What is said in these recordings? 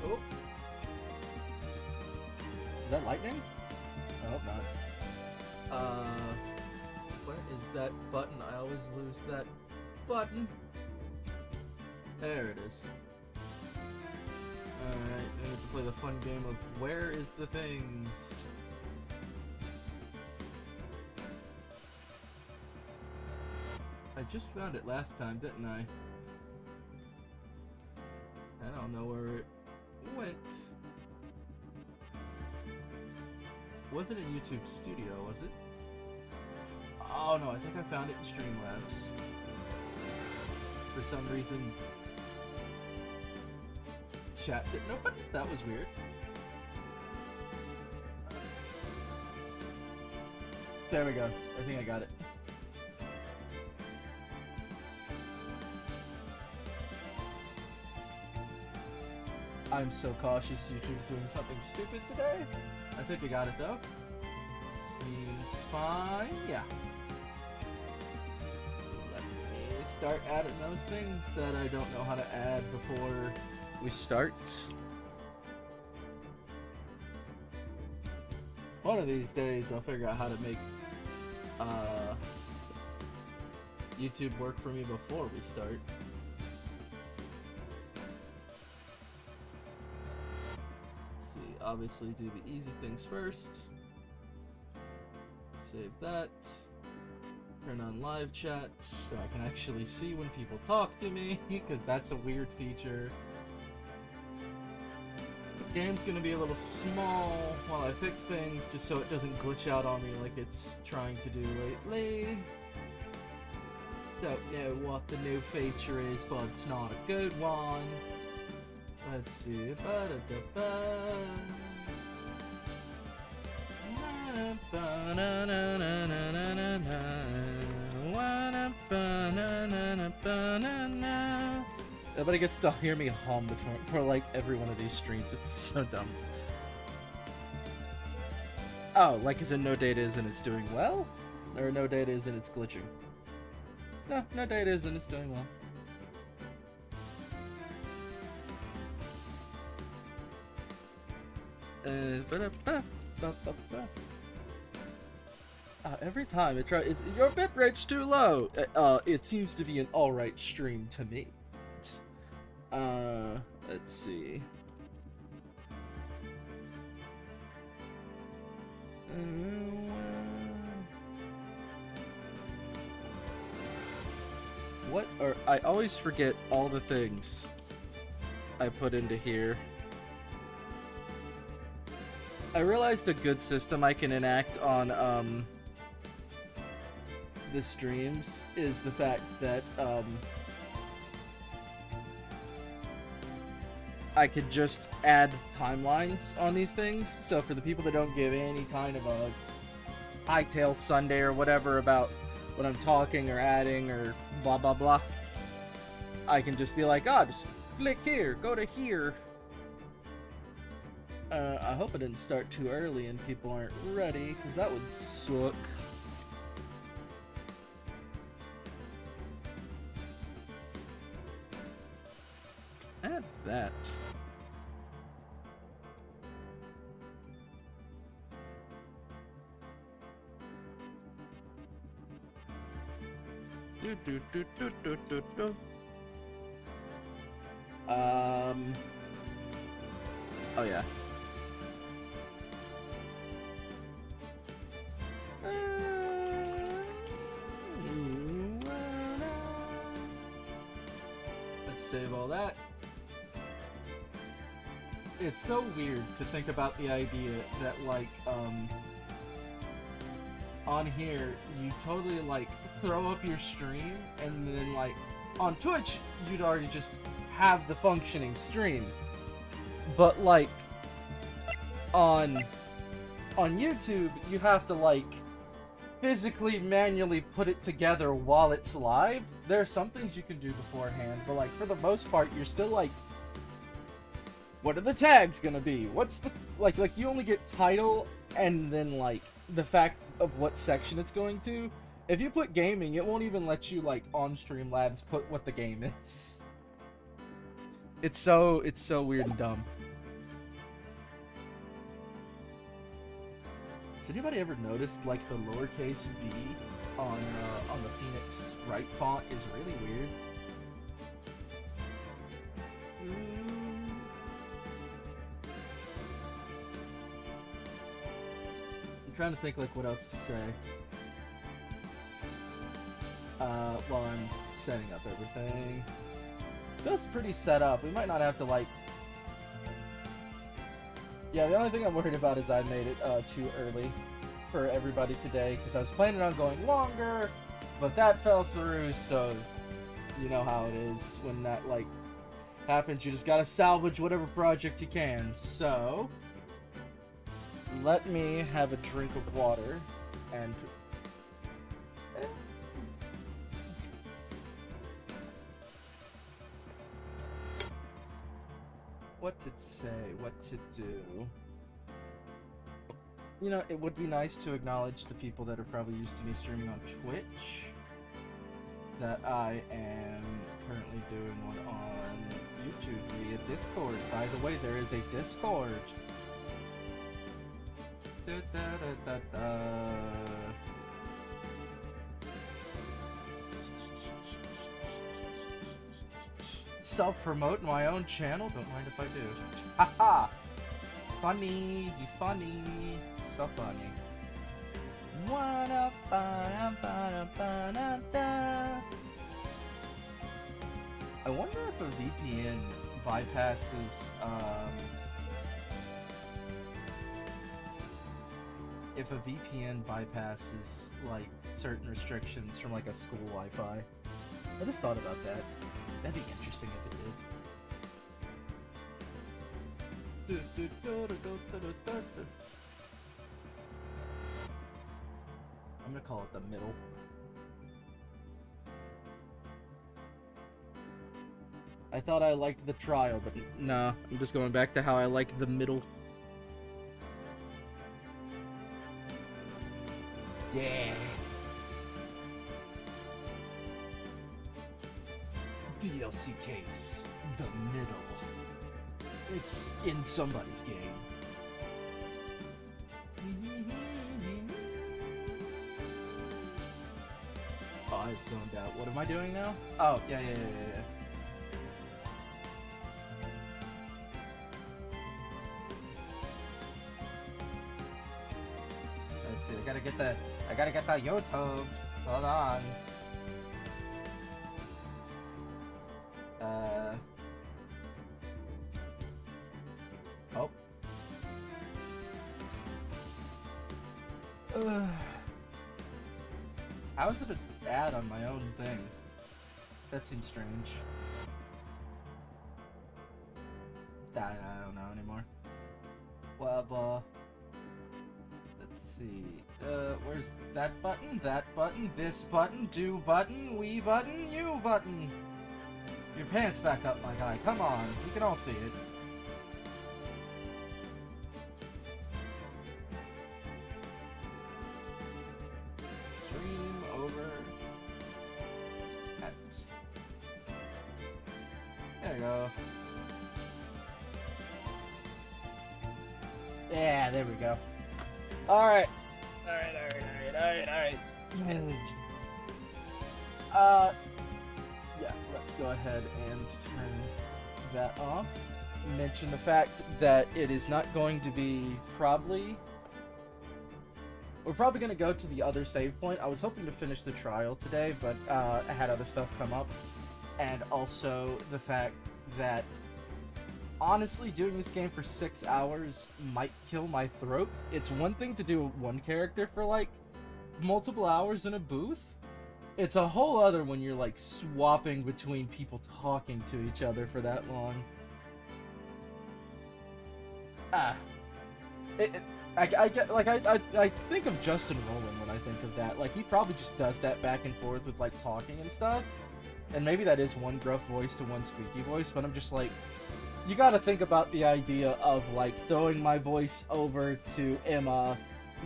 Oh. Is that lightning? I hope not. Where is that button? I always lose that button. There it is. Alright, we need to play the fun game of where is the things? I just found it last time, didn't I? I don't know where it went. Wasn't in YouTube Studio, was it? Oh no, I think I found it in Streamlabs. For some reason, chat didn't open. That was weird. There we go. I think I got it. I'm so cautious YouTube's doing something stupid today. I think I got it though. Seems fine. Yeah. Let me start adding those things that I don't know how to add before we start. One of these days I'll figure out how to make YouTube work for me before we start. Obviously do the easy things first. Save that. Turn on live chat so I can actually see when people talk to me, because that's a weird feature. The game's gonna be a little small while I fix things, just so it doesn't glitch out on me like it's trying to do lately. Don't know what the new feature is, but it's not a good one. Let's see. Nobody gets to hear me hum for like every one of these streams. It's so dumb. Oh, like as in no data is and it's doing well? Or no data is and it's glitching? No, no data is and it's doing well. Every time it tries, your bitrate's too low. It seems to be an alright stream to me. Let's see. What are I always forget all the things I put into here. I realized a good system I can enact on the streams is the fact that I could just add timelines on these things. So for the people that don't give any kind of a hightail Sunday or whatever about when I'm talking or adding or blah blah blah, I can just be like, just click here, go to here. I hope I didn't start too early and people aren't ready, because that would suck. Let's add that. Oh yeah. Let's save all that. It's so weird to think about the idea that, like, on here, you totally, like, throw up your stream, and then, like, on Twitch, you'd already just have the functioning stream. But, like, on YouTube, you have to, like, physically, manually put it together while it's live. There are some things you can do beforehand, but, like, for the most part, you're still, like, what are the tags gonna be? What's the, like, you only get title, and then, like, the fact of what section it's going to. If you put gaming, it won't even let you, like, on Streamlabs put what the game is. It's so weird and dumb. Has anybody ever noticed like the lowercase b on the Phoenix Wright font is really weird? I'm trying to think like what else to say. While I'm setting up everything. Feels pretty set up. We might not have to like. Yeah, the only thing I'm worried about is I made it too early for everybody today because I was planning on going longer, but that fell through. So you know how it is when that like happens. You just gotta salvage whatever project you can. So let me have a drink of water and. What to say, what to do. You know, it would be nice to acknowledge the people that are probably used to me streaming on Twitch. That I am currently doing one on YouTube via Discord. By the way, there is a Discord. Da, da, da, da, da. Self-promote my own channel? Don't mind if I do. Haha! Funny, funny, so funny. I wonder if a VPN bypasses, like, certain restrictions from, like, a school Wi-Fi. I just thought about that. That'd be interesting if it did. I'm gonna call it the middle. I thought I liked the trial, but nah, I'm just going back to how I like the middle. Yeah. DLC case, the middle. It's in somebody's game. Oh, I zoned out. What am I doing now? Oh, yeah. Let's see. I gotta get the YouTube. Hold on. How is it an ad on my own thing? That seems strange. I don't know anymore. Well, let's see. Where's that button? That button? This button? Do button? We button? You button? Your pants back up, my guy. Come on. We can all see it. Stream over. At. There you go. Yeah, there we go. Alright. Alright. Yeah, let's go ahead and turn that off. Mention the fact that it is not going to be we're probably going to go to the other save point. I was hoping to finish the trial today, but I had other stuff come up. And also the fact that honestly, doing this game for 6 hours might kill my throat. It's one thing to do one character for, like, multiple hours in a booth. It's a whole other when you're, like, swapping between people talking to each other for that long. I think of Justin Roiland when I think of that. Like, he probably just does that back and forth with, like, talking and stuff. And maybe that is one gruff voice to one squeaky voice, but I'm just like, you gotta think about the idea of, like, throwing my voice over to Emma,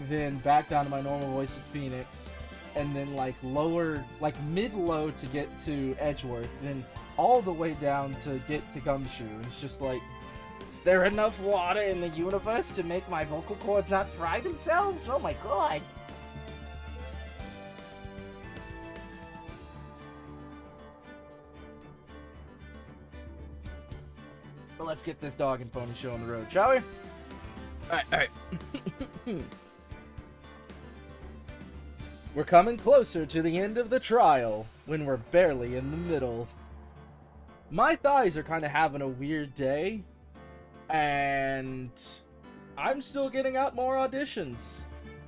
then back down to my normal voice at Phoenix, and then like lower, like mid-low to get to Edgeworth, then all the way down to get to Gumshoe. And it's just like, is there enough water in the universe to make my vocal cords not fry themselves? Oh my god! But let's get this dog and pony show on the road, shall we? Alright. We're coming closer to the end of the trial, when we're barely in the middle. My thighs are kind of having a weird day, and I'm still getting out more auditions.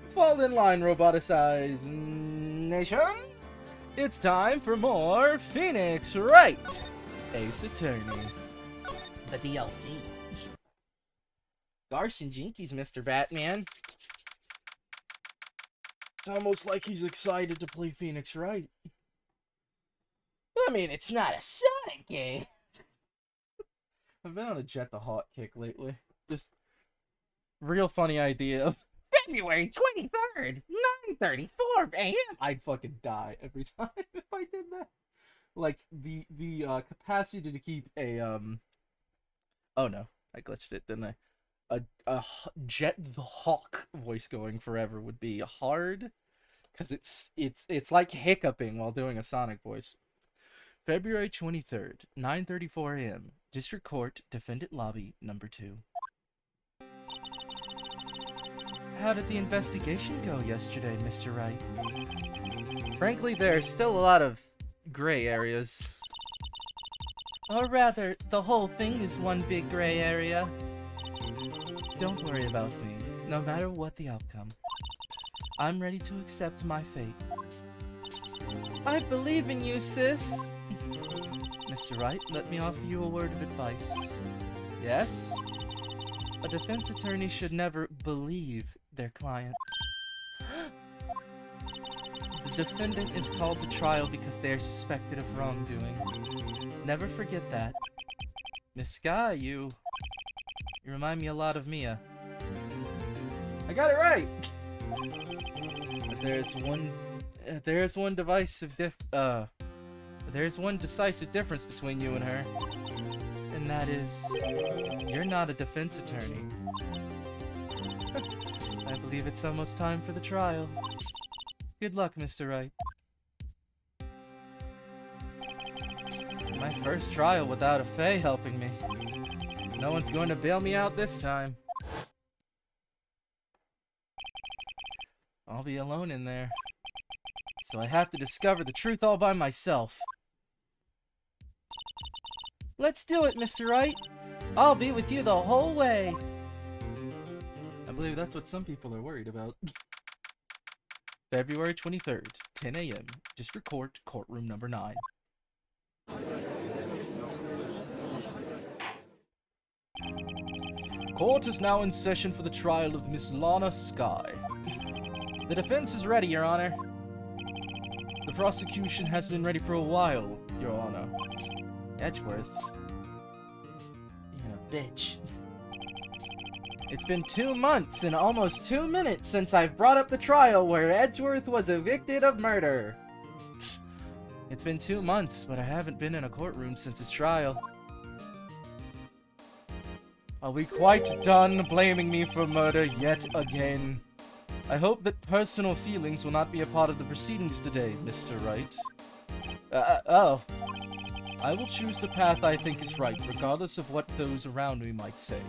Fall in line, roboticized nation. It's time for more Phoenix Wright, Ace Attorney. The DLC. Garson Jinkies, Mr. Batman. It's almost like he's excited to play Phoenix Wright. I mean, it's not a Sonic game. I've been on a Jet the Hawk kick lately. Just real funny idea. February 23rd, 9:34 a.m. I'd fucking die every time if I did that. Like, the capacity to keep a, oh no, I glitched it, didn't I? A Jet the Hawk voice going forever would be hard, because it's like hiccuping while doing a Sonic voice. February 23rd, 9:34 a.m. District Court, Defendant Lobby, number 2. How did the investigation go yesterday, Mr. Wright? Frankly, there's still a lot of gray areas. Or rather, the whole thing is one big gray area. Don't worry about me, no matter what the outcome. I'm ready to accept my fate. I believe in you, sis. Mr. Wright, let me offer you a word of advice. Yes? A defense attorney should never believe their client. The defendant is called to trial because they are suspected of wrongdoing. Never forget that. Miss Sky, you remind me a lot of Mia. I got it right! But there's one decisive difference between you and her. And that is, you're not a defense attorney. I believe it's almost time for the trial. Good luck, Mr. Wright. My first trial without a Fae helping me. No one's going to bail me out this time. I'll be alone in there. So I have to discover the truth all by myself. Let's do it, Mr. Wright. I'll be with you the whole way. I believe that's what some people are worried about. February 23rd, 10 a.m. District Court, Courtroom number 9. Court is now in session for the trial of Miss Lana Sky. The defense is ready, Your Honor. The prosecution has been ready for a while, Your Honor. Edgeworth. You're a bitch. It's been 2 months and almost 2 minutes since I've brought up the trial where Edgeworth was evicted of murder. It's been 2 months, but I haven't been in a courtroom since his trial. Are we quite done blaming me for murder yet again? I hope that personal feelings will not be a part of the proceedings today, Mr. Wright. Oh. I will choose the path I think is right, regardless of what those around me might say.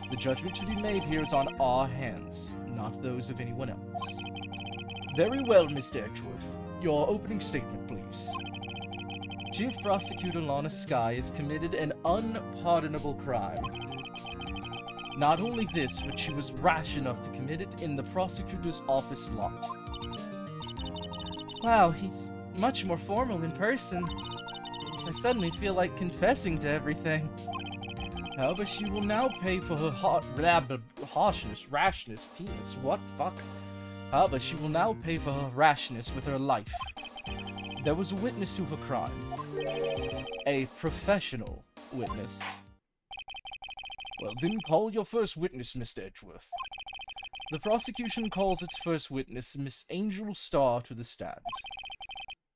The judgment to be made here is on our hands, not those of anyone else. Very well, Mr. Edgeworth. Your opening statement, please. Chief Prosecutor Lana Sky has committed an unpardonable crime. Not only this, but she was rash enough to commit it in the prosecutor's office lot. Wow, he's much more formal in person. I suddenly feel like confessing to everything. However, she will now pay for her harshness, rashness, penis, what the fuck? However, she will now pay for her rashness with her life. There was a witness to her crime. A professional witness. Well, then call your first witness, Mr. Edgeworth. The prosecution calls its first witness, Miss Angel Star, to the stand.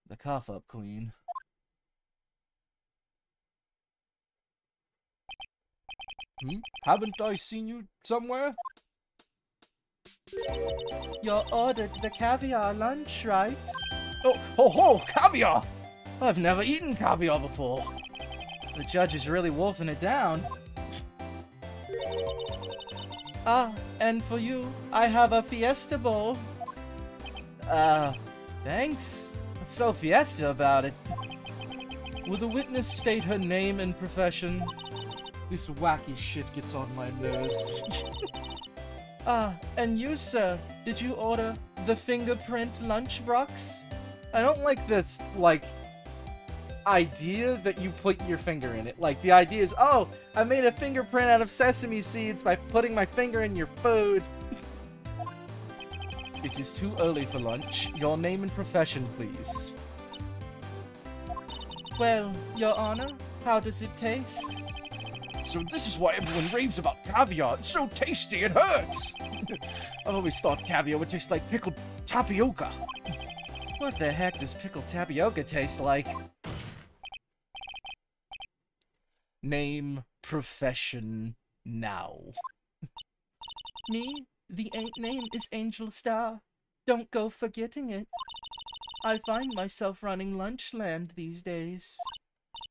The cough up queen. Haven't I seen you somewhere? You ordered the caviar lunch, right? Oh, caviar! I've never eaten caviar before. The judge is really wolfing it down. Ah, and for you, I have a fiesta bowl. Thanks. What's so fiesta about it? Will the witness state her name and profession? This wacky shit gets on my nerves. And you, sir, did you order the fingerprint lunchbox? I don't like this, idea that you put your finger in it. Like, the idea is, oh, I made a fingerprint out of sesame seeds by putting my finger in your food. It is too early for lunch. Your name and profession, please. Well, Your Honor, how does it taste? So this is why everyone raves about caviar. It's so tasty, it hurts! I always thought caviar would taste like pickled tapioca. What the heck does pickled tapioca taste like? Name, profession, now. Me? The name is Angel Star. Don't go forgetting it. I find myself running Lunchland these days.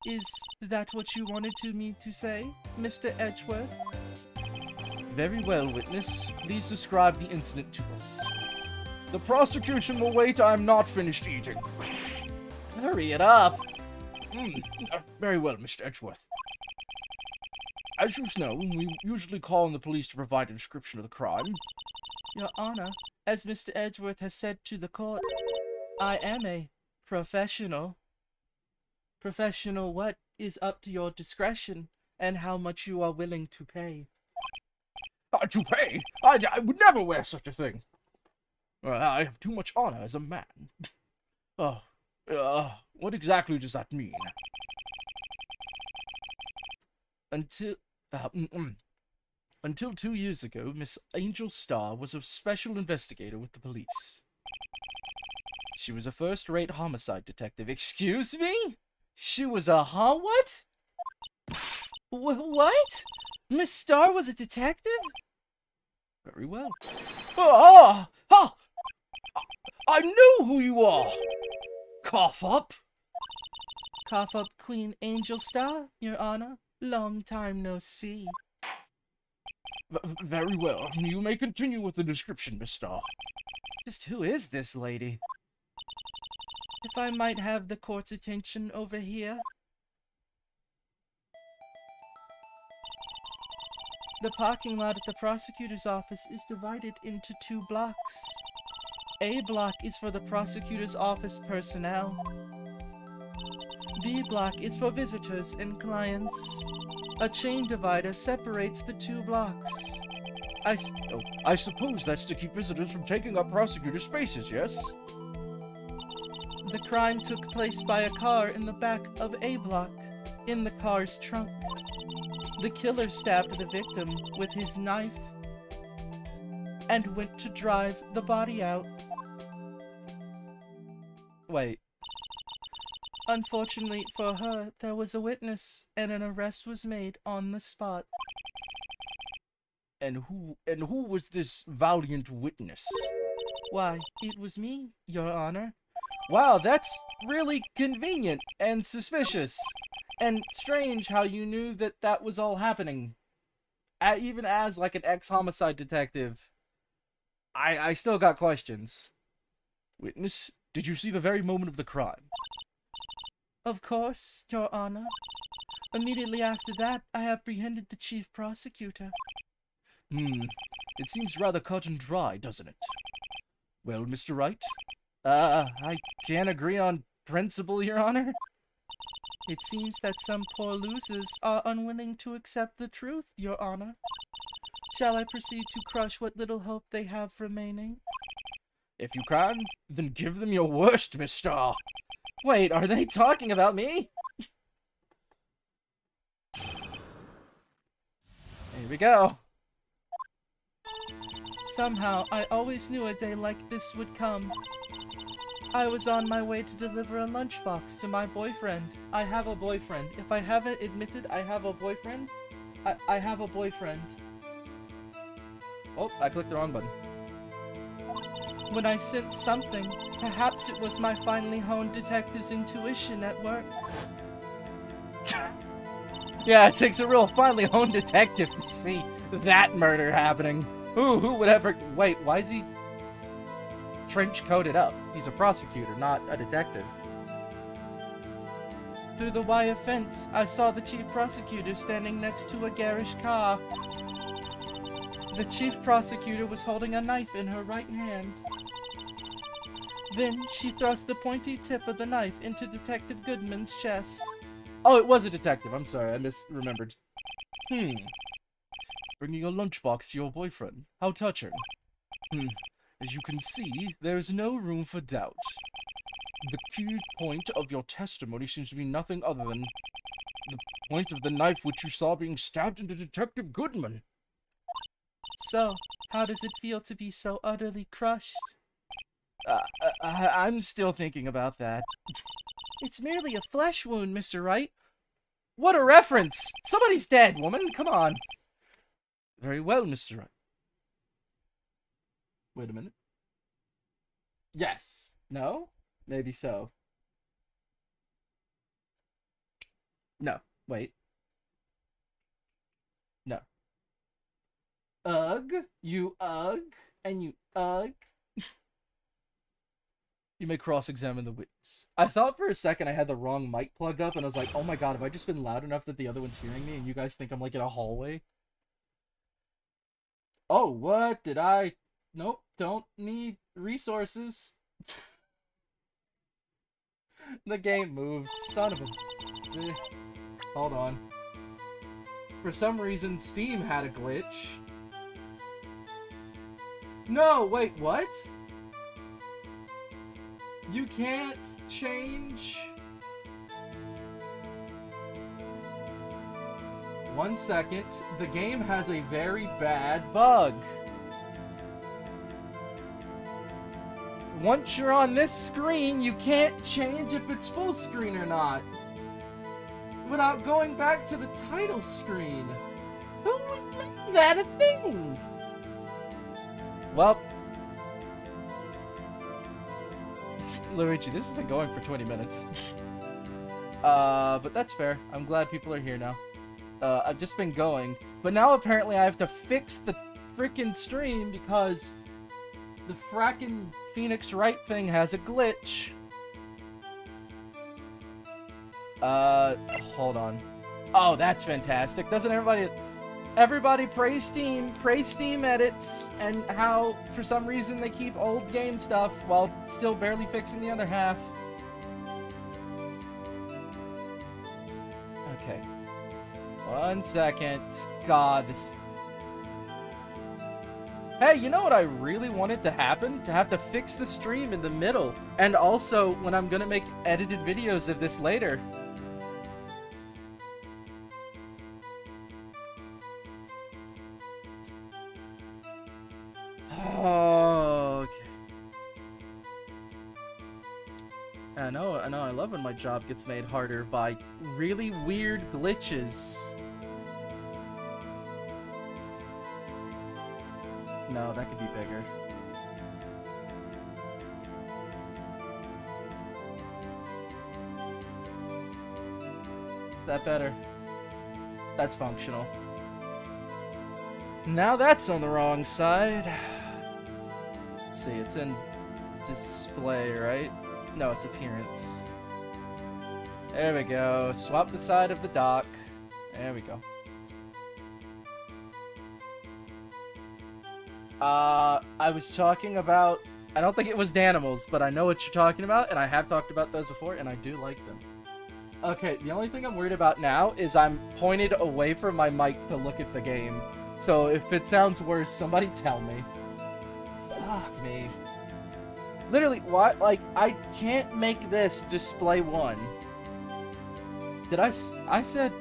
Is that what you wanted me to say, Mr. Edgeworth? Very well, witness. Please describe the incident to us. The prosecution will wait. I'm not finished eating. Hurry it up. Very well, Mr. Edgeworth. As you know, we usually call on the police to provide a description of the crime. Your Honor, as Mr. Edgeworth has said to the court, I am a professional. Professional what is up to your discretion and how much you are willing to pay. To pay? I would never wear such a thing. I have too much honor as a man. What exactly does that mean? Until 2 years ago, Miss Angel Star was a special investigator with the police. She was a first-rate homicide detective. Excuse me? She was a what? What? Miss Star was a detective? Very well. I know who you are! Cough up! Cough up, Queen Angel Star, Your Honor. Long time no see. Very well. You may continue with the description, Miss Star. Just who is this lady? If I might have the court's attention over here. The parking lot at the prosecutor's office is divided into 2 blocks. A block is for the prosecutor's office personnel. B block is for visitors and clients. A chain divider separates the 2 blocks. I suppose that's to keep visitors from taking up prosecutor spaces, yes? The crime took place by a car in the back of A block, in the car's trunk. The killer stabbed the victim with his knife and went to drive the body out. Wait. Unfortunately for her, there was a witness, and an arrest was made on the spot. And who was this valiant witness? Why, it was me, Your Honor. Wow, that's really convenient and suspicious. And strange how you knew that that was all happening. Even as, like, an ex-homicide detective. I still got questions. Witness, did you see the very moment of the crime? Of course, Your Honor. Immediately after that, I apprehended the chief prosecutor. It seems rather cut and dry, doesn't it? Well, Mr. Wright? I can't agree on principle, Your Honor. It seems that some poor losers are unwilling to accept the truth, Your Honor. Shall I proceed to crush what little hope they have remaining? If you can, then give them your worst, Miss Star. Wait, are they talking about me? Here we go. somehow, I always knew a day like this would come. I was on my way to deliver a lunchbox to my boyfriend. I have a boyfriend. If I haven't admitted I have a boyfriend, I have a boyfriend. Oh, I clicked the wrong button. When I sensed something, perhaps it was my finely honed detective's intuition at work. Yeah, it takes a real finely honed detective to see that murder happening. Who would ever... Wait, why is he trench-coated up? He's a prosecutor, not a detective. Through the wire fence, I saw the chief prosecutor standing next to a garish car. The chief prosecutor was holding a knife in her right hand. Then, she thrust the pointy tip of the knife into Detective Goodman's chest. Oh, it was a detective. I'm sorry, I misremembered. Bringing a lunchbox to your boyfriend. How touching. As you can see, there is no room for doubt. The key point of your testimony seems to be nothing other than the point of the knife which you saw being stabbed into Detective Goodman. So, how does it feel to be so utterly crushed? I'm still thinking about that. It's merely a flesh wound, Mr. Wright. What a reference! Somebody's dead, woman! Come on! Very well, Mr. Wright. Wait a minute. Yes. No? Maybe so. No. Wait. No. Ugh. You ugh. And you ugh. You may cross-examine the witness. I thought for a second I had the wrong mic plugged up, and I was like, oh my god, have I just been loud enough that the other one's hearing me, and you guys think I'm, like, in a hallway? Oh, what did I... Nope, don't need resources. The game moved. Son of a... Hold on. For some reason, Steam had a glitch. No, wait, what? You can't change... 1 second. The game has a very bad bug. Once you're on this screen, you can't change if it's full screen or not without going back to the title screen. Who would make that a thing? Well, Luigi, this has been going for 20 minutes. But that's fair. I'm glad people are here now. I've just been going. But now apparently I have to fix the freaking stream because the frackin' Phoenix Wright thing has a glitch. Hold on. Oh, that's fantastic. Doesn't everybody praise Steam edits, and how, for some reason, they keep old game stuff while still barely fixing the other half. Okay. 1 second. God, this... Hey, you know what I really wanted to happen? To have to fix the stream in the middle. And also, when I'm gonna make edited videos of this later. Oh, okay. I know, I love when my job gets made harder by really weird glitches. No, that could be bigger. Is that better? That's functional. Now that's on the wrong side. Let's see, it's in display, right? No, it's appearance. There we go. Swap the side of the dock. There we go. I was talking about... I don't think it was Danimals, but I know what you're talking about, and I have talked about those before, and I do like them. Okay, the only thing I'm worried about now is I'm pointed away from my mic to look at the game. So if it sounds worse, somebody tell me. Fuck me. Literally, what? Like, I can't make this display 1. Did I said...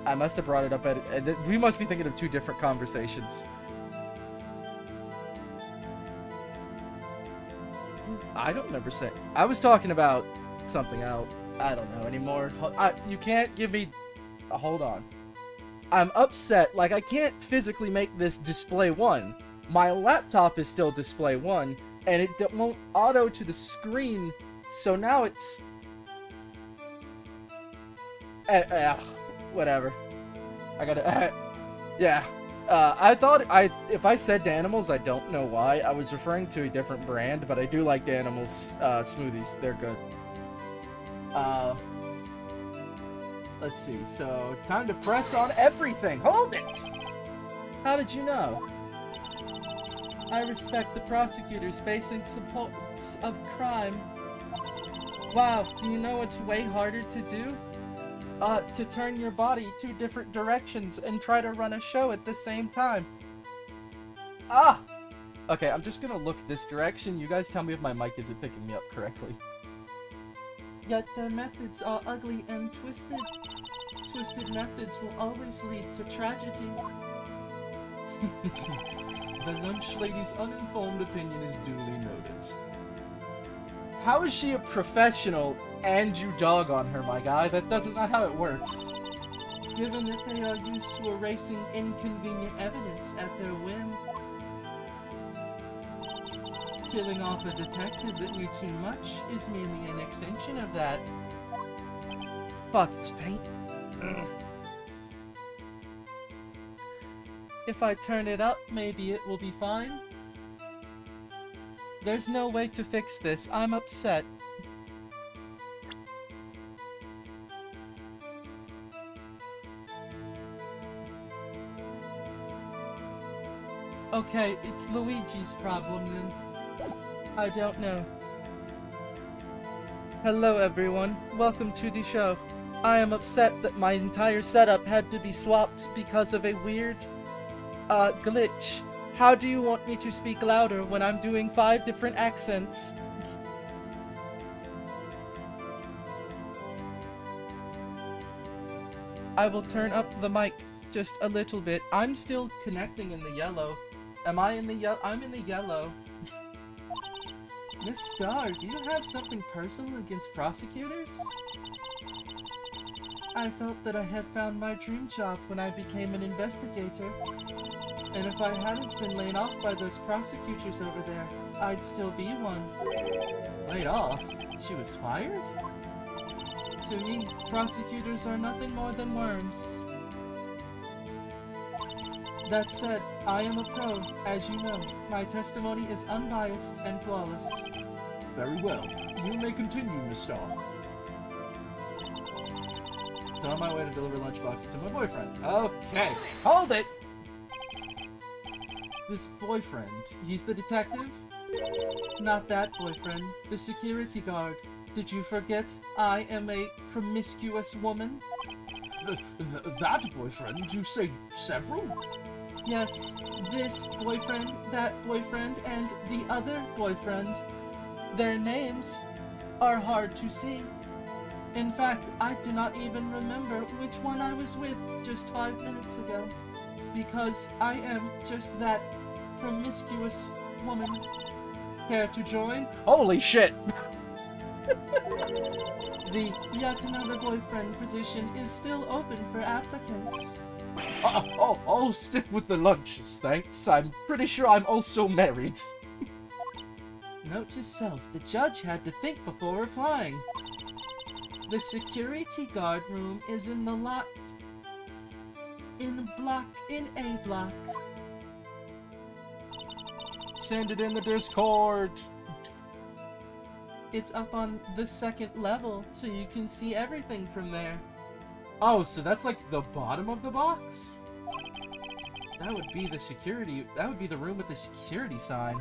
I must have brought it up at... We must be thinking of 2 different conversations. I don't remember saying. I was talking about something else. I don't know anymore. You can't give me. Hold on. I'm upset. Like, I can't physically make this display 1. My laptop is still display 1, and it won't auto to the screen, so now it's. Whatever. I gotta. Yeah. I thought if I said Danimals, I don't know why. I was referring to a different brand, but I do like Danimals smoothies. They're good. Let's see. So, time to press on everything. Hold it! How did you know? I respect the prosecutors facing supports of crime. Wow, do you know what's way harder to do? To turn your body 2 different directions and try to run a show at the same time. Ah! Okay, I'm just gonna look this direction. You guys tell me if my mic isn't picking me up correctly. Yet their methods are ugly and twisted. Twisted methods will always lead to tragedy. The lunch lady's uninformed opinion is duly noted. How is she a professional and you dog on her, my guy? That's not how it works. Given that they are used to erasing inconvenient evidence at their whim. Killing off a detective that knew too much is merely an extension of that. Fuck, it's faint. If I turn it up, maybe it will be fine. There's no way to fix this. I'm upset. Okay, it's Luigi's problem then. I don't know. Hello everyone, welcome to the show. I am upset that my entire setup had to be swapped because of a weird, glitch. How do you want me to speak louder when I'm doing 5 different accents? I will turn up the mic just a little bit. I'm still connecting in the yellow. Am I in the yellow? I'm in the yellow. Miss Star, do you have something personal against prosecutors? I felt that I had found my dream job when I became an investigator. And if I hadn't been laid off by those prosecutors over there, I'd still be one. Laid off? She was fired? To me, prosecutors are nothing more than worms. That said, I am a pro, as you know. My testimony is unbiased and flawless. Very well. You may continue, Miss Star. So on my way to deliver lunchboxes to my boyfriend. Okay, hold it! This boyfriend, he's the detective? Not that boyfriend, the security guard. Did you forget I am a promiscuous woman? That boyfriend? You say several? Yes, this boyfriend, that boyfriend, and the other boyfriend. Their names are hard to see. In fact, I do not even remember which one I was with just 5 minutes ago. Because I am just that promiscuous woman. Care to join? Holy shit! The yet another boyfriend position is still open for applicants. I'll stick with the lunches, thanks. I'm pretty sure I'm also married. Note to self, the judge had to think before replying. The security guard room is in the lot... in A block. Send it in the Discord. It's up on the 2nd level, so you can see everything from there. Oh, so that's like the bottom of the box? That would be the security... That would be the room with the security sign.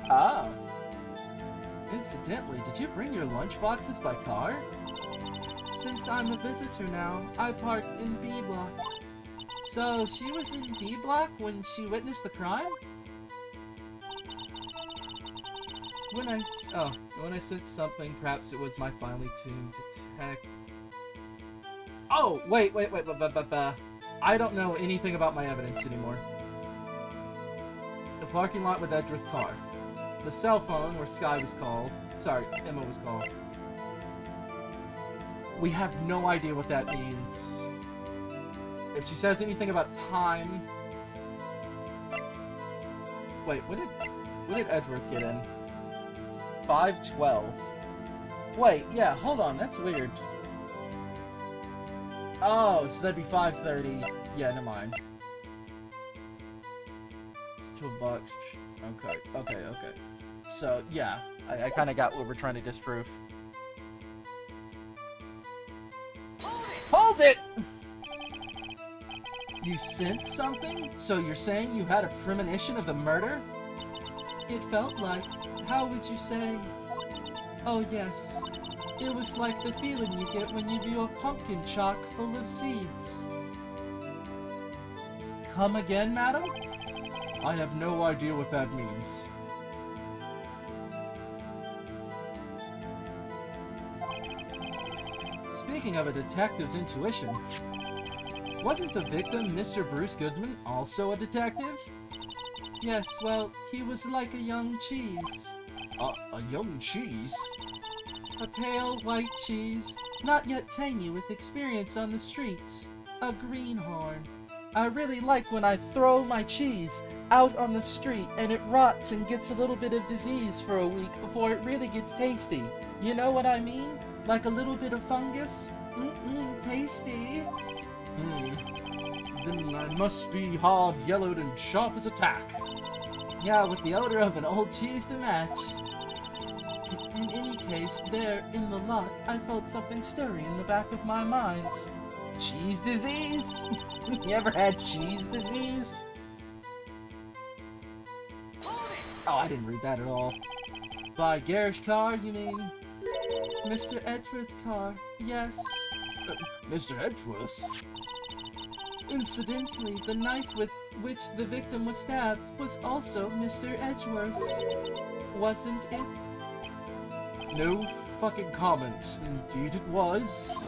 Ah. Incidentally, did you bring your lunchboxes by car? Since I'm a visitor now, I parked in B block. So, she was in B block when she witnessed the crime? When I said something, perhaps it was my finely tuned detect. Oh, wait. I don't know anything about my evidence anymore. parking lot with Edgeworth's car. The cell phone where Sky was called. Sorry, Emma was called. We have no idea what that means. If she says anything about time... Wait, when did Edgeworth get in? 5:12. Wait, yeah, hold on, that's weird. Oh, so that'd be 5:30. Yeah, never mind. It's $2. Okay. So, yeah, I kind of got what we're trying to disprove. Hold it! You sensed something? So you're saying you had a premonition of the murder? It felt like... How would you say? Oh yes. It was like the feeling you get when you view a pumpkin chock full of seeds. Come again, madam? I have no idea what that means. Speaking of a detective's intuition, wasn't the victim Mr. Bruce Goodman also a detective? Yes, well, he was like a young cheese. A young cheese? A pale white cheese, not yet tangy with experience on the streets. A greenhorn. I really like when I throw my cheese out on the street and it rots and gets a little bit of disease for a week before it really gets tasty. You know what I mean? Like a little bit of fungus? Tasty. Then I must be hard, yellowed, and sharp as a tack. Yeah, with the odor of an old cheese to match. In any case, there, in the lot, I felt something stirring in the back of my mind. Cheese disease? You ever had cheese disease? Oh, I didn't read that at all. By Garish Carr, you mean? Mr. Edgeworth Carr, yes. Mr. Edgeworth? Incidentally, the knife with which the victim was stabbed was also Mr. Edgeworth's. Wasn't it? No fucking comment. Indeed it was.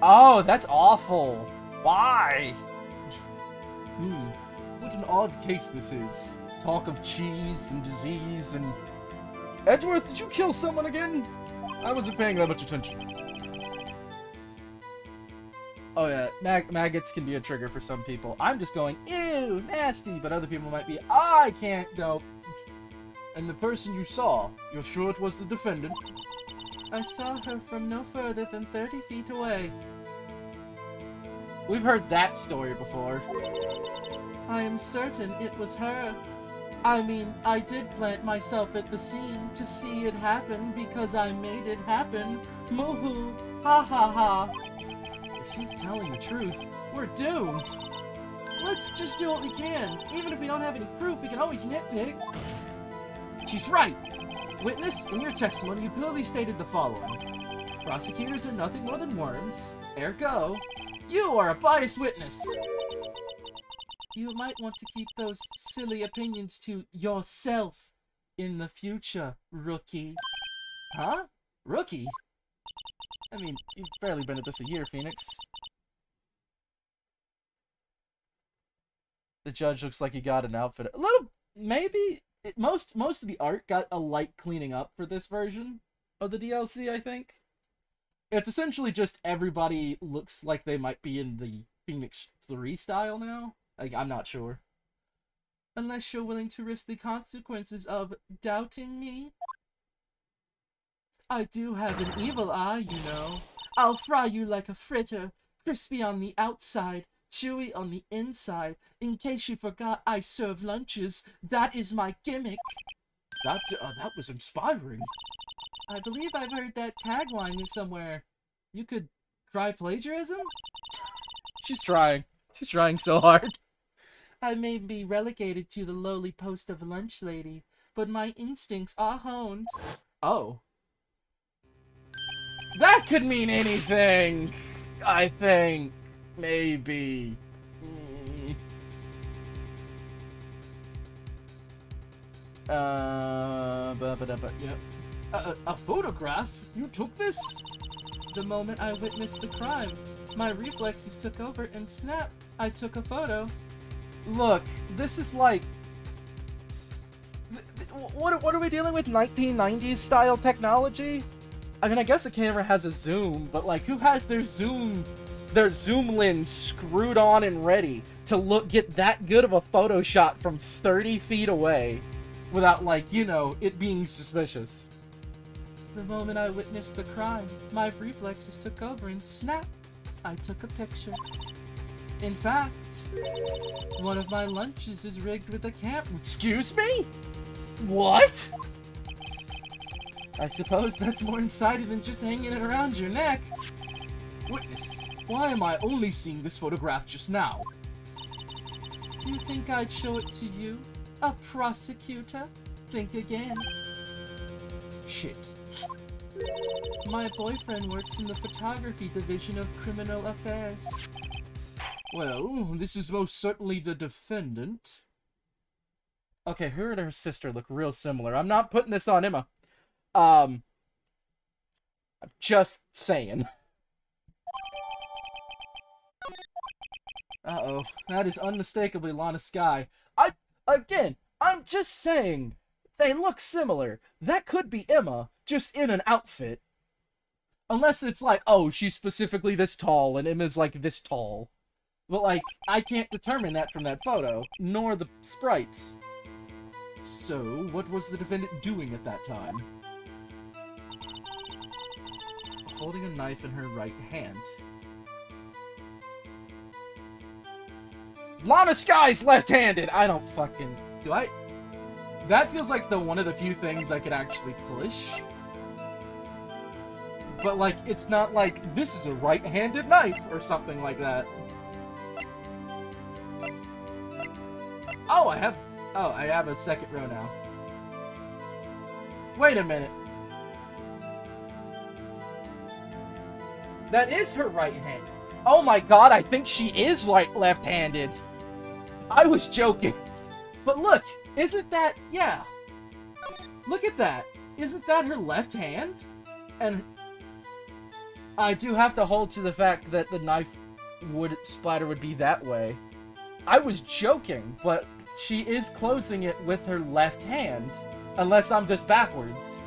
Oh, that's awful. Why? What an odd case this is. Talk of cheese and disease and... Edgeworth, did you kill someone again? I wasn't paying that much attention. Oh yeah, maggots can be a trigger for some people. I'm just going, ew, nasty, but other people might be, I can't go. And the person you saw, you're sure it was the defendant? I saw her from no further than 30 feet away. We've heard that story before. I am certain it was her. I mean, I did plant myself at the scene to see it happen because I made it happen. Moo-hoo. Ha ha ha. If she's telling the truth, we're doomed. Let's just do what we can. Even if we don't have any proof, we can always nitpick. She's right. Witness, in your testimony, you clearly stated the following. Prosecutors are nothing more than worms. Ergo, you are a biased witness. You might want to keep those silly opinions to yourself in the future, rookie. Huh? Rookie? I mean, you've barely been at this a year, Phoenix. The judge looks like he got an outfit. A little, maybe. Most of the art got a light cleaning up for this version of the DLC, I think. It's essentially just everybody looks like they might be in the Phoenix 3 style now. I'm not sure. Unless you're willing to risk the consequences of doubting me. I do have an evil eye, you know. I'll fry you like a fritter, crispy on the outside, chewy on the inside. In case you forgot, I serve lunches. That is my gimmick. That was inspiring. I believe I've heard that tagline somewhere. You could try plagiarism? She's trying. She's trying so hard. I may be relegated to the lowly post of lunch lady, but my instincts are honed. Oh. That could mean anything, I think. Maybe. Yep. A photograph? You took this? The moment I witnessed the crime. My reflexes took over and snap, I took a photo. Look, this is like... What are we dealing with? 1990s style technology? I mean, I guess a camera has a zoom, but like, who has their zoom lens screwed on and ready to get that good of a photo shot from 30 feet away without, like, you know, it being suspicious? The moment I witnessed the crime, my reflexes took over and snap, I took a picture. In fact, one of my lunches is rigged with a camera. Excuse me? What? I suppose that's more insider than just hanging it around your neck. Witness, why am I only seeing this photograph just now? You think I'd show it to you? A prosecutor? Think again. Shit. My boyfriend works in the photography division of criminal affairs. Well, this is most certainly the defendant. Okay, her and her sister look real similar. I'm not putting this on Emma. I'm just saying. Uh-oh. That is unmistakably Lana Skye. I'm just saying. They look similar. That could be Emma, just in an outfit. Unless it's like, oh, she's specifically this tall, and Emma's like this tall. But like, I can't determine that from that photo, nor the sprites. So, what was the defendant doing at that time? Holding a knife in her right hand. Lana Skye's left-handed! I don't fucking... Do I? That feels like one of the few things I could actually push. But, like, it's not like, this is a right-handed knife, or something like that. Oh, I have a second row now. Wait a minute. That is her right hand. Oh my god, I think she is left-handed. I was joking. But look, isn't that... Yeah. Look at that. Isn't that her left hand? And I do have to hold to the fact that the knife splatter would be that way. I was joking, but she is closing it with her left hand. Unless I'm just backwards.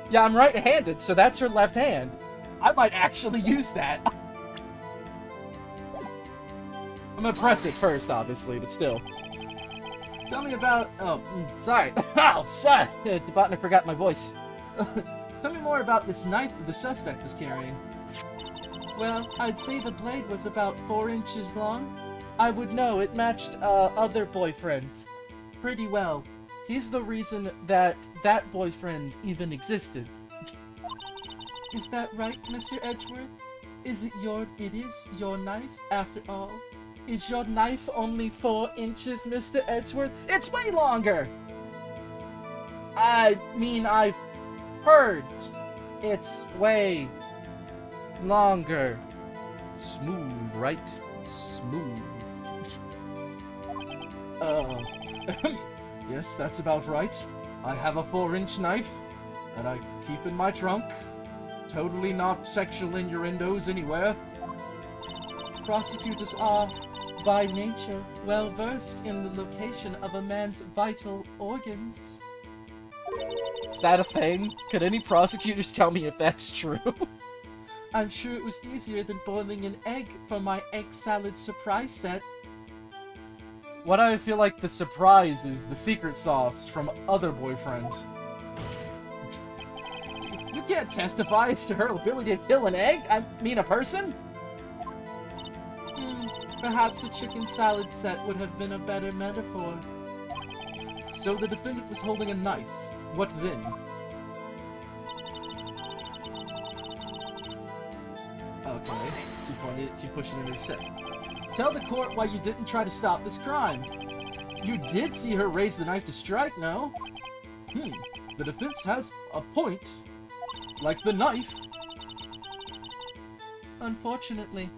Yeah, I'm right-handed, so that's her left hand. I might actually use that. I'm gonna press it first, obviously, but still. Tell me about... Oh, sorry. Oh, sorry. Debatnik forgot my voice. Tell me more about this knife the suspect was carrying. Well, I'd say the blade was about 4 inches long. I would know, it matched other boyfriend pretty well. He's the reason that boyfriend even existed. Is that right, Mr. Edgeworth? Is it your knife, after all? Is your knife only 4 inches, Mr. Edgeworth? It's way longer! I mean, I've heard it's way longer. Smooth, right? Smooth. Yes, that's about right. I have a 4-inch knife that I keep in my trunk. Totally not sexual innuendos anywhere. Prosecutors are, by nature, well versed in the location of a man's vital organs. Is that a thing? Could any prosecutors tell me if that's true? I'm sure it was easier than boiling an egg for my egg salad surprise set. What I feel like the surprise is the secret sauce from other boyfriend. You can't testify as to her ability to kill an egg? I mean a person? Perhaps a chicken salad set would have been a better metaphor. So the defendant was holding a knife. What then? Okay, she pushed it in her step. Tell the court why you didn't try to stop this crime. You did see her raise the knife to strike, no? The defense has a point. Like the knife. Unfortunately,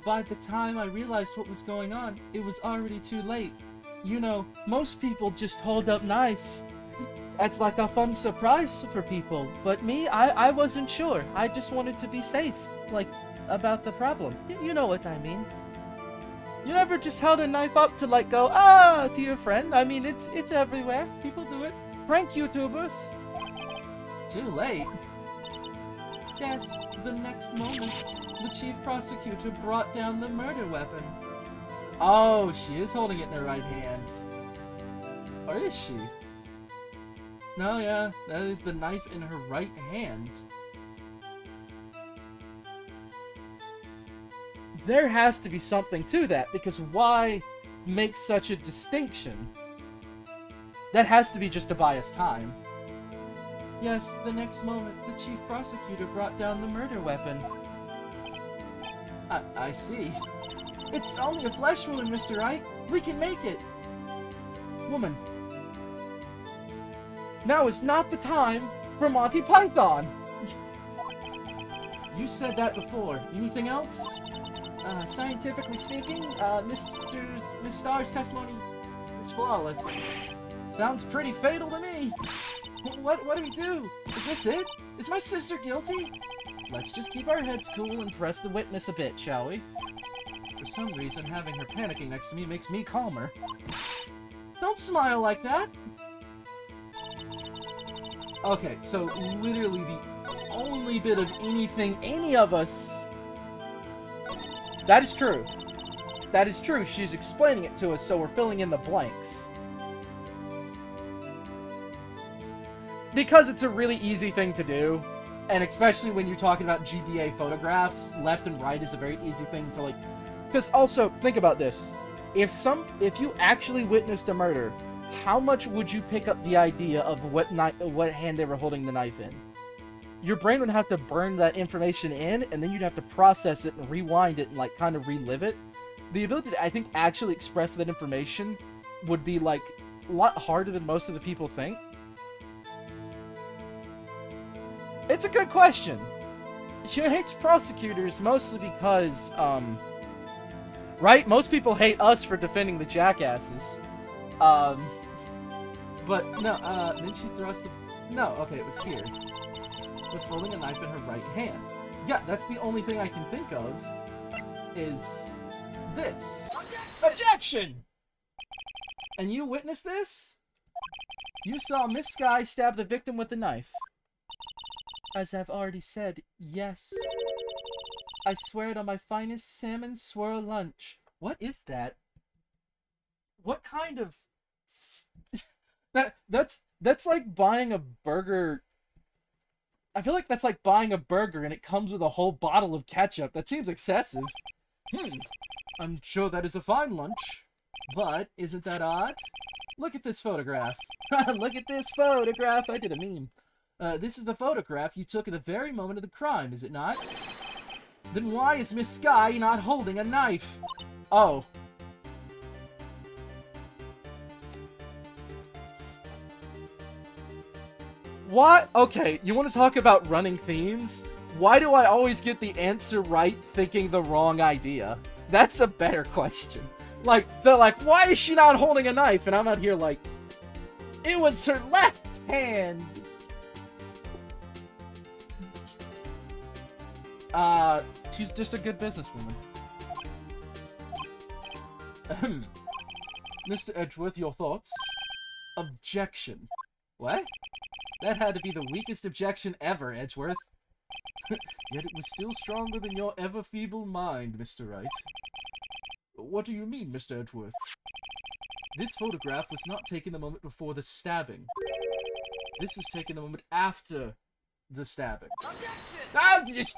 by the time I realized what was going on, it was already too late. You know, most people just hold up knives. That's like a fun surprise for people. But me, I wasn't sure. I just wanted to be safe. Like, about the problem. You know what I mean. You never just held a knife up to, like, go, ah, to your friend. I mean, it's everywhere. People do it. Prank YouTubers. Too late. Yes, the next moment, the chief prosecutor brought down the murder weapon. Oh, she is holding it in her right hand. Or is she? No, yeah, that is the knife in her right hand. There has to be something to that, because why make such a distinction? That has to be just to buy us time. Yes, the next moment, the chief prosecutor brought down the murder weapon. I see. It's only a flesh wound, Mr. Wright. We can make it. Woman. Now is not the time for Monty Python. You said that before. Anything else? Scientifically speaking, Miss Starr's testimony is flawless. Sounds pretty fatal to me. What do we do? Is this it? Is my sister guilty? Let's just keep our heads cool and press the witness a bit, shall we? For some reason, having her panicking next to me makes me calmer. Don't smile like that. Okay, so literally the only bit of anything any of us... That is true. That is true. She's explaining it to us, so we're filling in the blanks. Because it's a really easy thing to do. And especially when you're talking about GBA photographs, left and right is a very easy thing for, like... Because also, think about this. If you actually witnessed a murder, how much would you pick up the idea of what hand they were holding the knife in? Your brain would have to burn that information in, and then you'd have to process it and rewind it and, like, kind of relive it. The ability to, I think, actually express that information would be, like, a lot harder than most of the people think. It's a good question. She hates prosecutors mostly because, right? Most people hate us for defending the jackasses. But, no, then she thrust the... No, okay, it was here. Was holding a knife in her right hand. Yeah, that's the only thing I can think of, is this. Objection! And you witnessed this? You saw Miss Sky stab the victim with a knife. As I've already said, yes. I swear it on my finest salmon swirl lunch. What is that? What kind of... That's like buying a burger... I feel like that's like buying a burger and it comes with a whole bottle of ketchup. That seems excessive. I'm sure that is a fine lunch. But, isn't that odd? Look at this photograph. Look at this photograph. I did a meme. This is the photograph you took at the very moment of the crime, is it not? Then why is Miss Sky not holding a knife? Oh. What? Okay, you want to talk about running themes? Why do I always get the answer right thinking the wrong idea? That's a better question. Like, they're like, why is she not holding a knife? And I'm out here like, it was her left hand. She's just a good businesswoman. Mr. Edgeworth, your thoughts? Objection. What? That had to be the weakest objection ever, Edgeworth. Yet it was still stronger than your ever-feeble mind, Mr. Wright. What do you mean, Mr. Edgeworth? This photograph was not taken the moment before the stabbing. This was taken the moment after the stabbing. Objection!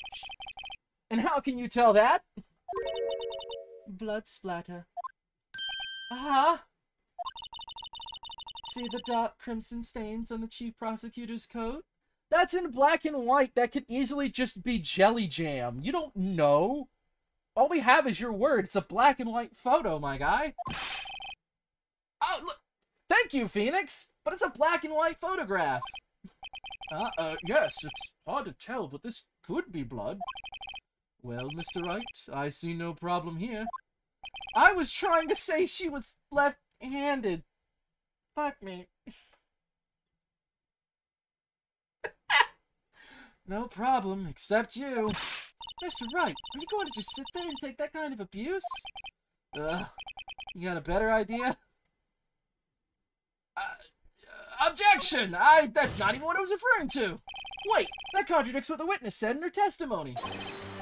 And how can you tell that? Blood splatter. Ah! See the dark crimson stains on the chief prosecutor's coat? That's in black and white. That could easily just be jelly jam. You don't know. All we have is your word. It's a black and white photo, my guy. Oh, look. Thank you, Phoenix. But it's a black and white photograph. Yes, it's hard to tell, but this could be blood. Well, Mr. Wright, I see no problem here. I was trying to say she was left-handed. Fuck me. No problem, except you. Mr. Wright, are you going to just sit there and take that kind of abuse? You got a better idea? Objection! That's not even what I was referring to! Wait, that contradicts what the witness said in her testimony.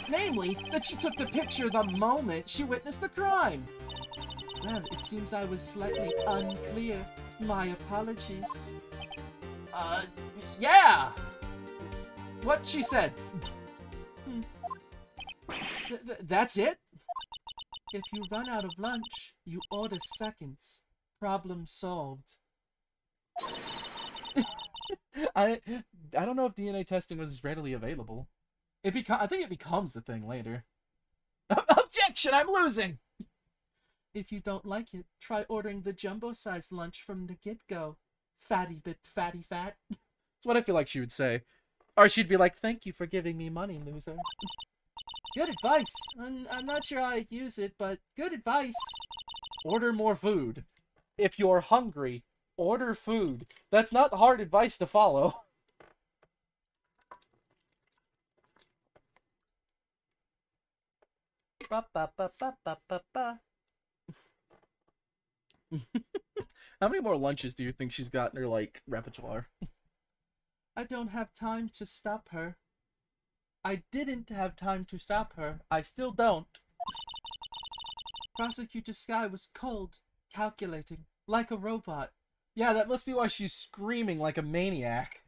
Namely, that she took the picture the moment she witnessed the crime. Well, it seems I was slightly unclear. My apologies. Yeah! What she said. That's it? If you run out of lunch, you order seconds. Problem solved. I don't know if DNA testing was readily available. I think it becomes the thing later. Objection! I'm losing! If you don't like it, try ordering the jumbo-sized lunch from the get-go. Fatty bit fatty fat. That's what I feel like she would say. Or she'd be like, thank you for giving me money, loser. Good advice. I'm not sure I'd use it, but good advice. Order more food. If you're hungry, order food. That's not hard advice to follow. Ba ba ba ba ba ba ba. How many more lunches do you think she's got in her, like, repertoire? I don't have time to stop her. I didn't have time to stop her. I still don't. Prosecutor Sky was cold, calculating, like a robot. Yeah, that must be why she's screaming like a maniac.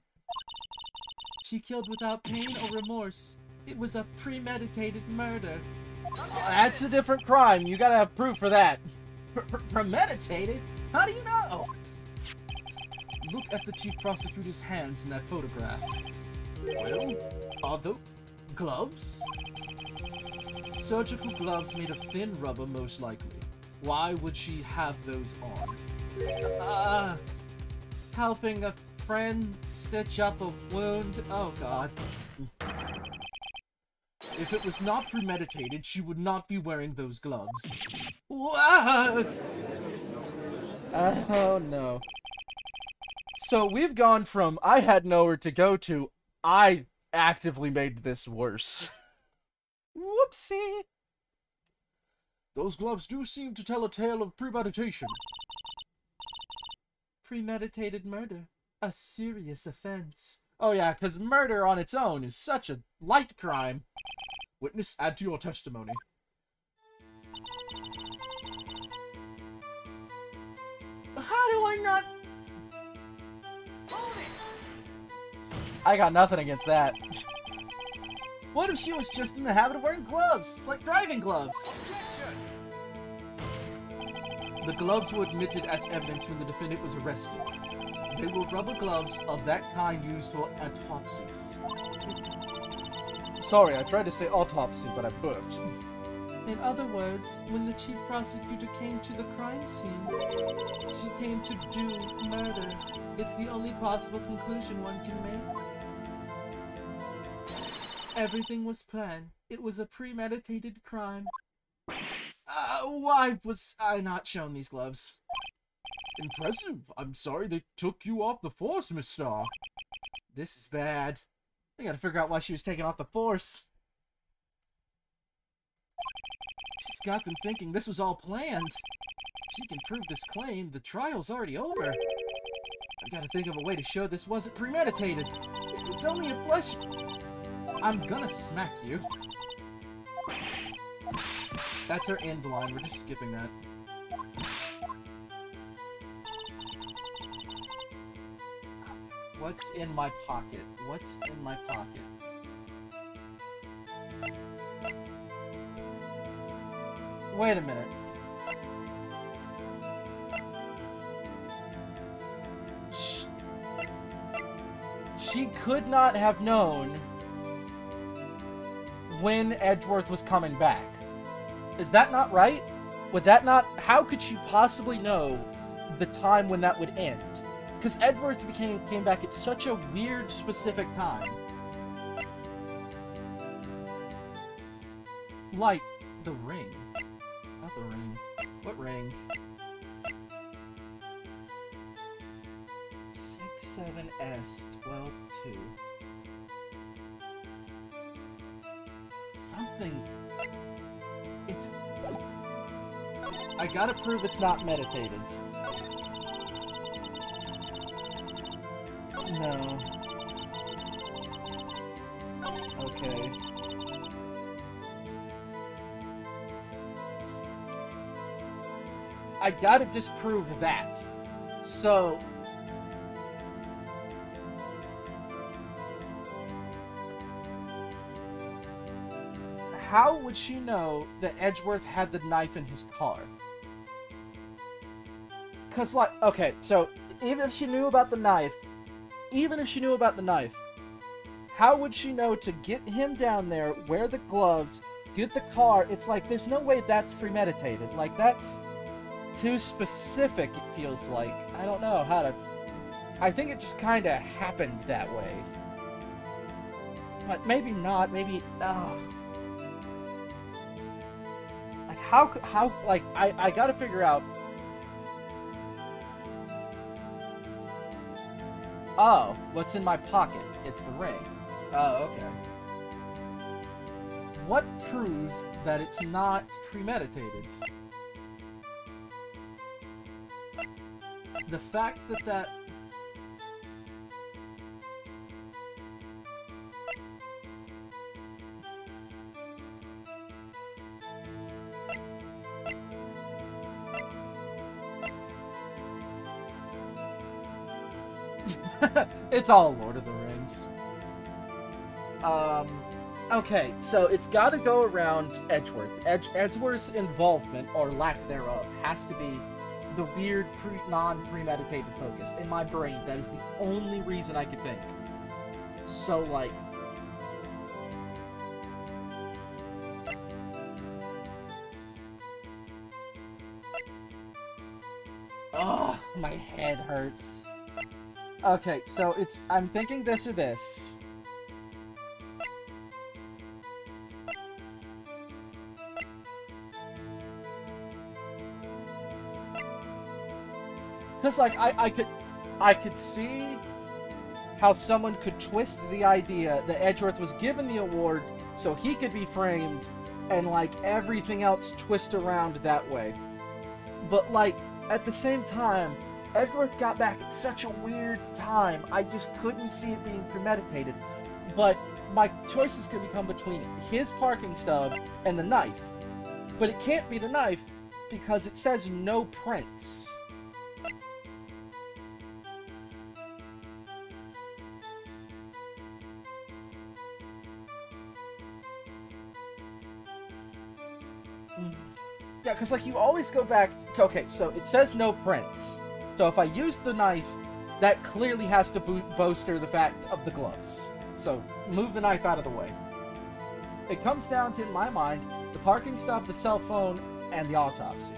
She killed without pain or remorse. It was a premeditated murder. That's a different crime. You gotta have proof for that. Premeditated? How do you know? Look at the chief prosecutor's hands in that photograph. Well, are those gloves? Surgical gloves made of thin rubber, most likely. Why would she have those on? Helping a friend stitch up a wound? Oh, God. If it was not premeditated, she would not be wearing those gloves. What? Oh, no. So we've gone from I had nowhere to go to I actively made this worse. Whoopsie. Those gloves do seem to tell a tale of premeditation. Premeditated murder. A serious offense. Oh yeah, because murder on its own is such a light crime. Witness, add to your testimony. How do I not... I got nothing against that. What if she was just in the habit of wearing gloves? Like driving gloves? The gloves were admitted as evidence when the defendant was arrested. They were rubber gloves of that kind used for autopsies. Sorry, I tried to say autopsy, but I burped. In other words, when the chief prosecutor came to the crime scene, she came to do murder. It's the only possible conclusion one can make. Everything was planned. It was a premeditated crime. Why was I not shown these gloves? Impressive. I'm sorry they took you off the force, Miss Star. This is bad. I gotta figure out why she was taken off the force. She's got them thinking this was all planned. If she can prove this claim, the trial's already over. I gotta think of a way to show this wasn't premeditated. It's only a flesh... I'm gonna smack you. That's her end line. We're just skipping that. What's in my pocket? What's in my pocket? Wait a minute. She could not have known when Edgeworth was coming back. Is that not right? Would that not... How could she possibly know the time when that would end? Because Edgeworth came back at such a weird, specific time. Like, the ring. Not the ring. What ring? 67S 12-2. something... It's... I gotta prove it's not meditated. No. Okay. I gotta disprove that. So... how would she know that Edgeworth had the knife in his car? Because, like, okay, so, even if she knew about the knife, how would she know to get him down there, wear the gloves, get the car? It's like, there's no way that's premeditated. Like, that's too specific, it feels like. I don't know how to... I think it just kind of happened that way. But maybe not, maybe... Like, how, like, I gotta figure out... Oh, what's in my pocket? It's the ring. Oh, okay. What proves that it's not premeditated? The fact that it's all Lord of the Rings. Okay, so it's got to go around Edgeworth. Edgeworth's involvement, or lack thereof, has to be the weird, non-premeditated focus. In my brain, that is the only reason I could think. So, like... Ugh, my head hurts. Okay, so it's... I'm thinking this or this. Because, like, I could see how someone could twist the idea that Edgeworth was given the award so he could be framed, and, like, everything else twist around that way. But, like, at the same time, Edgeworth got back at such a weird time, I just couldn't see it being premeditated. But my choices could become between his parking stub and the knife. But it can't be the knife, because it says no prints. Yeah, because, like, you always go back... Okay, so it says no prints. So if I use the knife, that clearly has to bolster the fact of the gloves. So move the knife out of the way. It comes down to, in my mind, the parking stop, the cell phone, and the autopsy.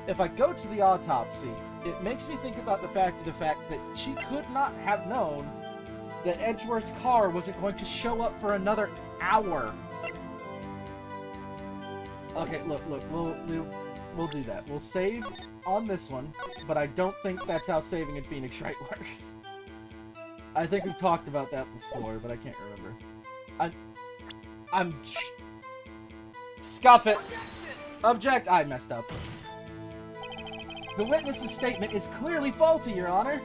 If I go to the autopsy, it makes me think about the fact that she could not have known that Edgeworth's car wasn't going to show up for another hour. Okay, look, we'll do that. We'll save on this one, but I don't think that's how saving in Phoenix Wright works. I think we've talked about that before, but I can't remember. Scuff it! Object! I messed up. The witness's statement is clearly faulty, Your Honor.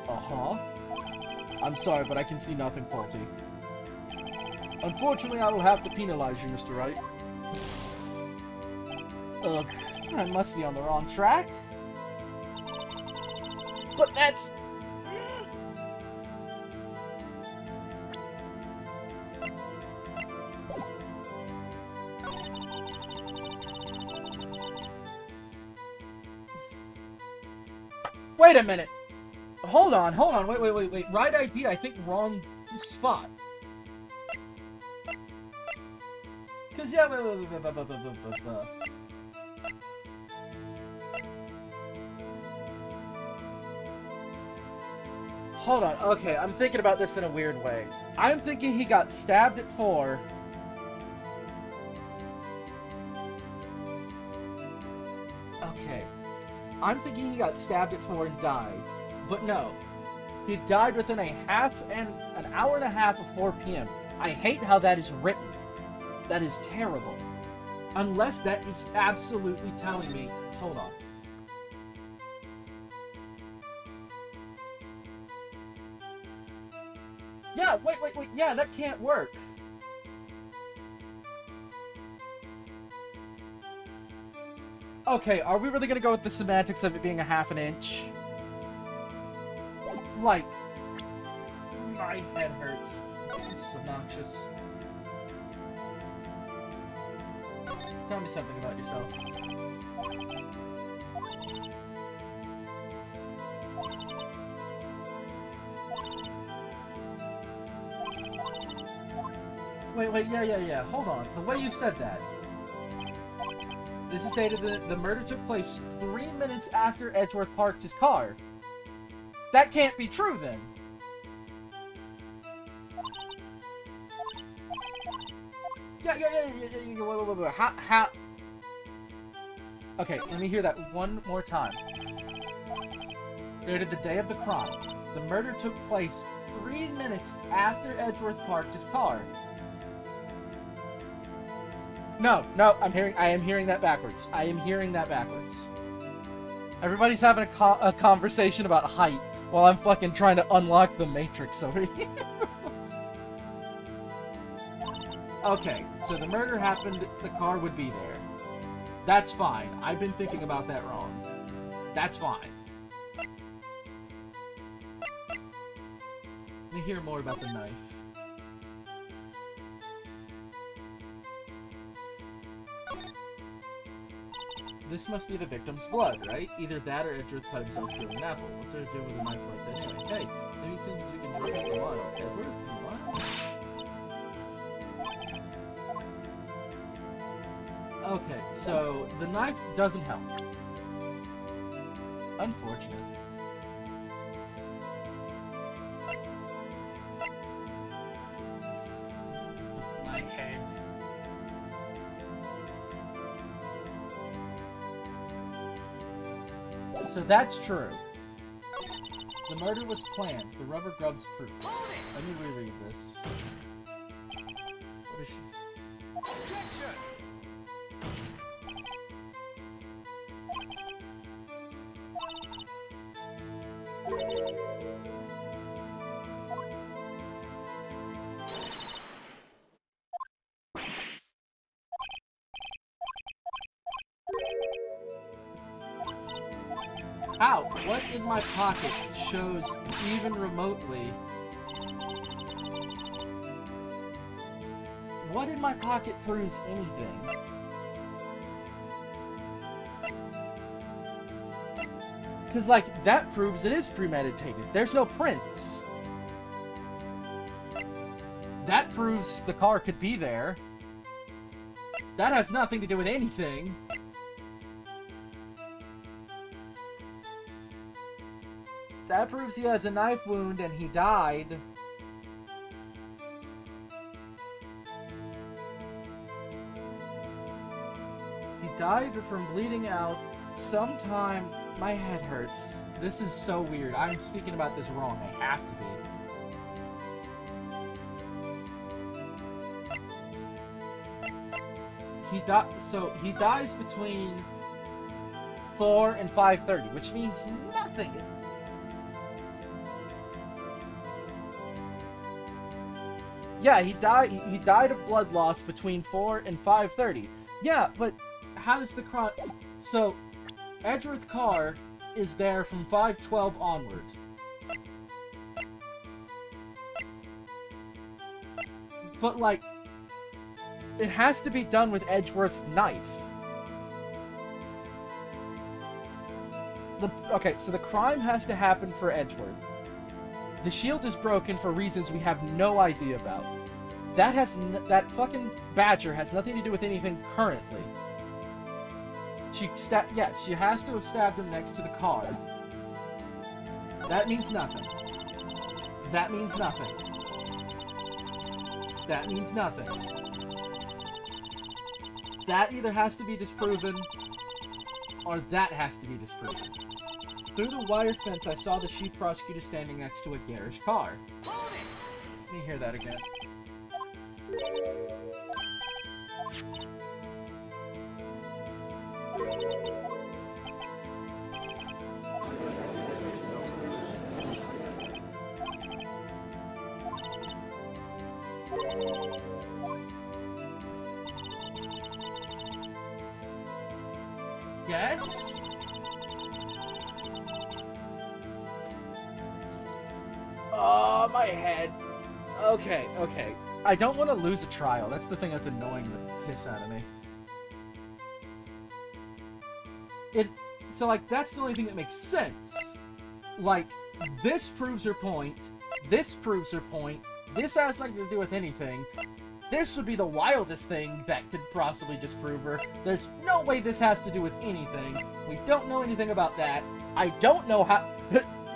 Uh-huh. I'm sorry, but I can see nothing faulty. Unfortunately, I will have to penalize you, Mr. Wright. Ugh, I must be on the wrong track. But that's... Wait a minute! Hold on, wait. Right ID, I think wrong spot. Cause yeah, Hold on, okay, I'm thinking about this in a weird way. I'm thinking he got stabbed at 4. Okay. I'm thinking he got stabbed at 4 and died. But no. He died within an hour and a half of 4 p.m. I hate how that is written. That is terrible. Unless that is absolutely telling me... Hold on. Yeah, wait. Yeah, that can't work. Okay, are we really gonna go with the semantics of it being a half an inch? Like, my head hurts. This is obnoxious. Tell me something about yourself. Wait, yeah. Hold on. The way you said that. This is stated that the murder took place 3 minutes after Edgeworth parked his car. That can't be true, then. Yeah. Wait. How? Okay, let me hear that one more time. Dated the day of the crime. The murder took place 3 minutes after Edgeworth parked his car. No, I am hearing that backwards. Everybody's having a conversation about height while I'm fucking trying to unlock the Matrix over here. Okay, so the murder happened, the car would be there. That's fine. I've been thinking about that wrong. That's fine. Let me hear more about the knife. This must be the victim's blood, right? Either that or Edgeworth cut himself through an apple. What's there to do with a knife like that anyway? Hey, maybe since we can drug up the water. Edward? What? Okay, so the knife doesn't help. Unfortunate. My head. So that's true. The murder was planned. The rubber grubs proof. Let me reread this. What is she? Objection! Ow! What in my pocket shows even remotely? What in my pocket proves anything? Because, like, that proves it is premeditated. There's no prints. That proves the car could be there. That has nothing to do with anything. That proves he has a knife wound and he died. He died from bleeding out sometime. My head hurts. This is so weird. I'm speaking about this wrong. I have to be. So he dies between 4 and 5:30, which means nothing. Yeah, he died of blood loss between 4 and 5:30. Yeah, but how does the crime... So, Edgeworth car is there from 5:12 onward. But, like, it has to be done with Edgeworth's knife. Okay, so the crime has to happen for Edgeworth. The shield is broken for reasons we have no idea about. That fucking badger has nothing to do with anything currently. She has to have stabbed him next to the car. That means nothing. That means nothing. That means nothing. That either has to be disproven, or that has to be disproven. Through the wire fence, I saw the chief prosecutor standing next to a garish car. Let me hear that again. guess? Oh, my head. Okay, okay. I don't want to lose a trial. That's the thing that's annoying the piss out of me. So, like, that's the only thing that makes sense. Like, this proves her point. This proves her point. This has nothing to do with anything. This would be the wildest thing that could possibly disprove her. There's no way this has to do with anything. We don't know anything about that. I don't know how...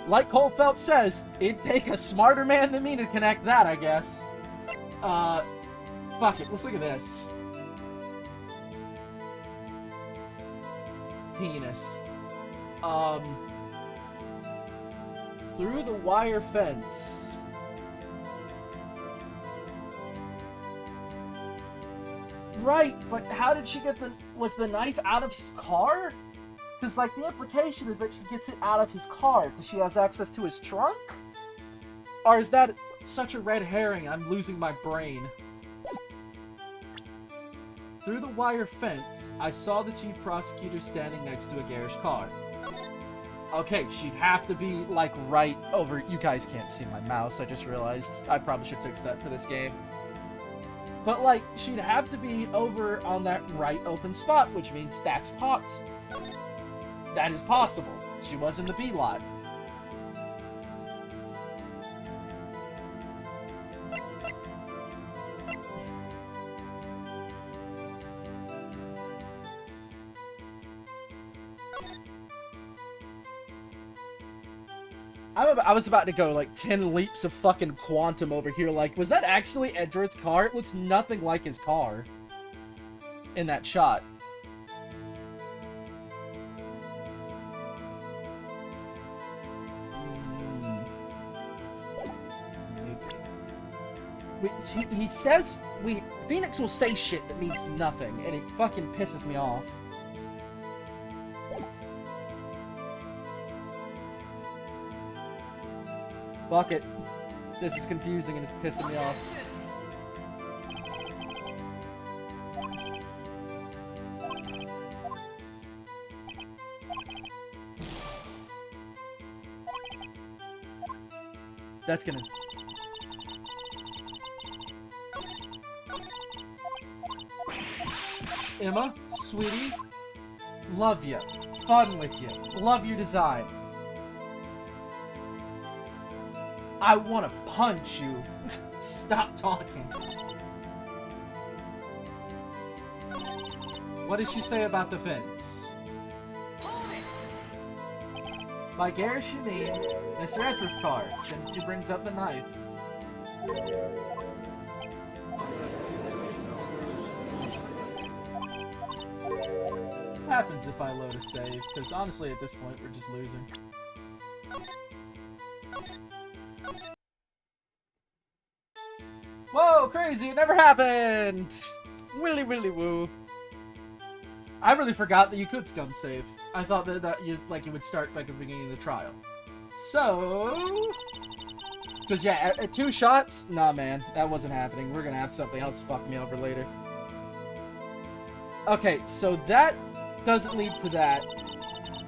Like Cole Phelps says, it'd take a smarter man than me to connect that, I guess. Fuck it. Let's look at this. Penis. Through the wire fence. Right, but how did she get was the knife out of his car? Because, like, the implication is that she gets it out of his car because she has access to his trunk? Or is that such a red herring I'm losing my brain? Through the wire fence, I saw the chief prosecutor standing next to a garish car. Okay, she'd have to be, like, right over... You guys can't see my mouse, I just realized. I probably should fix that for this game. But, like, she'd have to be over on that right open spot, which means that's possible. That is possible. She was in the B lot. I was about to go like 10 leaps of fucking quantum over here. Like, was that actually Edgeworth's car? It looks nothing like his car in that shot. He says Phoenix will say shit that means nothing, and it fucking pisses me off. Fuck it. This is confusing and it's pissing me off. That's gonna... Emma, sweetie, love you. Fun with you. Love your design. I want to punch you. Stop talking. What did she say about the fence? By garish you mean Mr. Edgeworth's car, since she brings up the knife. Happens if I load a save, because honestly at this point we're just losing. Whoa, crazy, it never happened! Willy willy woo. I really forgot that you could scum save. I thought that you would start like at the beginning of the trial. So... Because yeah, at 2 shots? Nah man, that wasn't happening. We're gonna have something else fuck me over later. Okay, so that doesn't lead to that.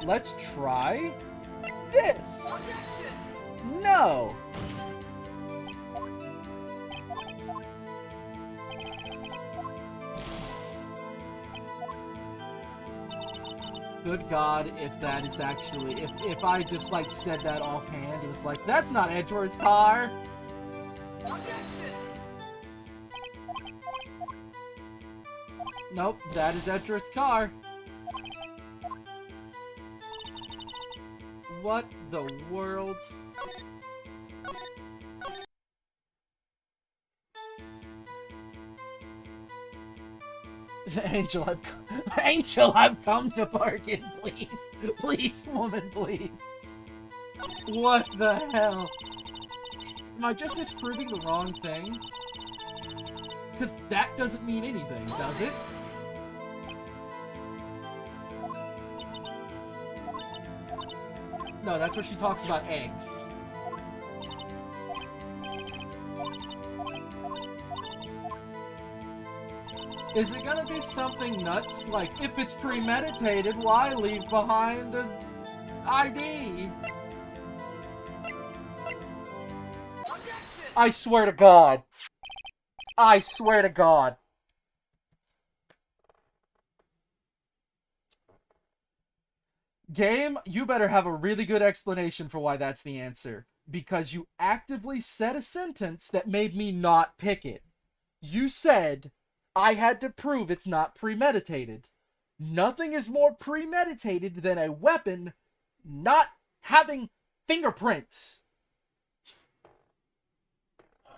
Let's try this. No. Good God, if that is actually, if I just like said that offhand, it was like, that's not Edgeworth's car. Nope, that is Edgeworth's car. What the world? Angel, I've come to bargain, please. Please, woman, please. What the hell? Am I just disproving the wrong thing? Because that doesn't mean anything, does it? No, that's where she talks about eggs. Is it gonna be something nuts? Like, if it's premeditated, why leave behind an ID? I swear to God. I swear to God. Game, you better have a really good explanation for why that's the answer. Because you actively said a sentence that made me not pick it. You said I had to prove it's not premeditated. Nothing is more premeditated than a weapon not having fingerprints.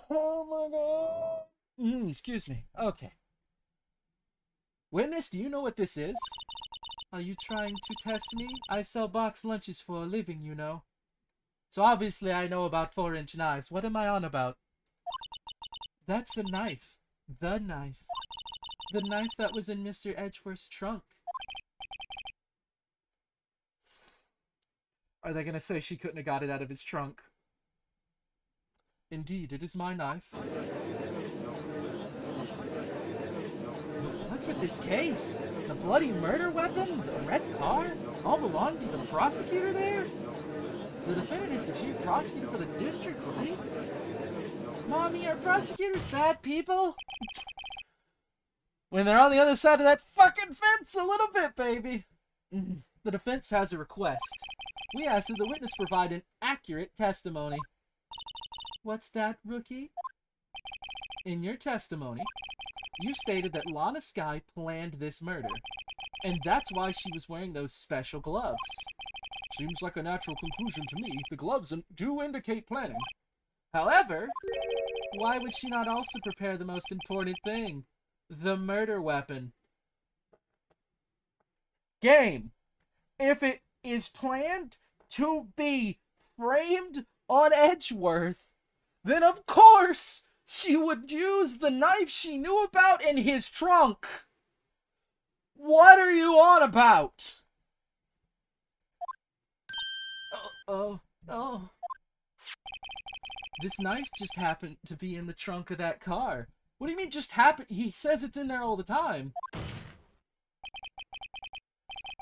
Oh my God. Excuse me. Okay. Witness, do you know what this is? Are you trying to test me? I sell box lunches for a living, you know. So obviously I know about 4-inch knives. What am I on about? That's a knife. The knife. The knife that was in Mr. Edgeworth's trunk. Are they gonna say she couldn't have got it out of his trunk? Indeed, it is my knife. What's with this case? The bloody murder weapon? The red car? All belong to the prosecutor there? The defendant is the chief prosecutor for the district, right? Mommy, are prosecutors bad people? When they're on the other side of that fucking fence a little bit, baby. The defense has a request. We ask that the witness provide an accurate testimony. What's that, rookie? In your testimony, you stated that Lana Skye planned this murder, and that's why she was wearing those special gloves. Seems like a natural conclusion to me. The gloves do indicate planning. However, why would she not also prepare the most important thing? The murder weapon. Game. If it is planned to be framed on Edgeworth, then of course she would use the knife she knew about in his trunk. What are you on about? Oh. This knife just happened to be in the trunk of that car. What do you mean just happened? He says it's in there all the time.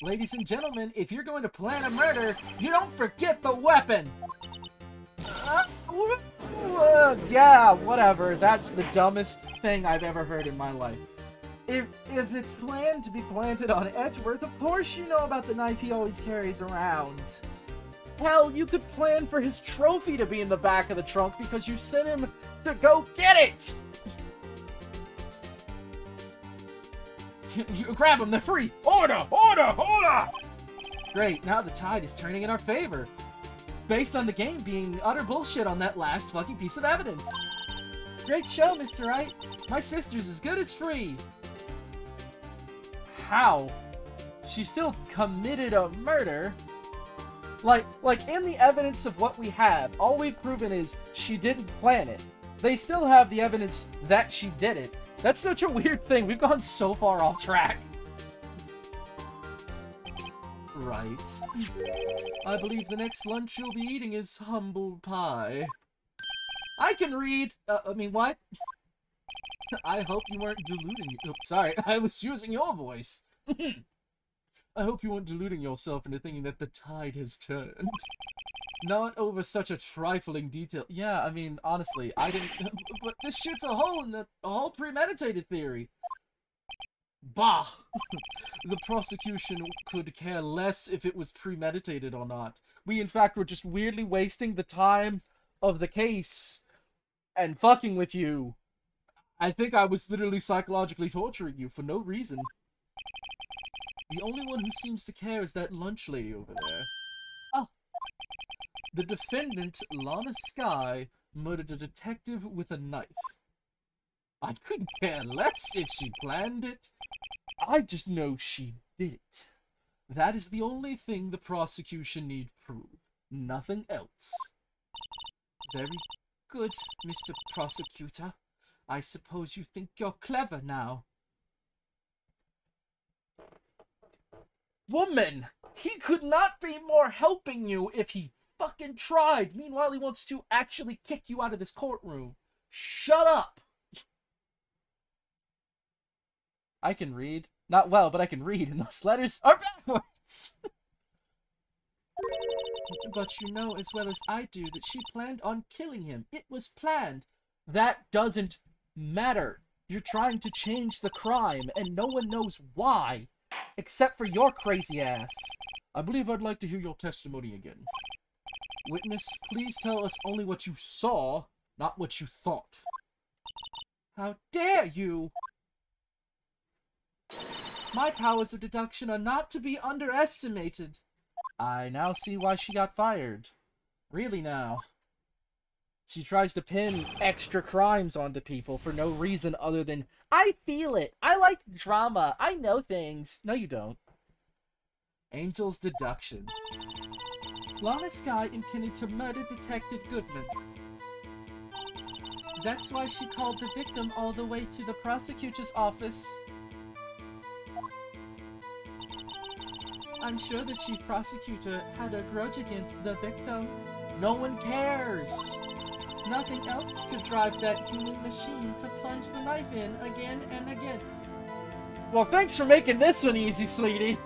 Ladies and gentlemen, if you're going to plan a murder, you don't forget the weapon! Yeah, whatever. That's the dumbest thing I've ever heard in my life. If it's planned to be planted on Edgeworth, of course you know about the knife he always carries around. Hell, you could plan for his trophy to be in the back of the trunk because you sent him to go get it! You grab them, they're free! Order! Order! Order! Great, now the tide is turning in our favor. Based on the game being utter bullshit on that last fucking piece of evidence. Great show, Mr. Wright. My sister's as good as free. How? She still committed a murder? Like in the evidence of what we have, all we've proven is she didn't plan it. They still have the evidence that she did it. That's such a weird thing. We've gone so far off track. Right. I believe the next lunch you'll be eating is humble pie. I can read. What? I hope you weren't deluding. Oh, sorry, I was using your voice. I hope you weren't deluding yourself into thinking that the tide has turned. Not over such a trifling detail. Yeah, I mean, honestly, I didn't... But this shoots a hole in the whole premeditated theory. Bah! The prosecution could care less if it was premeditated or not. We, in fact, were just weirdly wasting the time of the case and fucking with you. I think I was literally psychologically torturing you for no reason. The only one who seems to care is that lunch lady over there. Oh. The defendant, Lana Skye, murdered a detective with a knife. I couldn't care less if she planned it. I just know she did it. That is the only thing the prosecution need prove. Nothing else. Very good, Mr. Prosecutor. I suppose you think you're clever now. Woman! He could not be more helping you if he fucking tried. Meanwhile, he wants to actually kick you out of this courtroom. Shut up! I can read. Not well, but I can read, and those letters are backwards! But you know as well as I do that she planned on killing him. It was planned. That doesn't matter. You're trying to change the crime, and no one knows why. Except for your crazy ass. I believe I'd like to hear your testimony again. Witness, please tell us only what you saw, not what you thought. How dare you! My powers of deduction are not to be underestimated. I now see why she got fired. Really now. She tries to pin extra crimes onto people for no reason other than, I feel it. I like drama. I know things. No, you don't. Angel's deduction. Lana Skye intended to murder Detective Goodman. That's why she called the victim all the way to the prosecutor's office. I'm sure the chief prosecutor had a grudge against the victim. No one cares. Nothing else could drive that human machine to plunge the knife in again and again. Well, thanks for making this one easy, sweetie.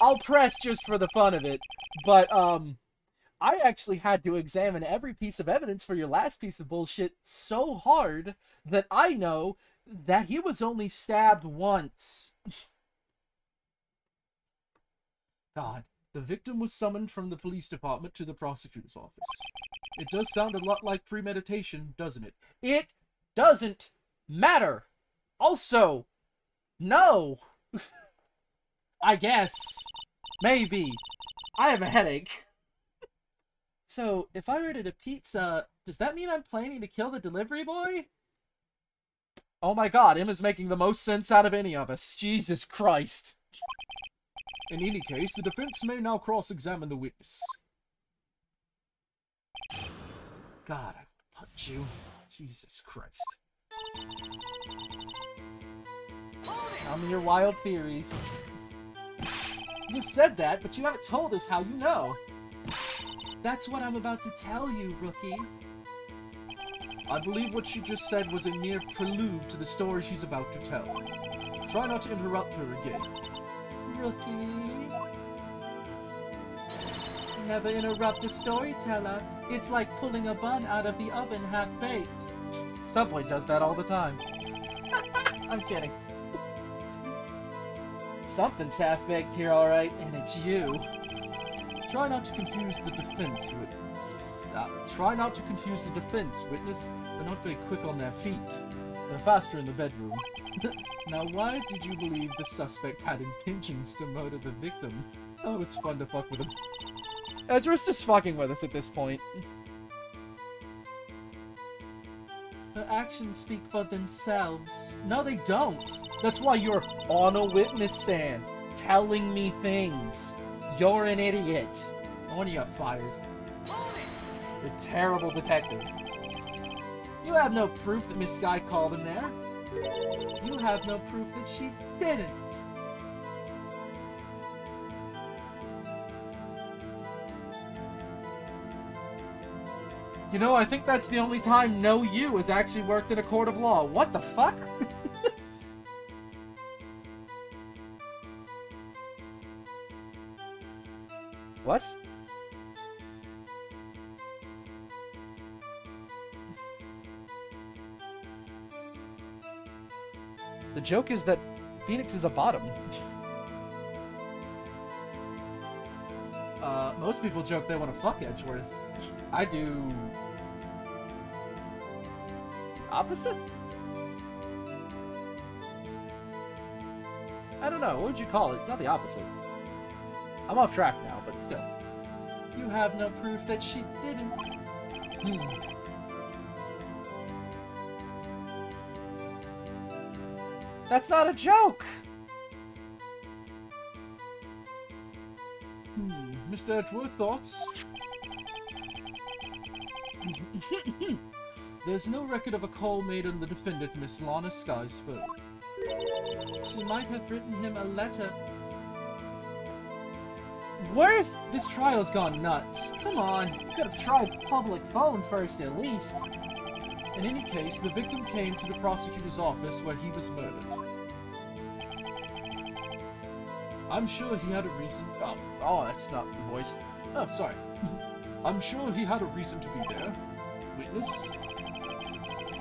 I'll press just for the fun of it, but, I actually had to examine every piece of evidence for your last piece of bullshit so hard that I know that he was only stabbed once. God, the victim was summoned from the police department to the prosecutor's office. It does sound a lot like premeditation, doesn't it? It doesn't matter. Also, no. I guess. Maybe. I have a headache. So, if I ordered a pizza, does that mean I'm planning to kill the delivery boy? Oh my god, Emma's making the most sense out of any of us. Jesus Christ. In any case, the defense may now cross-examine the witness. God, I punch you. Jesus Christ. Tell me your wild theories. You said that, but you haven't told us how you know. That's what I'm about to tell you, rookie. I believe what she just said was a mere prelude to the story she's about to tell. Try not to interrupt her again. Rookie. Never interrupt a storyteller. It's like pulling a bun out of the oven half-baked. Subway does that all the time. I'm kidding. Something's half-baked here, alright, and it's you. Try not to confuse the defense, witness. Try not to confuse the defense, witness. They're not very quick on their feet. They're faster in the bedroom. Now, why did you believe the suspect had intentions to murder the victim? Oh, it's fun to fuck with him. Edgeworth's just fucking with us at this point. Her actions speak for themselves. No, they don't. That's why you're on a witness stand, telling me things. You're an idiot. No wonder you got fired. You're a terrible detective. You have no proof that Miss Skye called him there. You have no proof that she didn't. You know, I think that's the only time No You has actually worked in a court of law. What the fuck? What? The joke is that Phoenix is a bottom. Most people joke they want to fuck Edgeworth. I do... opposite? I don't know, what would you call it? It's not the opposite. I'm off track now, but still. You have no proof that she didn't. That's not a joke! Mr. Edgeworth, thoughts? There's no record of a call made on the defendant, Miss Lana Skye's phone. She might have written him a letter. Where's... This trial's gone nuts. Come on, you could have tried public phone first, at least. In any case, the victim came to the prosecutor's office where he was murdered. I'm sure he had a reason... Oh, that's not the voice. Oh, sorry. I'm sure he had a reason to be there. Witness?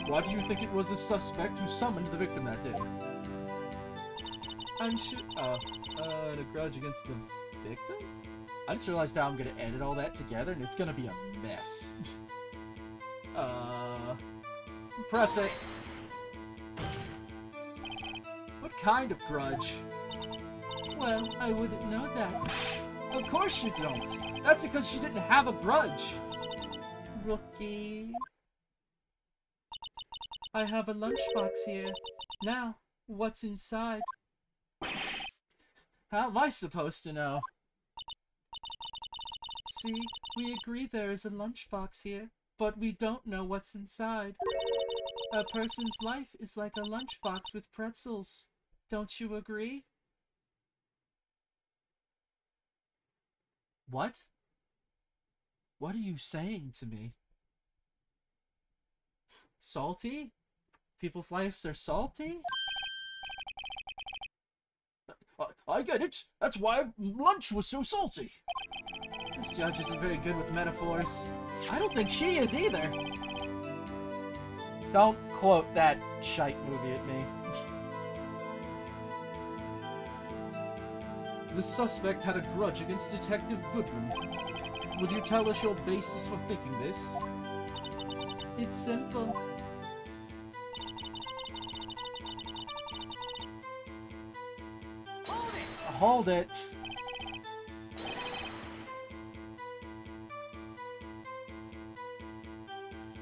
Why do you think it was the suspect who summoned the victim that day? I'm sure... and a grudge against the victim? I just realized now I'm gonna edit all that together and it's gonna be a mess. Press it. What kind of grudge? Well, I wouldn't know that. Of course you don't. That's because she didn't have a grudge. Rookie. I have a lunchbox here. Now, what's inside? How am I supposed to know? See, we agree there is a lunchbox here, but we don't know what's inside. A person's life is like a lunchbox with pretzels. Don't you agree? What? What are you saying to me? Salty? People's lives are salty? I get it. That's why lunch was so salty. This judge isn't very good with metaphors. I don't think she is either. Don't quote that shite movie at me. The suspect had a grudge against Detective Goodman. Would you tell us your basis for thinking this? It's simple. Hold it.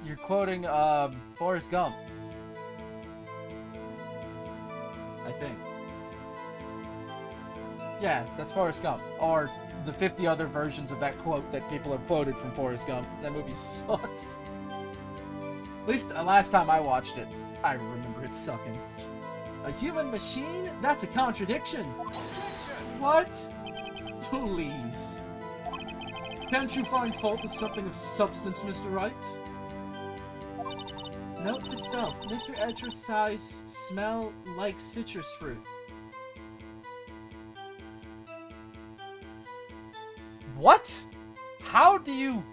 You're quoting, Forrest Gump. I think. Yeah, that's Forrest Gump. Or the 50 other versions of that quote that people have quoted from Forrest Gump. That movie sucks. At least last time I watched it, I remember it sucking. A human machine? That's a contradiction. What? Please. Can't you find fault with something of substance, Mr. Wright? Note to self, Mr. Edgeworth's eyes smell like citrus fruit. What? How do you...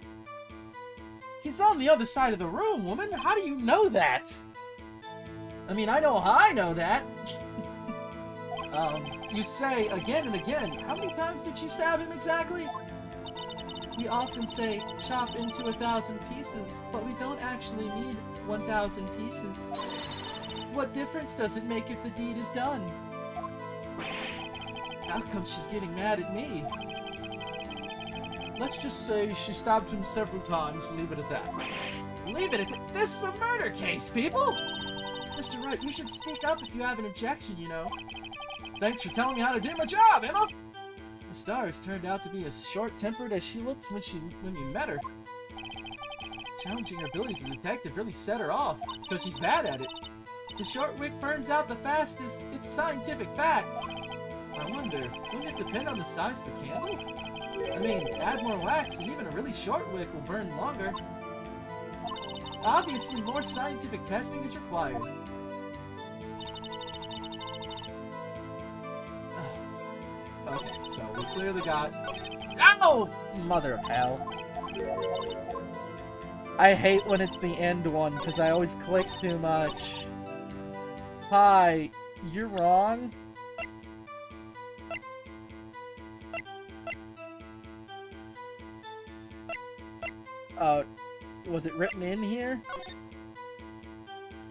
He's on the other side of the room, woman. How do you know that? I mean, I know how I know that. You say again and again. How many times did she stab him exactly? We often say, chop into 1,000 pieces, but we don't actually need 1,000 pieces. What difference does it make if the deed is done? How come she's getting mad at me? Let's just say she stabbed him several times and leave it at that. Leave it at that? This is a murder case, people! Mr. Wright, you should speak up if you have an objection, you know. Thanks for telling me how to do my job, Emma! The Stars turned out to be as short-tempered as she looked when we met her. Challenging her abilities as a detective really set her off. It's because she's bad at it. The short wick burns out the fastest. It's scientific fact. I wonder, wouldn't it depend on the size of the candle? I mean, add more wax and even a really short wick will burn longer. Obviously, more scientific testing is required. Okay, so we clearly got... Ow! Mother of hell. I hate when it's the end one, because I always click too much. Hi, you're wrong? Was it written in here?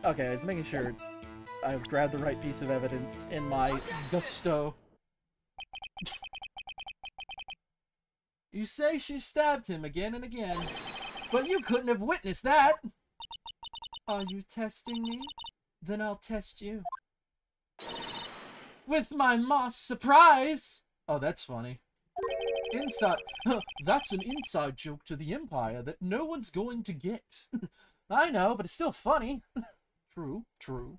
Okay, I was making sure I've grabbed the right piece of evidence in my gusto. You say she stabbed him again and again, but you couldn't have witnessed that! Are you testing me? Then I'll test you. With my Moss surprise! Oh, that's funny. Inside... That's an inside joke to the Empire that no one's going to get. I know, but it's still funny. True, true.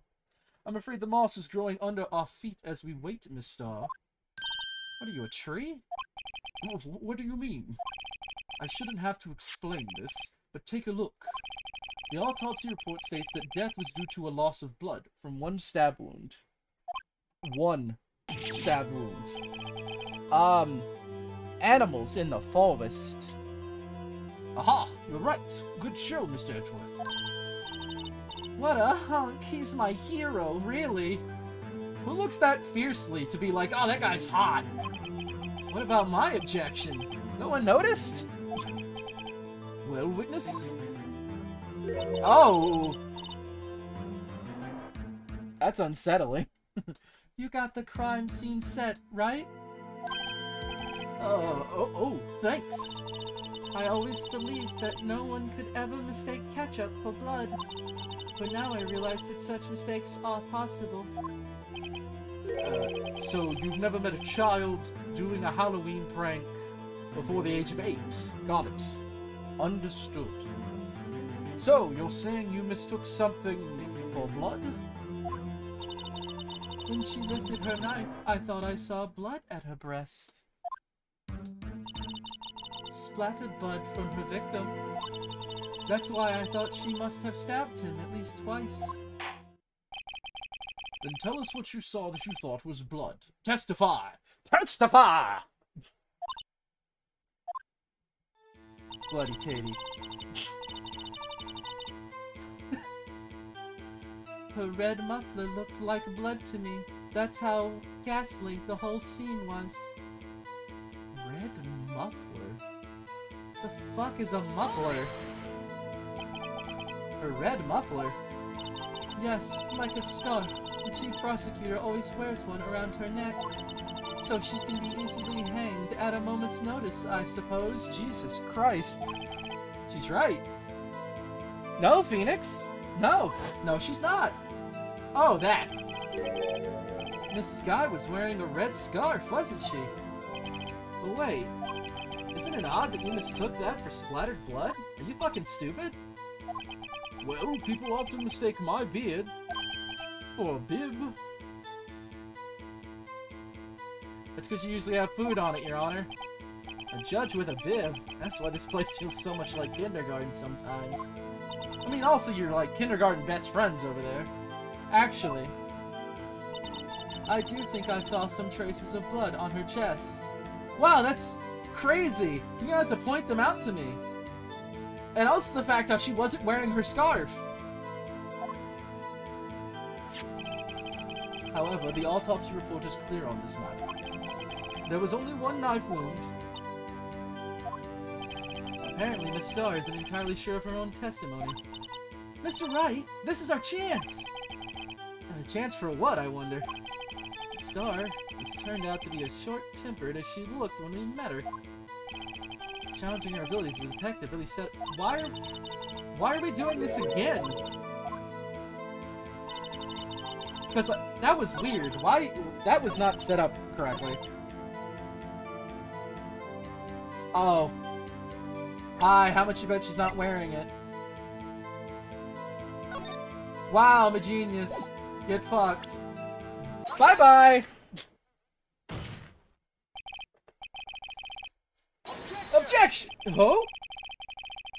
I'm afraid the moss is growing under our feet as we wait, Miss Star. What are you, a tree? What do you mean? I shouldn't have to explain this, but take a look. The autopsy report states that death was due to a loss of blood from one stab wound. One stab wound. Animals in the forest. Aha! You're right. Good show, Mr. Edgeworth. What a hunk. He's my hero, really. Who looks that fiercely to be like, oh, that guy's hot? What about my objection? No one noticed? Well, witness? Oh! That's unsettling. You got the crime scene set, right? Oh, thanks. I always believed that no one could ever mistake ketchup for blood. But now I realize that such mistakes are possible. So you've never met a child doing a Halloween prank before the age of 8? Got it. Understood. So, you're saying you mistook something for blood? When she lifted her knife, I thought I saw blood at her breast. Splattered blood from her victim. That's why I thought she must have stabbed him at least twice. Then tell us what you saw that you thought was blood. Testify! Testify! Bloody Tatey. Her red muffler looked like blood to me. That's how ghastly the whole scene was. Red muffler? The fuck is a muffler? A red muffler? Yes, like a scarf. The chief prosecutor always wears one around her neck, so she can be easily hanged at a moment's notice, I suppose. Jesus Christ. She's right. No, Phoenix. No. No, she's not. Oh, that. Miss Sky was wearing a red scarf, wasn't she? But wait. Isn't it odd that you mistook that for splattered blood? Are you fucking stupid? Well, people often mistake my beard for a bib. That's because you usually have food on it, Your Honor. A judge with a bib. That's why this place feels so much like kindergarten sometimes. I mean, also you're like kindergarten best friends over there. Actually, I do think I saw some traces of blood on her chest. wow, that's crazy. You're gonna have to point them out to me. And also the fact that she wasn't wearing her scarf. However, the autopsy report is clear on this matter. There was only one knife wound. Apparently, Miss Starr isn't entirely sure of her own testimony. Mr. Wright, this is our chance! A chance for what, I wonder? Miss Starr has turned out to be as short-tempered as she looked when we met her. Challenging her abilities as a detective really set... Why are we doing this again? Because that was weird. Why? That was not set up correctly. Oh. Hi, how much you bet she's not wearing it? Wow, I'm a genius. Get fucked. Bye-bye! Objection! Who?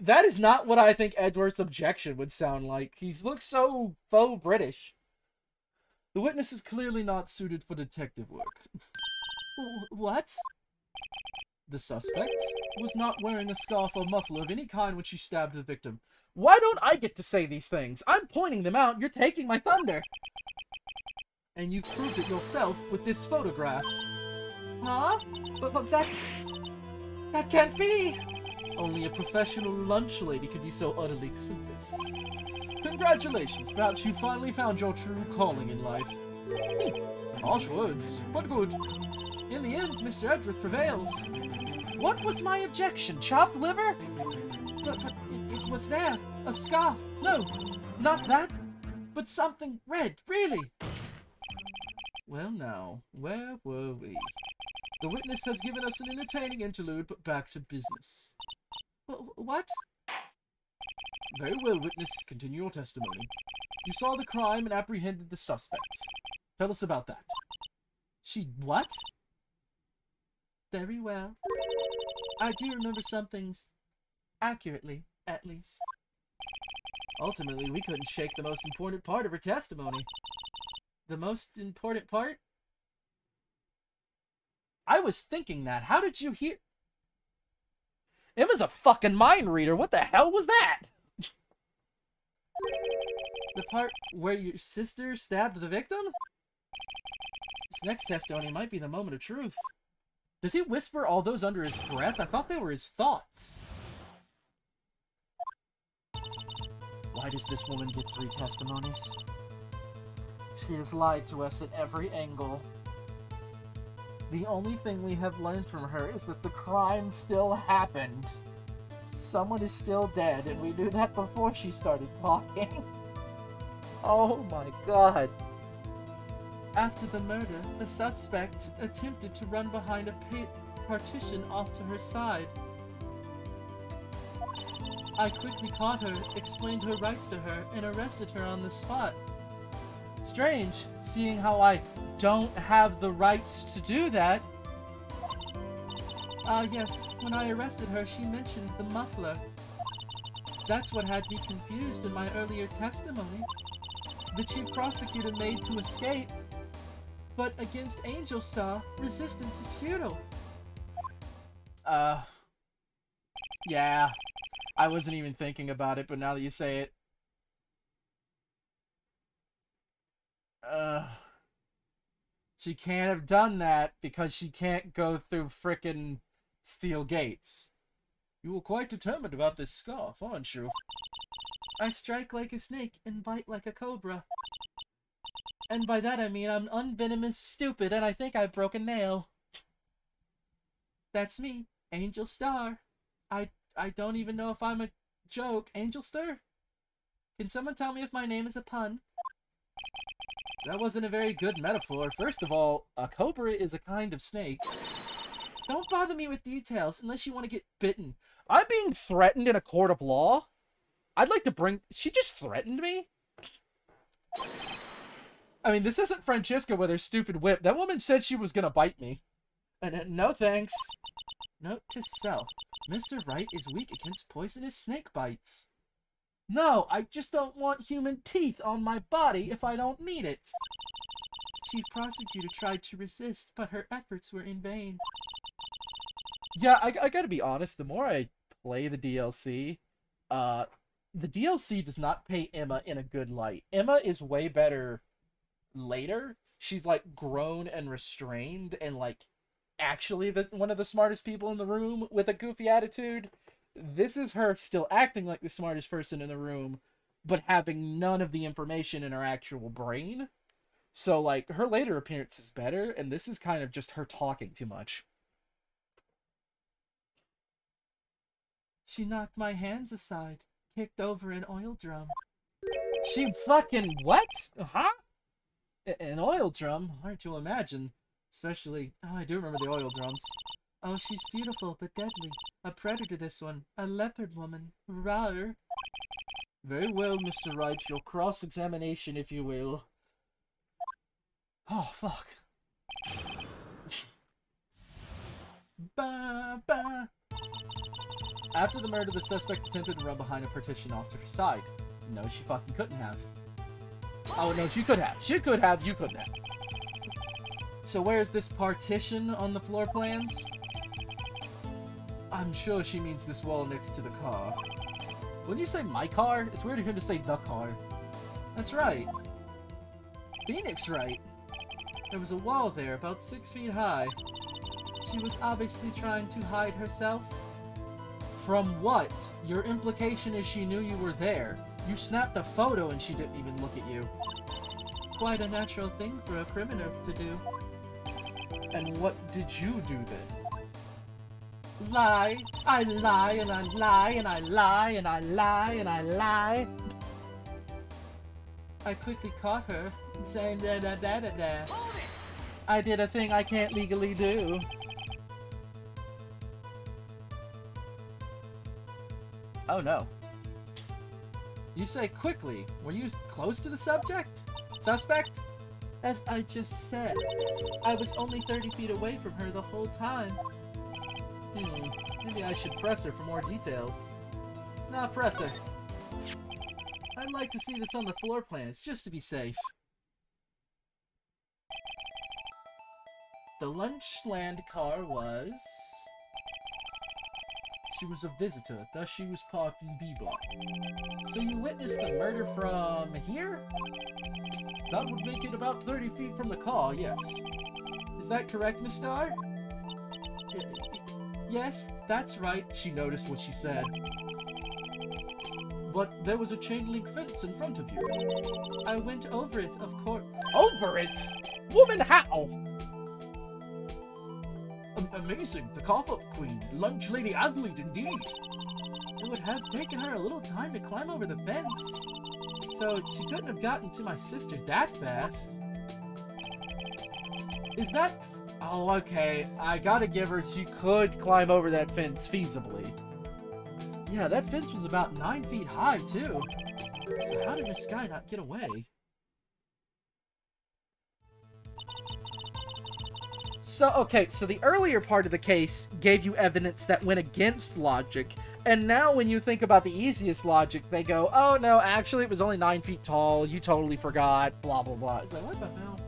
That is not what I think Edward's objection would sound like. He looks so faux British. The witness is clearly not suited for detective work. What? The suspect was not wearing a scarf or muffler of any kind when she stabbed the victim. Why don't I get to say these things? I'm pointing them out. You're taking my thunder. And you proved it yourself with this photograph. Huh? But that can't be! Only a professional lunch lady could be so utterly clueless. Congratulations, perhaps you finally found your true calling in life. Harsh words, but good. In the end, Mr. Edgeworth prevails. What was my objection? Chopped liver? But it was there. A scarf. No, not that. But something red, really. Well now, where were we? The witness has given us an entertaining interlude, but back to business. What? Very well, witness. Continue your testimony. You saw the crime and apprehended the suspect. Tell us about that. She what? Very well. I do remember some things accurately, at least. Ultimately, we couldn't shake the most important part of her testimony. The most important part? I was thinking that. How did you hear? Emma's a fucking mind reader. What the hell was that? The part where your sister stabbed the victim? This next testimony might be the moment of truth. Does he whisper all those under his breath? I thought they were his thoughts. Why does this woman get 3 testimonies? She has lied to us at every angle. The only thing we have learned from her is that the crime still happened. Someone is still dead, and we knew that before she started talking. Oh my god. After the murder, the suspect attempted to run behind a partition off to her side. I quickly caught her, explained her rights to her, and arrested her on the spot. Strange, seeing how I don't have the rights to do that. Yes, when I arrested her, she mentioned the muffler. That's what had me confused in my earlier testimony. The chief prosecutor made to escape, but against Angel Star, resistance is futile. Yeah. I wasn't even thinking about it, but now that you say it... She can't have done that because she can't go through frickin' steel gates. You were quite determined about this scarf, aren't you? I strike like a snake and bite like a cobra. And by that I mean I'm unvenomous stupid and I think I broke a nail. That's me, Angel Star. I don't even know if I'm a joke. Angel Star? Can someone tell me if my name is a pun? That wasn't a very good metaphor. First of all, a cobra is a kind of snake. Don't bother me with details unless you want to get bitten. I'm being threatened in a court of law? I'd like to bring... She just threatened me? I mean, this isn't Francesca with her stupid whip. That woman said she was gonna bite me. No thanks. Note to self. Mr. Wright is weak against poisonous snake bites. No, I just don't want human teeth on my body if I don't need it. Chief prosecutor tried to resist, but her efforts were in vain. Yeah, I gotta be honest, the more I play the DLC, the DLC does not paint Emma in a good light. Emma is way better later. She's, like, grown and restrained and, like, actually one of the smartest people in the room with a goofy attitude. This is her still acting like the smartest person in the room, but having none of the information in her actual brain. So, like, her later appearance is better, and this is kind of just her talking too much. She knocked my hands aside, kicked over an oil drum. She fucking what? Huh? An oil drum? Hard to imagine. Especially, oh, I do remember the oil drums. Oh, she's beautiful, but deadly. A predator, this one. A leopard woman. Rawr. Very well, Mr. Wright. Your cross-examination, if you will. Oh, fuck. Ba, ba. After the murder, the suspect attempted to run behind a partition off to her side. No, she fucking couldn't have. Oh, no, she could have. She could have. You couldn't have. So where's this partition on the floor plans? I'm sure she means this wall next to the car. When you say my car, it's weird of him to say the car. That's right. Phoenix Wright. There was a wall there, about 6 feet high. She was obviously trying to hide herself. From what? Your implication is she knew you were there. You snapped a photo and she didn't even look at you. Quite a natural thing for a criminal to do. And what did you do then? Lie. I lie and I lie and I lie and I lie and I lie. I quickly caught her, saying da da da da da. I did a thing I can't legally do. Oh no. You say quickly. Were you close to the suspect? As I just said, I was only 30 feet away from her the whole time. Maybe I should press her for more details. Nah, press her. I'd like to see this on the floor plans, just to be safe. The Lunchland car was... She was a visitor, thus she was parked in B block. So you witnessed the murder from here? That would make it about 30 feet from the car, yes. Is that correct, Miss Star? Yes, that's right, she noticed what she said. But there was a chain link fence in front of you. I went over it, of course. Over it? Woman, how? Amazing, the cough-up queen, lunch lady athlete indeed. It would have taken her a little time to climb over the fence, so she couldn't have gotten to my sister that fast. Is that... Oh, okay, I gotta give her, she could climb over that fence feasibly. Yeah, that fence was about 9 feet high, too. So how did this guy not get away? So, okay, so the earlier part of the case gave you evidence that went against logic, and now when you think about the easiest logic, they go, oh no, actually it was only 9 feet tall, you totally forgot, blah blah blah. It's like, what the hell?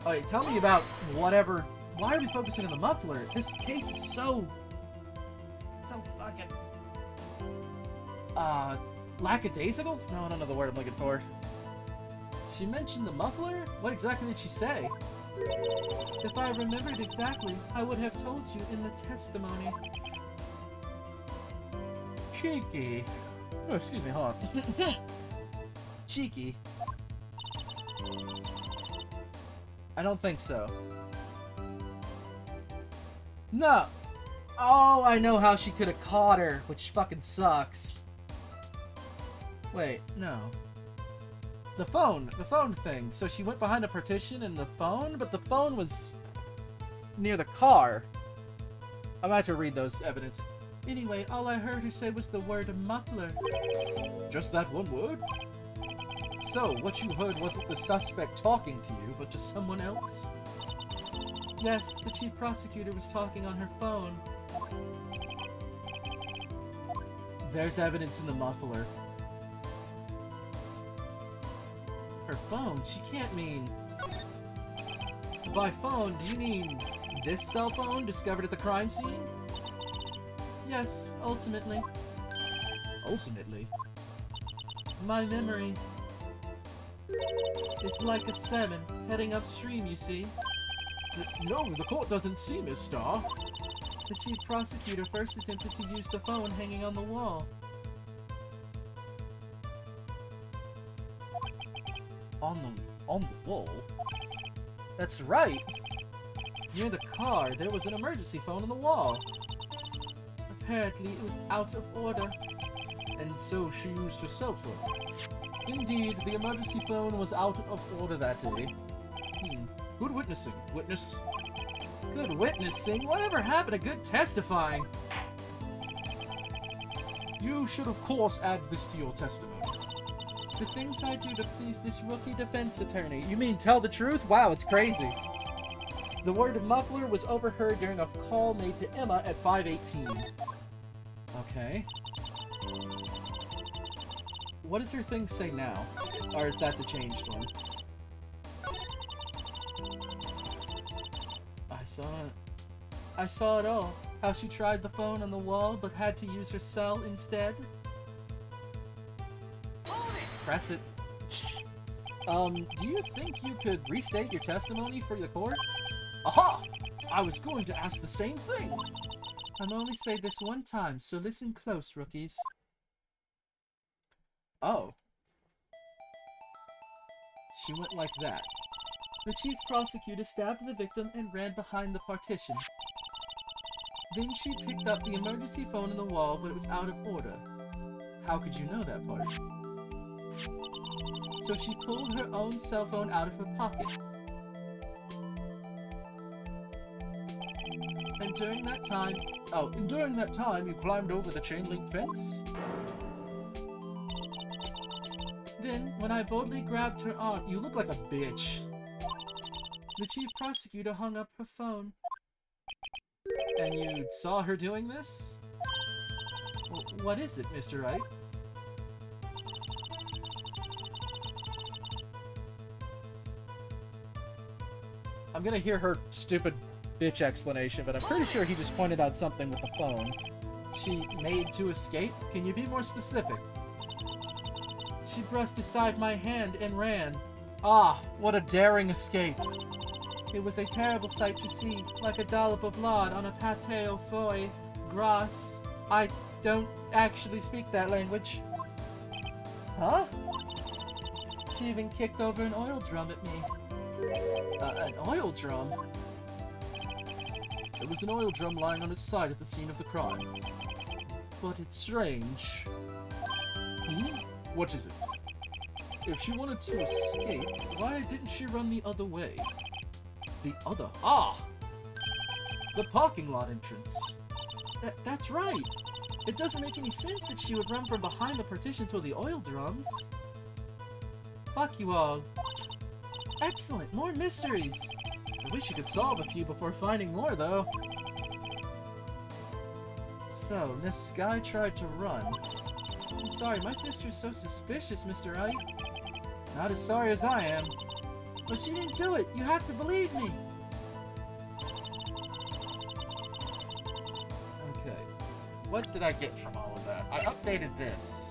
Okay, tell me about whatever, why are we focusing on the muffler? This case is so fucking... lackadaisical? No, I don't know the word I'm looking for. She mentioned the muffler? What exactly did she say? If I remembered exactly, I would have told you in the testimony. Cheeky. Oh, excuse me, hold on. Cheeky. I don't think so. No. Oh, I know how she could have caught her, which fucking sucks. Wait, no. The phone thing. So she went behind a partition and the phone, but the phone was near the car. I'm gonna have to read those evidence. Anyway, all I heard her say was the word muffler. Just that one word? So, what you heard wasn't the suspect talking to you, but to someone else? Yes, the chief prosecutor was talking on her phone. There's evidence in the muffler. Her phone? She can't mean... By phone, do you mean this cell phone discovered at the crime scene? Yes, ultimately. Ultimately? My memory. It's like a 7, heading upstream, you see. No, the court doesn't see, Miss Starr. The chief prosecutor first attempted to use the phone hanging on the wall. On the wall? That's right! Near the car, there was an emergency phone on the wall. Apparently, it was out of order. And so she used her cell phone. Indeed, the emergency phone was out of order that day. Good witnessing, witness. Good witnessing? Whatever happened to good testifying? You should, of course, add this to your testimony. The things I do to please this rookie defense attorney. You mean tell the truth? Wow, it's crazy. The word muffler was overheard during a call made to Emma at 5:18. Okay. What does her thing say now? Or is that the changed one? I saw it all. How she tried the phone on the wall, but had to use her cell instead. Press it. Do you think you could restate your testimony for the court? Aha! I was going to ask the same thing! I'm only say this one time, so listen close, rookies. Oh. She went like that. The chief prosecutor stabbed the victim and ran behind the partition. Then she picked up the emergency phone on the wall, but it was out of order. How could you know that part? So she pulled her own cell phone out of her pocket. And during that time, you climbed over the chain link fence? Then, when I boldly grabbed her arm, you look like a bitch. The chief prosecutor hung up her phone. And you saw her doing this? What is it, Mr. Wright? I'm gonna hear her stupid bitch explanation, but I'm pretty sure he just pointed out something with the phone. She made to escape? Can you be more specific? She brushed aside my hand and ran. Ah, what a daring escape. It was a terrible sight to see, like a dollop of lard on a pâté au foie gras. I don't actually speak that language. Huh? She even kicked over an oil drum at me. An oil drum? There was an oil drum lying on its side at the scene of the crime. But it's strange. What is it? If she wanted to escape, why didn't she run the other way? The other? Ah! The parking lot entrance. That's right! It doesn't make any sense that she would run from behind the partition to the oil drums. Fuck you all. Excellent! More mysteries! I wish you could solve a few before finding more, though. So, this guy tried to run. I'm sorry, my sister's so suspicious, Mr. Wright. Not as sorry as I am. But she didn't do it! You have to believe me! Okay. What did I get from all of that? I updated this.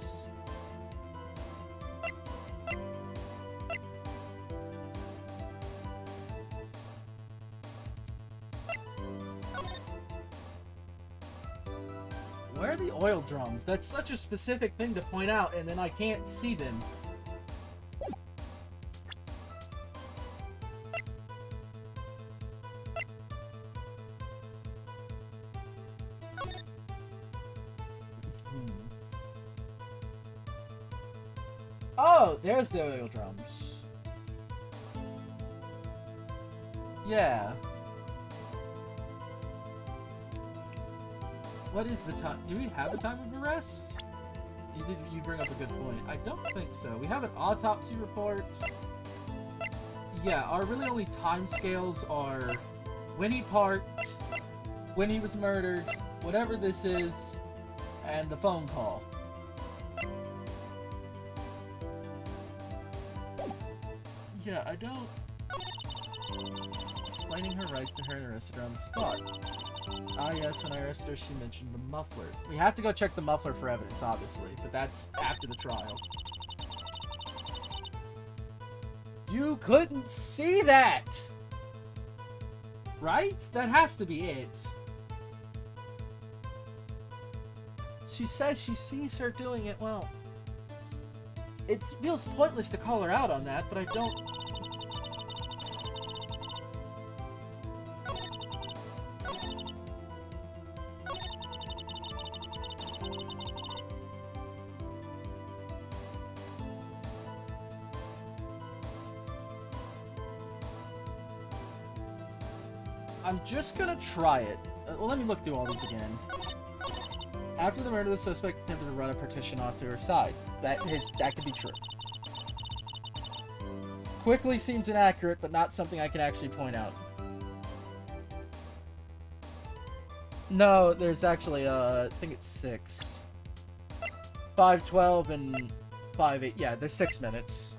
Where are the oil drums? That's such a specific thing to point out, and then I can't see them. Oh, there's the oil drums. Yeah. What is the time? Do we have a time of arrest? You bring up a good point. I don't think so. We have an autopsy report. Yeah, our really only time scales are when he parked, when he was murdered, whatever this is, and the phone call. Yeah, I don't... Explaining her rights to her and arrested her on the spot. Ah yes, when I arrested her, she mentioned the muffler. We have to go check the muffler for evidence, obviously, but that's after the trial. You couldn't see that! Right? That has to be it. She says she sees her doing it. Well, it feels pointless to call her out on that, but I don't... I'm just gonna try it. Well, let me look through all these again. After the murder, the suspect attempted to run a partition off to her side. That could be true. Quickly seems inaccurate, but not something I can actually point out. No, there's actually, I think it's 6. 5:12 and 5:08. Yeah, there's 6 minutes.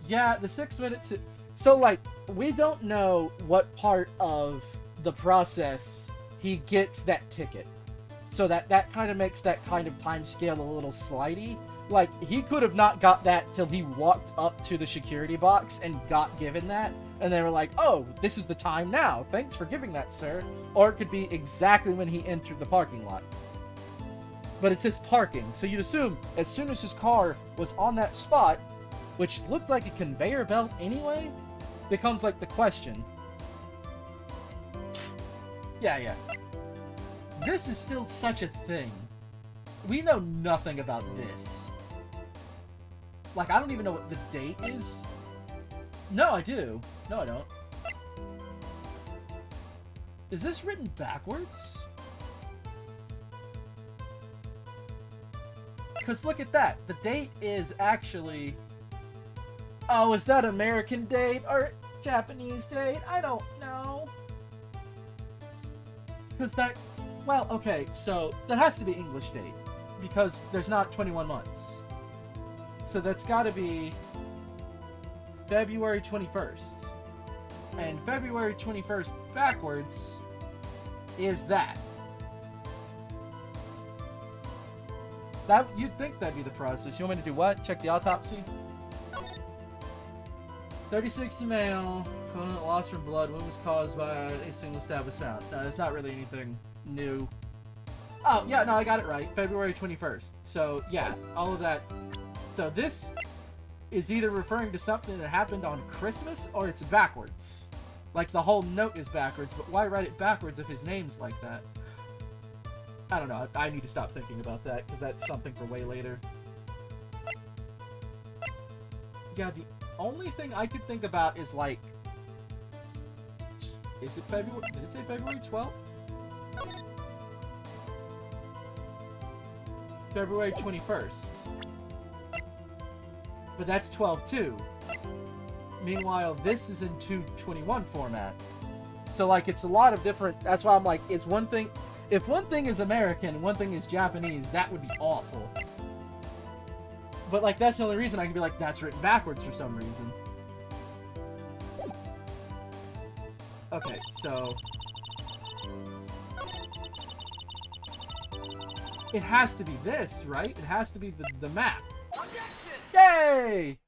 Yeah, the 6 minutes... So, like, we don't know what part of the process he gets that ticket. So that kind of makes that kind of time scale a little slidey. Like, he could have not got that till he walked up to the security box and got given that. And they were like, oh, this is the time now. Thanks for giving that, sir. Or it could be exactly when he entered the parking lot. But it says parking, so you'd assume as soon as his car was on that spot, which looked like a conveyor belt anyway, becomes like the question. Yeah. This is still such a thing. We know nothing about this. Like, I don't even know what the date is. No, I do. No, I don't. Is this written backwards? Because look at that. The date is actually... Oh, is that American date or Japanese date? I don't know. Because that... Well, okay, so that has to be English date. Because there's not 21 months. So that's got to be February 21st. And February 21st backwards is that. You'd think that'd be the process. You want me to do what? Check the autopsy? 36 male, component loss from blood. Wound was caused by a single stab was found. No, it's not really anything new. Oh, yeah, no, I got it right. February 21st. So, yeah, all of that. So this is either referring to something that happened on Christmas or it's backwards. Like, the whole note is backwards, but why write it backwards if his name's like that? I don't know. I need to stop thinking about that, because that's something for way later. Yeah, the only thing I could think about is, like... Is it February? Did it say February 12th? February 21st. But that's 12-2. Meanwhile, this is in 221 format. So, like, it's a lot of different... That's why I'm like, it's one thing... If one thing is American and one thing is Japanese, that would be awful. But, like, that's the only reason I can be like, that's written backwards for some reason. Okay, so... It has to be this, right? It has to be the map. Yay!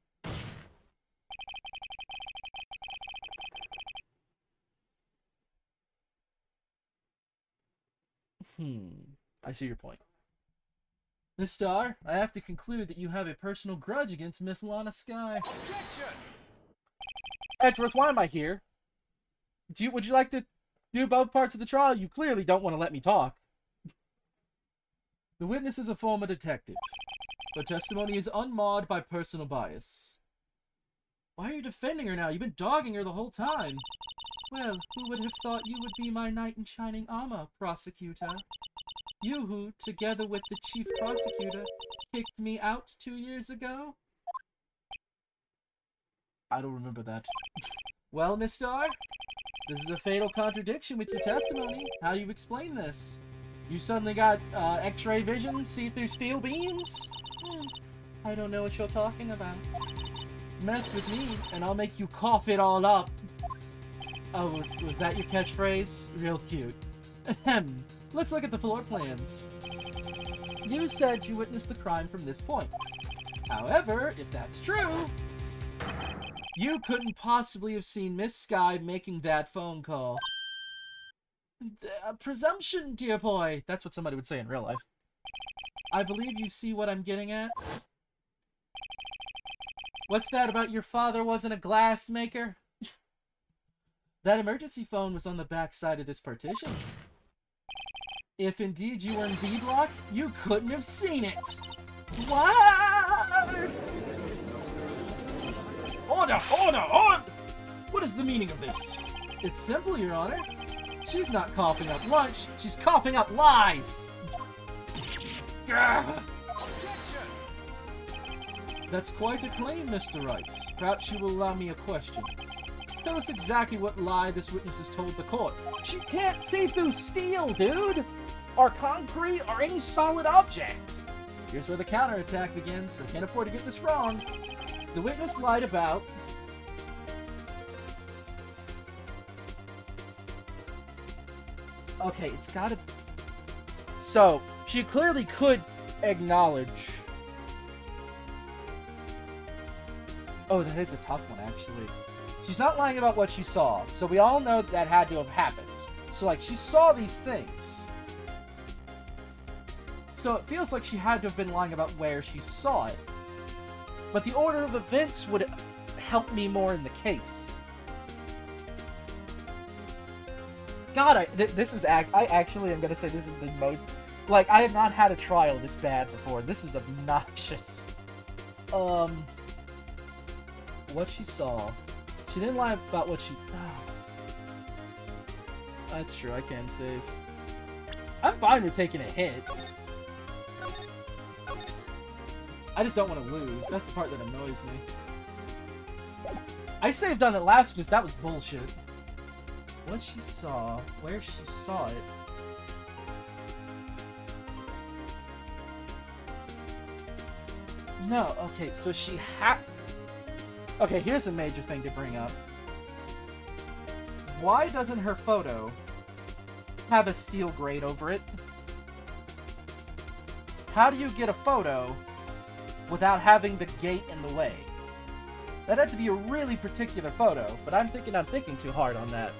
I see your point. Miss Star, I have to conclude that you have a personal grudge against Miss Lana Sky. Objection! Edgeworth, why am I here? Would you like to do both parts of the trial? You clearly don't want to let me talk. The witness is a former detective. Her testimony is unmarred by personal bias. Why are you defending her now? You've been dogging her the whole time. Well, who would have thought you would be my knight in shining armor, prosecutor? You who, together with the chief prosecutor, kicked me out 2 years ago? I don't remember that. Well, Miss Star, this is a fatal contradiction with your testimony. How do you explain this? You suddenly got X-ray vision, see through steel beams? I don't know what you're talking about. Mess with me, and I'll make you cough it all up. Oh, was that your catchphrase? Real cute. Ahem. Let's look at the floor plans. You said you witnessed the crime from this point. However, if that's true, you couldn't possibly have seen Miss Sky making that phone call. Presumption, dear boy. That's what somebody would say in real life. I believe you see what I'm getting at. What's that about your father wasn't a glass maker? That emergency phone was on the back side of this partition. If indeed you were in B block, you couldn't have seen it. What? Order! Order! Order! What is the meaning of this? It's simple, Your Honor. She's not coughing up lunch, she's coughing up lies! Gah! That's quite a claim, Mr. Wright. Perhaps you will allow me a question. Tell us exactly what lie this witness has told the court. She can't see through steel, dude! Or concrete, or any solid object. Here's where the counterattack begins. I can't afford to get this wrong. The witness lied about... Okay, it's gotta... So, she clearly could acknowledge... Oh, that is a tough one, actually. She's not lying about what she saw, so we all know that had to have happened. So, like, she saw these things. So it feels like she had to have been lying about where she saw it. But the order of events would help me more in the case. God, this is I actually am gonna say this is the most... Like, I have not had a trial this bad before. This is obnoxious. What she saw. She didn't lie about what she... Oh. That's true, I can save. I'm fine with taking a hit. I just don't want to lose. That's the part that annoys me. I saved on it last because that was bullshit. What she saw, where she saw it. No, okay, so she had... Okay, here's a major thing to bring up. Why doesn't her photo have a steel grate over it? How do you get a photo without having the gate in the way? That had to be a really particular photo, but I'm thinking too hard on that.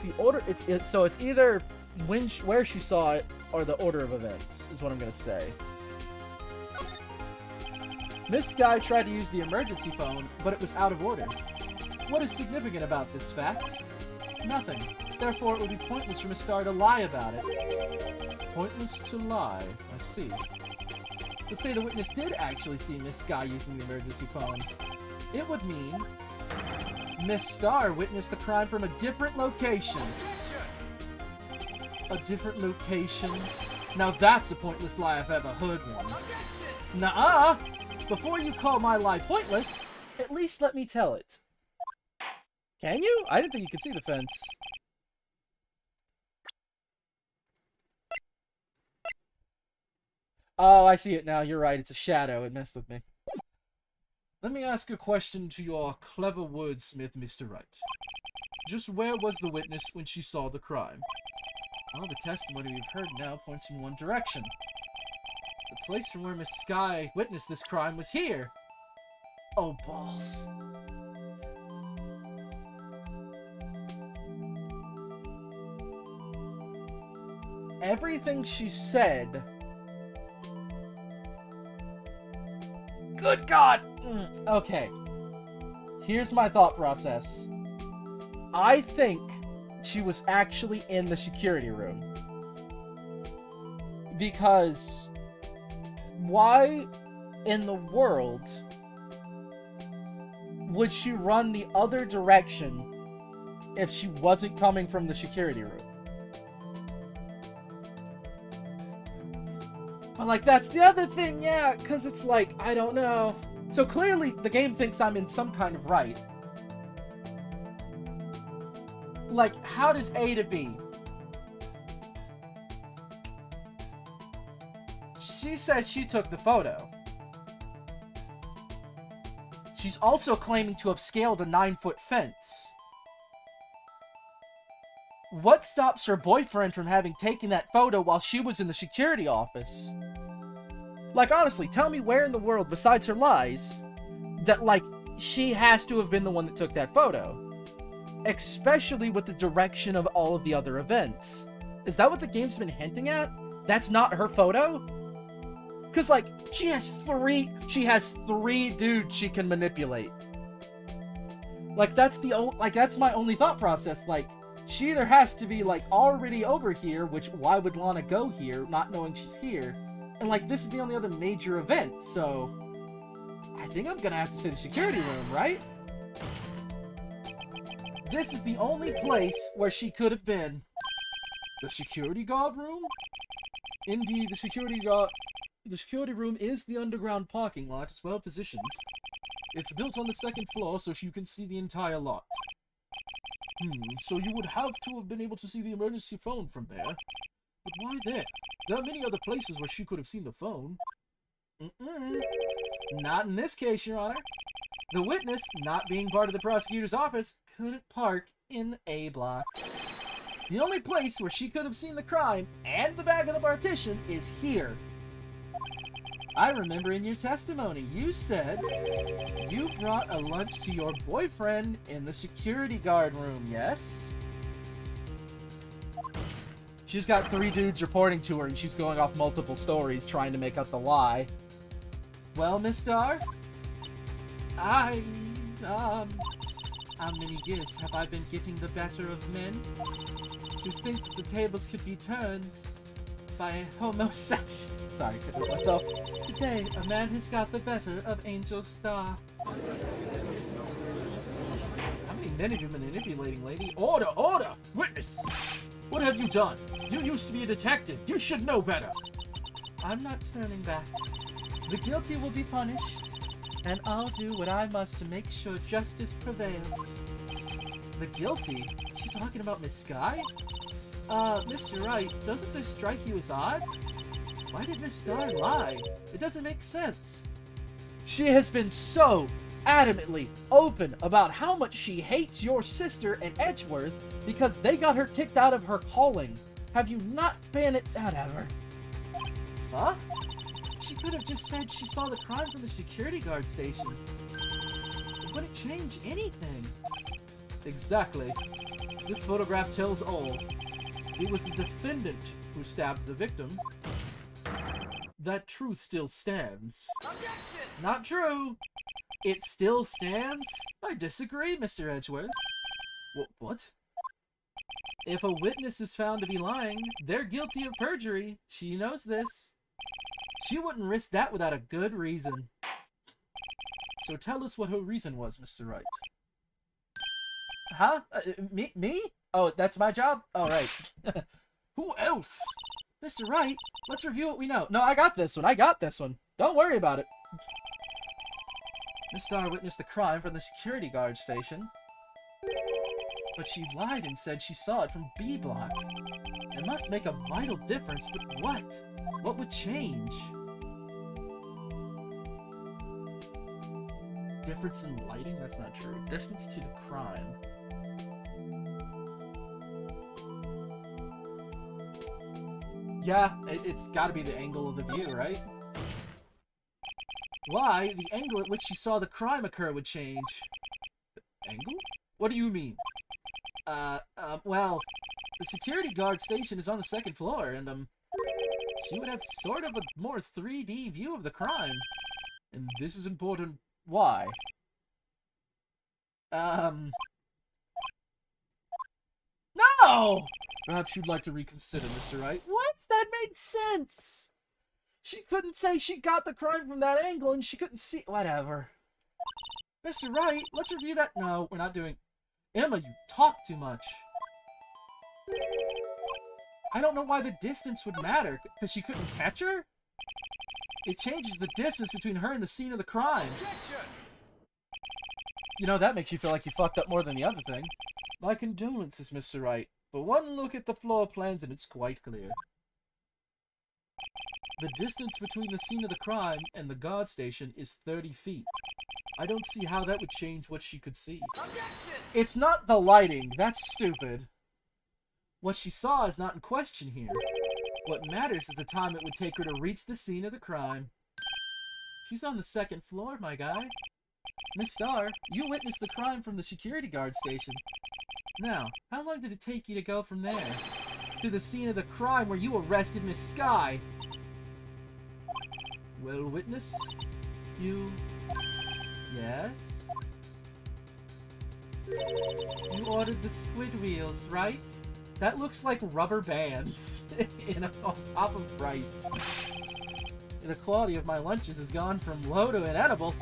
The order, so it's either where she saw it or the order of events, is what I'm gonna say. Miss Sky tried to use the emergency phone, but it was out of order. What is significant about this fact? Nothing. Therefore, it would be pointless for Miss Star to lie about it. Pointless to lie. I see. Let's say the witness did actually see Miss Sky using the emergency phone. It would mean Miss Star witnessed the crime from a different location. A different location? Now that's a pointless lie if I've ever heard one. Nuh-uh! Before you call my lie pointless, at least let me tell it. Can you? I didn't think you could see the fence. Oh, I see it now. You're right. It's a shadow. It messed with me. Let me ask a question to your clever wordsmith, Mr. Wright. Just where was the witness when she saw the crime? Well, the testimony we've heard now points in one direction. The place from where Miss Sky witnessed this crime was here. Oh, balls. Everything she said... Good God! Okay. Here's my thought process. I think she was actually in the security room. Because... why in the world would she run the other direction if she wasn't coming from the security room? But, like, that's the other thing, yeah, because it's like, I don't know. So clearly, the game thinks I'm in some kind of right. Like, how does A to B? She says she took the photo. She's also claiming to have scaled a 9-foot fence. What stops her boyfriend from having taken that photo while she was in the security office? Like, honestly, tell me where in the world, besides her lies, that, like, she has to have been the one that took that photo. Especially with the direction of all of the other events. Is that what the game's been hinting at? That's not her photo? Because, like, she has three dudes she can manipulate. Like, that's my only thought process. Like, she either has to be, like, already over here, which, why would Lana go here, not knowing she's here? And, like, this is the only other major event, so... I think I'm gonna have to say the security room, right? This is the only place where she could have been. The security guard room? Indeed, the security room is the underground parking lot. It's well positioned. It's built on the second floor, so you can see the entire lot. So you would have to have been able to see the emergency phone from there. But why there? There are many other places where she could have seen the phone. Not in this case, Your Honor. The witness, not being part of the prosecutor's office, couldn't park in A block. The only place where she could have seen the crime and the bag of the partition is here. I remember in your testimony, you said you brought a lunch to your boyfriend in the security guard room, yes? She's got 3 dudes reporting to her, and she's going off multiple stories trying to make up the lie. Well, Miss Star? How many years have I been getting the better of men? To think that the tables could be turned by a homosexual... Sorry, couldn't help myself. Today, a man has got the better of Angel Star. How many men have you been manipulating, lady? Order! Order! Witness! What have you done? You used to be a detective. You should know better. I'm not turning back. The guilty will be punished, and I'll do what I must to make sure justice prevails. The guilty? Is she talking about Miss Sky? Mr. Wright, doesn't this strike you as odd? Why did Miss Star lie? It doesn't make sense. She has been so adamantly open about how much she hates your sister and Edgeworth because they got her kicked out of her calling. Have you not been at whatever? Huh? She could have just said she saw the crime from the security guard station. It wouldn't change anything. Exactly. This photograph tells all. It was the defendant who stabbed the victim. That truth still stands. Objection! Not true. It still stands? I disagree, Mr. Edgeworth. What? If a witness is found to be lying, they're guilty of perjury. She knows this. She wouldn't risk that without a good reason. So tell us what her reason was, Mr. Wright. Huh? Me? Oh, that's my job? Oh, right. Who else? Mr. Wright, let's review what we know. No, I got this one. Don't worry about it. Miss Starr witnessed the crime from the security guard station. But she lied and said she saw it from B Block. It must make a vital difference, but what? What would change? Difference in lighting? That's not true. Distance to the crime. Yeah, it's gotta be the angle of the view, right? Why? The angle at which she saw the crime occur would change. The angle? What do you mean? Well, the security guard station is on the second floor, and, she would have sort of a more 3D view of the crime. And this is important. Why? No! Perhaps you'd like to reconsider, Mr. Wright. What? That made sense. She couldn't say she got the crime from that angle and she couldn't see... Whatever. Mr. Wright, let's review that. No, we're not doing... Emma, you talk too much. I don't know why the distance would matter. Because she couldn't catch her? It changes the distance between her and the scene of the crime. Objection! You know, that makes you feel like you fucked up more than the other thing. My condolences, Mr. Wright. But one look at the floor plans and it's quite clear. The distance between the scene of the crime and the guard station is 30 feet. I don't see how that would change what she could see. Objection! It's not the lighting. That's stupid. What she saw is not in question here. What matters is the time it would take her to reach the scene of the crime. She's on the second floor, my guy. Miss Starr, you witnessed the crime from the security guard station. Now, how long did it take you to go from there to the scene of the crime where you arrested Miss Skye? Well, witness, you... Yes? You ordered the squid wheels, right? That looks like rubber bands on top of rice. The quality of my lunches has gone from low to inedible.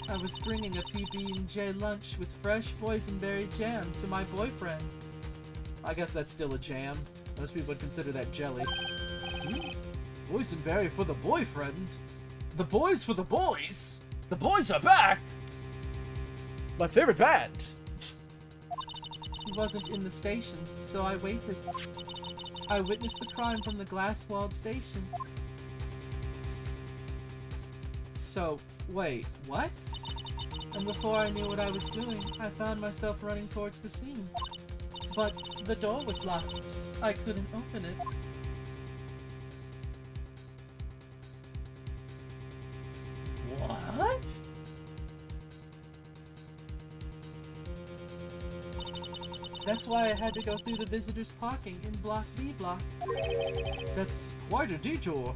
I was bringing a PB&J lunch with fresh boysenberry jam to my boyfriend. I guess that's still a jam. Most people would consider that jelly. Boysenberry for the boyfriend? The boys for the boys? The boys are back! My favorite band. He wasn't in the station, so I waited. I witnessed the crime from the glass-walled station. So, wait, what? And before I knew what I was doing, I found myself running towards the scene. But the door was locked. I couldn't open it. What? That's why I had to go through the visitors' parking in Block B Block. That's quite a detour.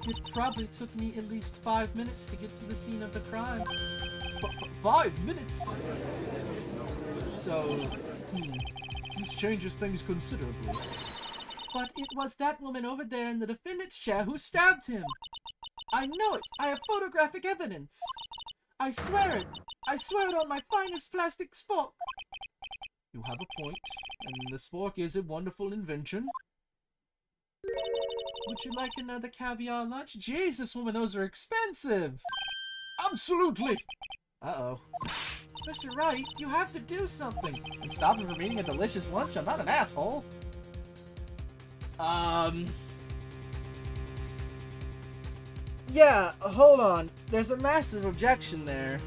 It probably took me at least 5 minutes to get to the scene of the crime. 5 minutes? So, this changes things considerably. But it was that woman over there in the defendant's chair who stabbed him. I know it. I have photographic evidence. I swear it. I swear it on my finest plastic spork. You have a point, and the spork is a wonderful invention. Would you like another caviar lunch? Jesus, woman, those are expensive. Absolutely. Uh-oh. Mr. Wright, you have to do something. And stop me from eating a delicious lunch? I'm not an asshole. Yeah, hold on. There's a massive objection there.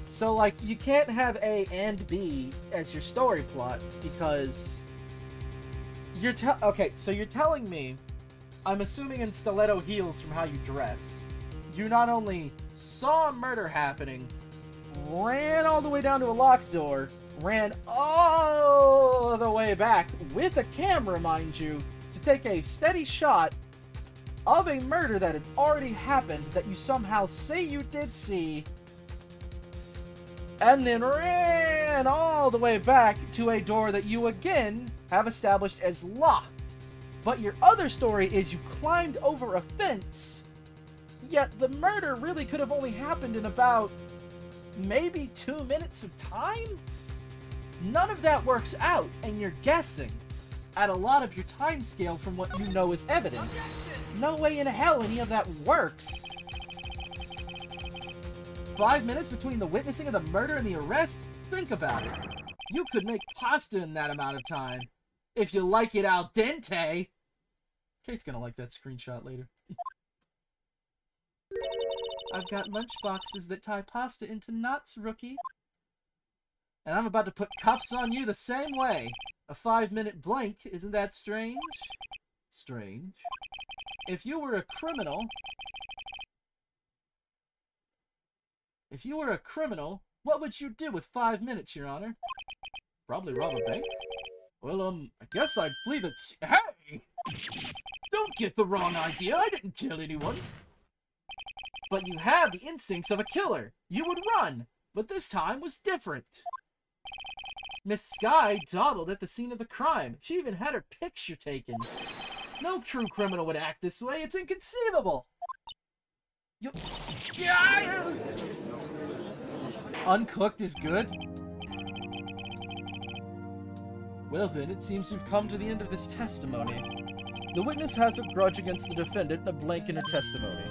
So, like, you can't have A and B as your story plots because you're okay, so you're telling me, I'm assuming in stiletto heels from how you dress, you not only saw a murder happening, ran all the way down to a locked door, ran all the way back with a camera, mind you, to take a steady shot of a murder that had already happened that you somehow say you did see, and then ran all the way back to a door that you again have established as locked. But your other story is you climbed over a fence, yet the murder really could have only happened in about maybe 2 minutes of time? None of that works out, and you're guessing at a lot of your time scale from what you know is evidence. No way in hell any of that works. 5 minutes between the witnessing of the murder and the arrest? Think about it. You could make pasta in that amount of time. If you like it al dente. Kate's gonna like that screenshot later. I've got lunch boxes that tie pasta into knots, rookie. And I'm about to put cuffs on you the same way. A 5-minute blank, isn't that strange? Strange. If you were a criminal... what would you do with 5 minutes, Your Honor? Probably rob a bank. Well, I guess I'd flee the... Hey! Don't get the wrong idea, I didn't kill anyone. But you had the instincts of a killer. You would run, but this time was different. Miss Sky dawdled at the scene of the crime. She even had her picture taken. No true criminal would act this way. It's inconceivable. Yeah! Uncooked is good? Well then, it seems you've come to the end of this testimony. The witness has a grudge against the defendant and a blank in her testimony.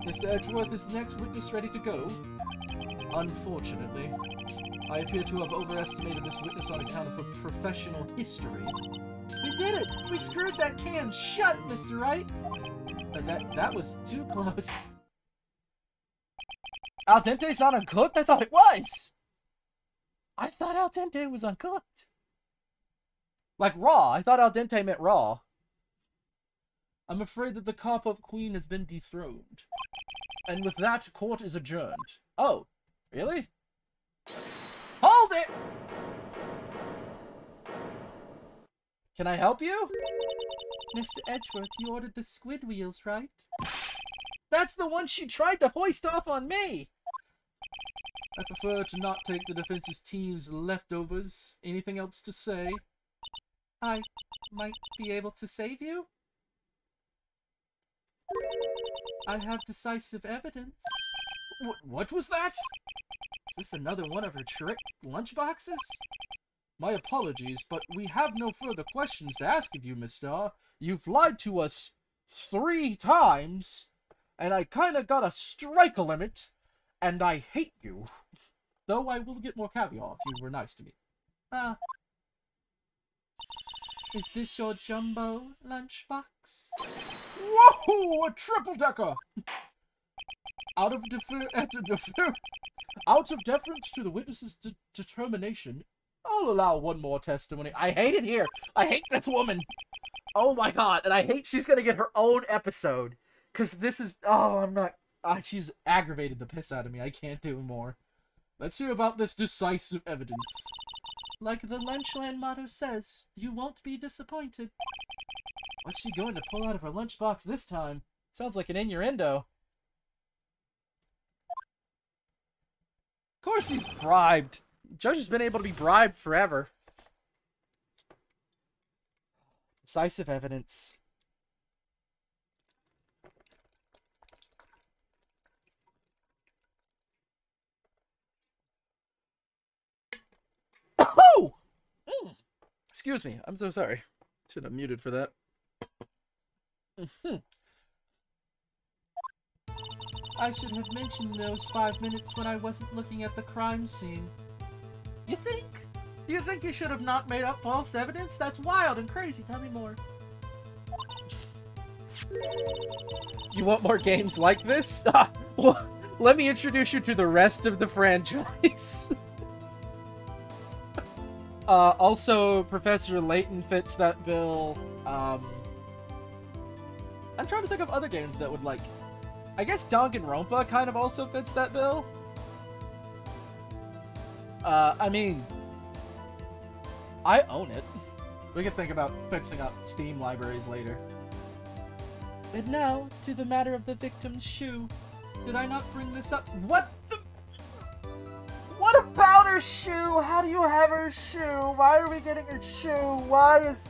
Mr. Edgeworth is the next witness ready to go. Unfortunately, I appear to have overestimated this witness on account of her professional history. We did it! We screwed that can shut, Mr. Wright! That was too close. Al dente's not uncooked? I thought it was! I thought al dente was uncooked. Like raw. I thought al dente meant raw. I'm afraid that the cop-up queen has been dethroned. And with that, court is adjourned. Oh, really? Hold it! Can I help you? Mr. Edgeworth, you ordered the squid wheels, right? That's the one she tried to hoist off on me! I prefer to not take the defense's team's leftovers. Anything else to say? I might be able to save you? I have decisive evidence. What was that? Is this another one of her trick lunchboxes? My apologies, but we have no further questions to ask of you, Miss Starr. You've lied to us 3 times, and I kinda got a strike limit, and I hate you. Though I will get more caviar if you were nice to me. Ah. Is this your jumbo lunchbox? Whoa! A triple-decker! Out of deference to the witness's determination, I'll allow one more testimony. I hate it here. I hate this woman. Oh my god. And I hate she's gonna get her own episode. Because this is... Oh, I'm not... she's aggravated the piss out of me. I can't do more. Let's hear about this decisive evidence. Like the Lunchland motto says, you won't be disappointed. What's she going to pull out of her lunchbox this time? Sounds like an innuendo. Of course he's bribed. Judge has been able to be bribed forever. Decisive evidence. Oh! Excuse me. I'm so sorry. Should have muted for that. I should have mentioned those 5 minutes when I wasn't looking at the crime scene. You think? Do you think you should have not made up false evidence? That's wild and crazy. Tell me more. You want more games like this? Ah, well, let me introduce you to the rest of the franchise. Also, Professor Layton fits that bill. I'm trying to think of other games that would, like... I guess Danganronpa kind of also fits that bill. I mean... I own it. We can think about fixing up Steam libraries later. And now, to the matter of the victim's shoe. Did I not bring this up? What the... What about her shoe? How do you have her shoe? Why are we getting her shoe? Why is...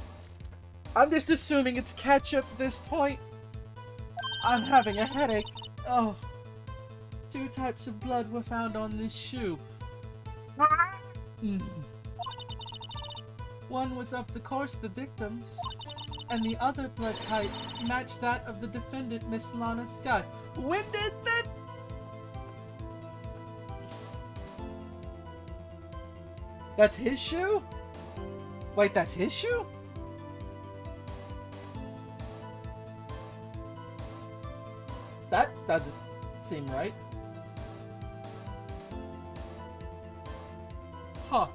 I'm just assuming it's ketchup at this point. I'm having a headache. Oh. 2 types of blood were found on this shoe. One was of the course the victim's, and the other blood type matched that of the defendant, Miss Lana Sky. When did that... That's his shoe? Wait, that's his shoe? That doesn't seem right. Huh.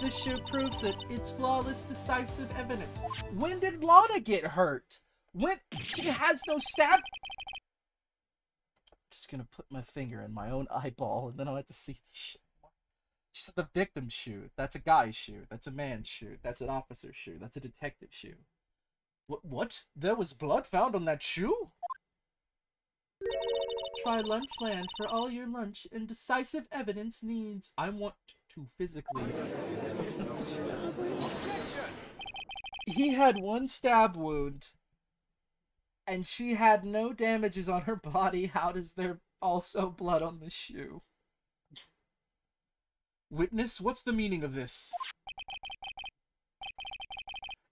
This shoe proves it. It's flawless, decisive evidence. When did Lana get hurt? When... She has no stab... Just gonna put my finger in my own eyeball, and then I'll have to see the shit. She said the victim's shoe. That's a guy's shoe. That's a man's shoe. That's an officer's shoe. That's a detective's shoe. What? There was blood found on that shoe? Try Lunchland for all your lunch and decisive evidence needs. I want to physically... He had 1 stab wound, and she had no damages on her body. How does there also blood on the shoe? Witness, what's the meaning of this?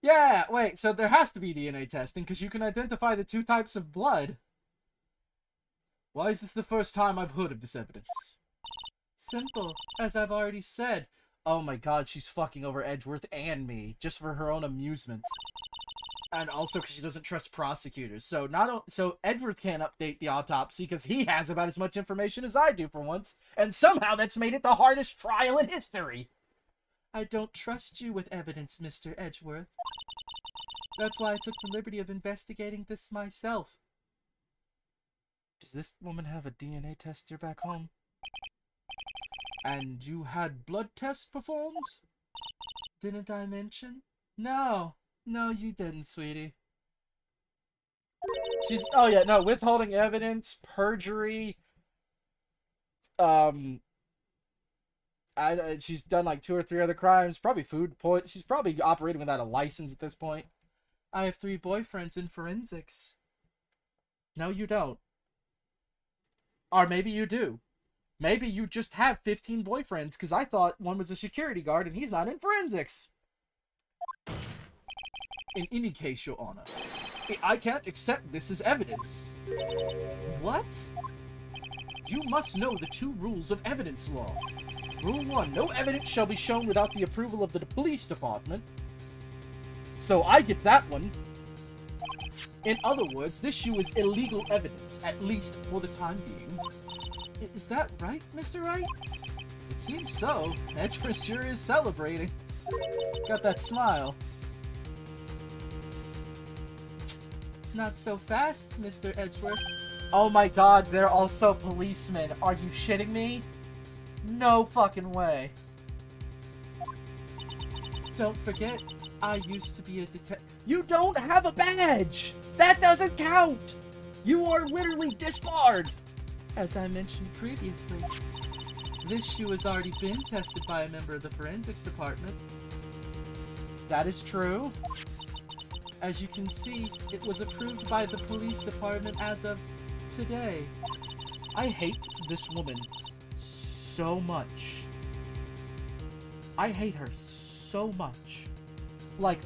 Yeah, wait, so there has to be DNA testing, because you can identify the 2 types of blood. Why is this the first time I've heard of this evidence? Simple, as I've already said. Oh my god, she's fucking over Edgeworth and me, just for her own amusement. And also because she doesn't trust prosecutors. So so Edgeworth can't update the autopsy because he has about as much information as I do for once. And somehow that's made it the hardest trial in history. I don't trust you with evidence, Mr. Edgeworth. That's why I took the liberty of investigating this myself. Does this woman have a DNA tester back home? And you had blood tests performed? Didn't I mention? No, you didn't, sweetie. She's, oh yeah, no, withholding evidence, perjury. She's done like 2 or 3 other crimes, probably food poison. She's probably operating without a license at this point. I have 3 boyfriends in forensics. No, you don't. Or maybe you do. Maybe you just have 15 boyfriends, because I thought one was a security guard and he's not in forensics. In any case, Your Honor, I can't accept this as evidence. What? You must know the 2 rules of evidence law. Rule 1, no evidence shall be shown without the approval of the police department. So I get that one. In other words, this shoe is illegal evidence, at least for the time being. Is that right, Mr. Wright? It seems so. Edgeworth sure is celebrating. He's got that smile. Not so fast, Mr. Edgeworth. Oh my god, they're also policemen. Are you shitting me? No fucking way. Don't forget, I used to be a detective. You don't have a badge! That doesn't count! You are literally disbarred! As I mentioned previously, this shoe has already been tested by a member of the forensics department. That is true. As you can see, it was approved by the police department as of today. I hate this woman so much. I hate her so much. Like,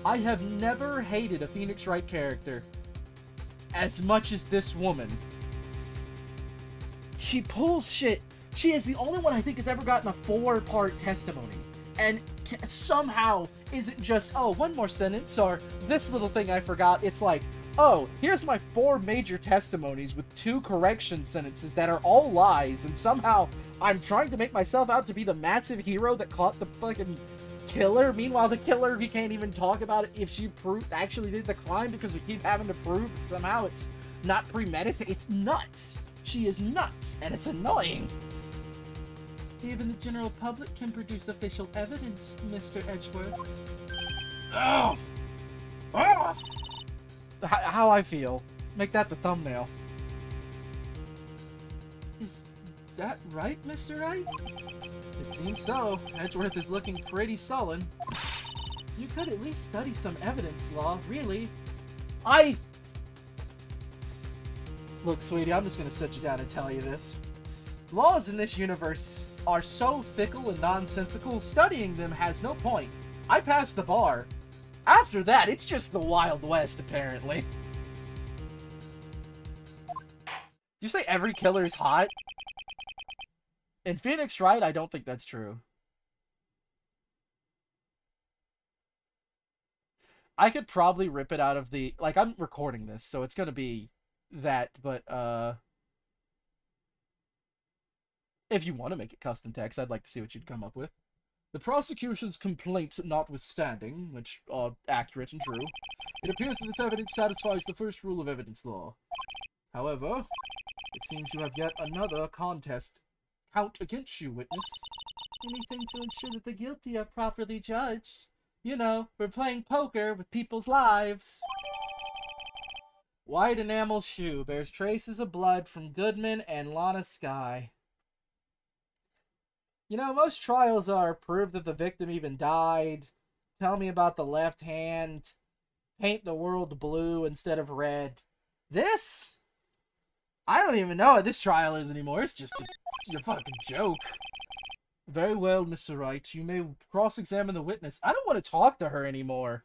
I have never hated a Phoenix Wright character as much as this woman. She pulls shit. She is the only one I think has ever gotten a 4-part testimony. And somehow isn't just, oh, one more sentence, or this little thing I forgot. It's like, oh, here's my 4 major testimonies with 2 correction sentences that are all lies, and somehow I'm trying to make myself out to be the massive hero that caught the fucking killer. Meanwhile, the killer, we can't even talk about it if she actually did the crime because we keep having to prove somehow it's not premeditated. It's nuts. She is nuts, and it's annoying. Even the general public can produce official evidence, Mr. Edgeworth. Ugh. Ugh. How I feel. Make that the thumbnail. Is that right, Mr. Wright? It seems so. Edgeworth is looking pretty sullen. You could at least study some evidence law, really. Look, sweetie, I'm just gonna sit you down and tell you this. Laws in this universe are so fickle and nonsensical, studying them has no point. I passed the bar. After that, it's just the Wild West, apparently. Did you say every killer is hot? In Phoenix Wright, I don't think that's true. I could probably rip it out of the... Like, I'm recording this, so it's gonna be that, but, if you want to make it custom text, I'd like to see what you'd come up with. The prosecution's complaints notwithstanding, which are accurate and true, it appears that this evidence satisfies the first rule of evidence law. However, it seems you have yet another count against you, witness. Anything to ensure that the guilty are properly judged. You know, we're playing poker with people's lives. White enamel shoe bears traces of blood from Goodman and Lana Skye. You know, most trials are prove that the victim even died, tell me about the left hand, paint the world blue instead of red. This? I don't even know what this trial is anymore. It's just a fucking joke. Very well, Mr. Wright. You may cross-examine the witness. I don't want to talk to her anymore.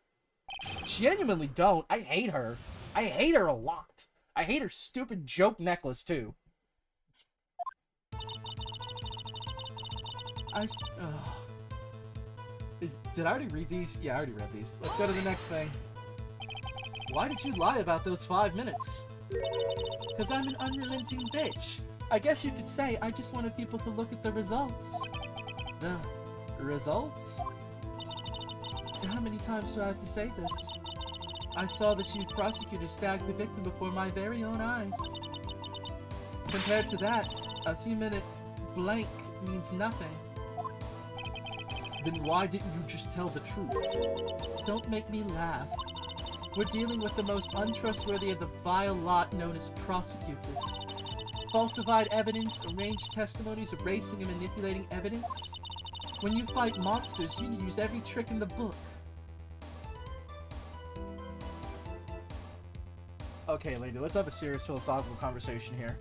Genuinely don't. I hate her. I hate her a lot. I hate her stupid joke necklace, too. Did I already read these? Yeah, I already read these. Let's go to the next thing. Why did you lie about those 5 minutes? Because I'm an unrelenting bitch. I guess you could say I just wanted people to look at the results. The results? How many times do I have to say this? I saw the chief prosecutor stag the victim before my very own eyes. Compared to that, a few-minute blank means nothing. Then why didn't you just tell the truth? Don't make me laugh. We're dealing with the most untrustworthy of the vile lot known as prosecutors. Falsified evidence, arranged testimonies, erasing and manipulating evidence. When you fight monsters, you use every trick in the book. Okay, lady, let's have a serious philosophical conversation here.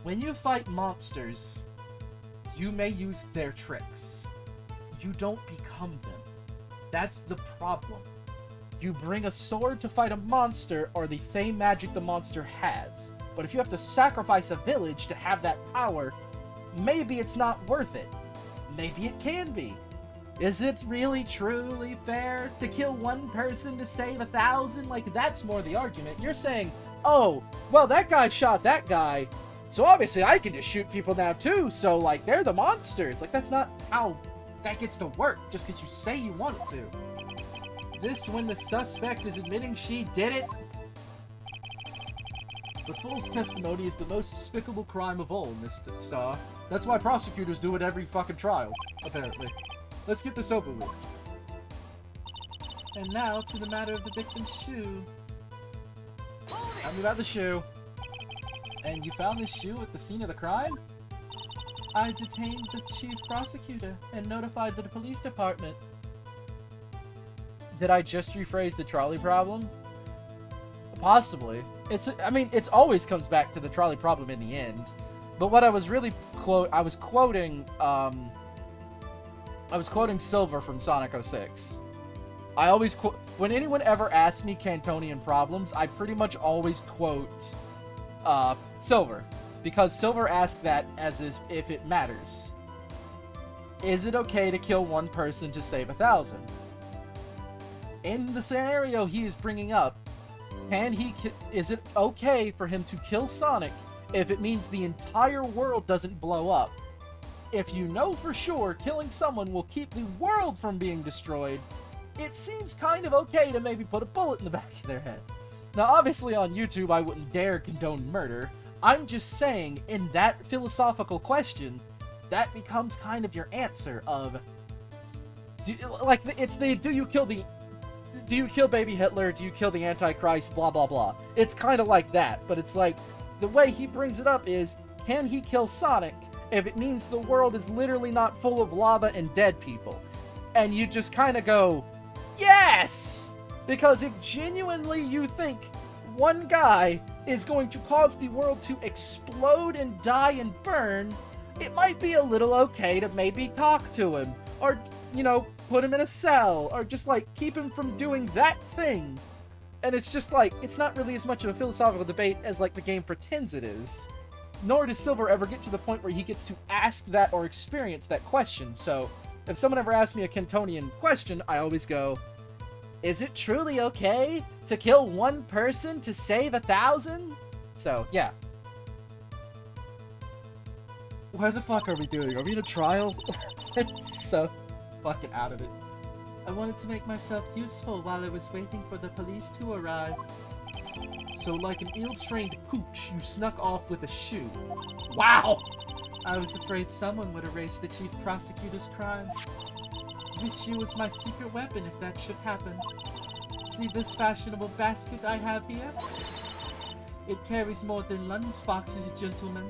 When you fight monsters, you may use their tricks. You don't become them. That's the problem. You bring a sword to fight a monster or the same magic the monster has. But if you have to sacrifice a village to have that power, maybe it's not worth it. Maybe it can be. Is it really truly fair to kill one person to save 1,000? Like, that's more the argument. You're saying, oh, well, that guy shot that guy, so obviously I can just shoot people now too, so, like, they're the monsters. Like, that's not how that gets to work, just because you say you want it to. This when the suspect is admitting she did it? The false testimony is the most despicable crime of all, Mr. Starr. That's why prosecutors do it every fucking trial, apparently. Let's get this over with. And now to the matter of the victim's shoe. Tell me about the shoe. And you found this shoe at the scene of the crime? I detained the chief prosecutor and notified the police department. Did I just rephrase the trolley problem? Possibly. It always comes back to the trolley problem in the end. But what I was really I was quoting Silver from Sonic 06. I always when anyone ever asks me Cantonian problems, I pretty much always quote Silver, because Silver asked that as if it matters. is it okay to kill one person to save 1,000? In the scenario he is bringing up, is it okay for him to kill Sonic if it means the entire world doesn't blow up? If you know for sure killing someone will keep the world from being destroyed, it seems kind of okay to maybe put a bullet in the back of their head. Now, obviously on YouTube I wouldn't dare condone murder. I'm just saying, in that philosophical question, that becomes kind of your answer of... do you kill baby Hitler, do you kill the Antichrist, blah blah blah. It's kind of like that, but it's like, the way he brings it up is, can he kill Sonic if it means the world is literally not full of lava and dead people? And you just kind of go, yes! Because if genuinely you think one guy is going to cause the world to explode and die and burn, it might be a little okay to maybe talk to him, or, you know, put him in a cell, or just, like, keep him from doing that thing. And it's just, like, it's not really as much of a philosophical debate as, like, the game pretends it is. Nor does Silver ever get to the point where he gets to ask that or experience that question. So, if someone ever asks me a Kentonian question, I always go, is it truly okay to kill one person to save 1,000? So, yeah. Where the fuck are we doing? Are we in a trial? It's so fucking out of it. I wanted to make myself useful while I was waiting for the police to arrive. So like an ill-trained pooch, you snuck off with a shoe. Wow! I was afraid someone would erase the chief prosecutor's crime. This shoe was my secret weapon if that should happen. See this fashionable basket I have here? It carries more than lunch boxes, gentlemen.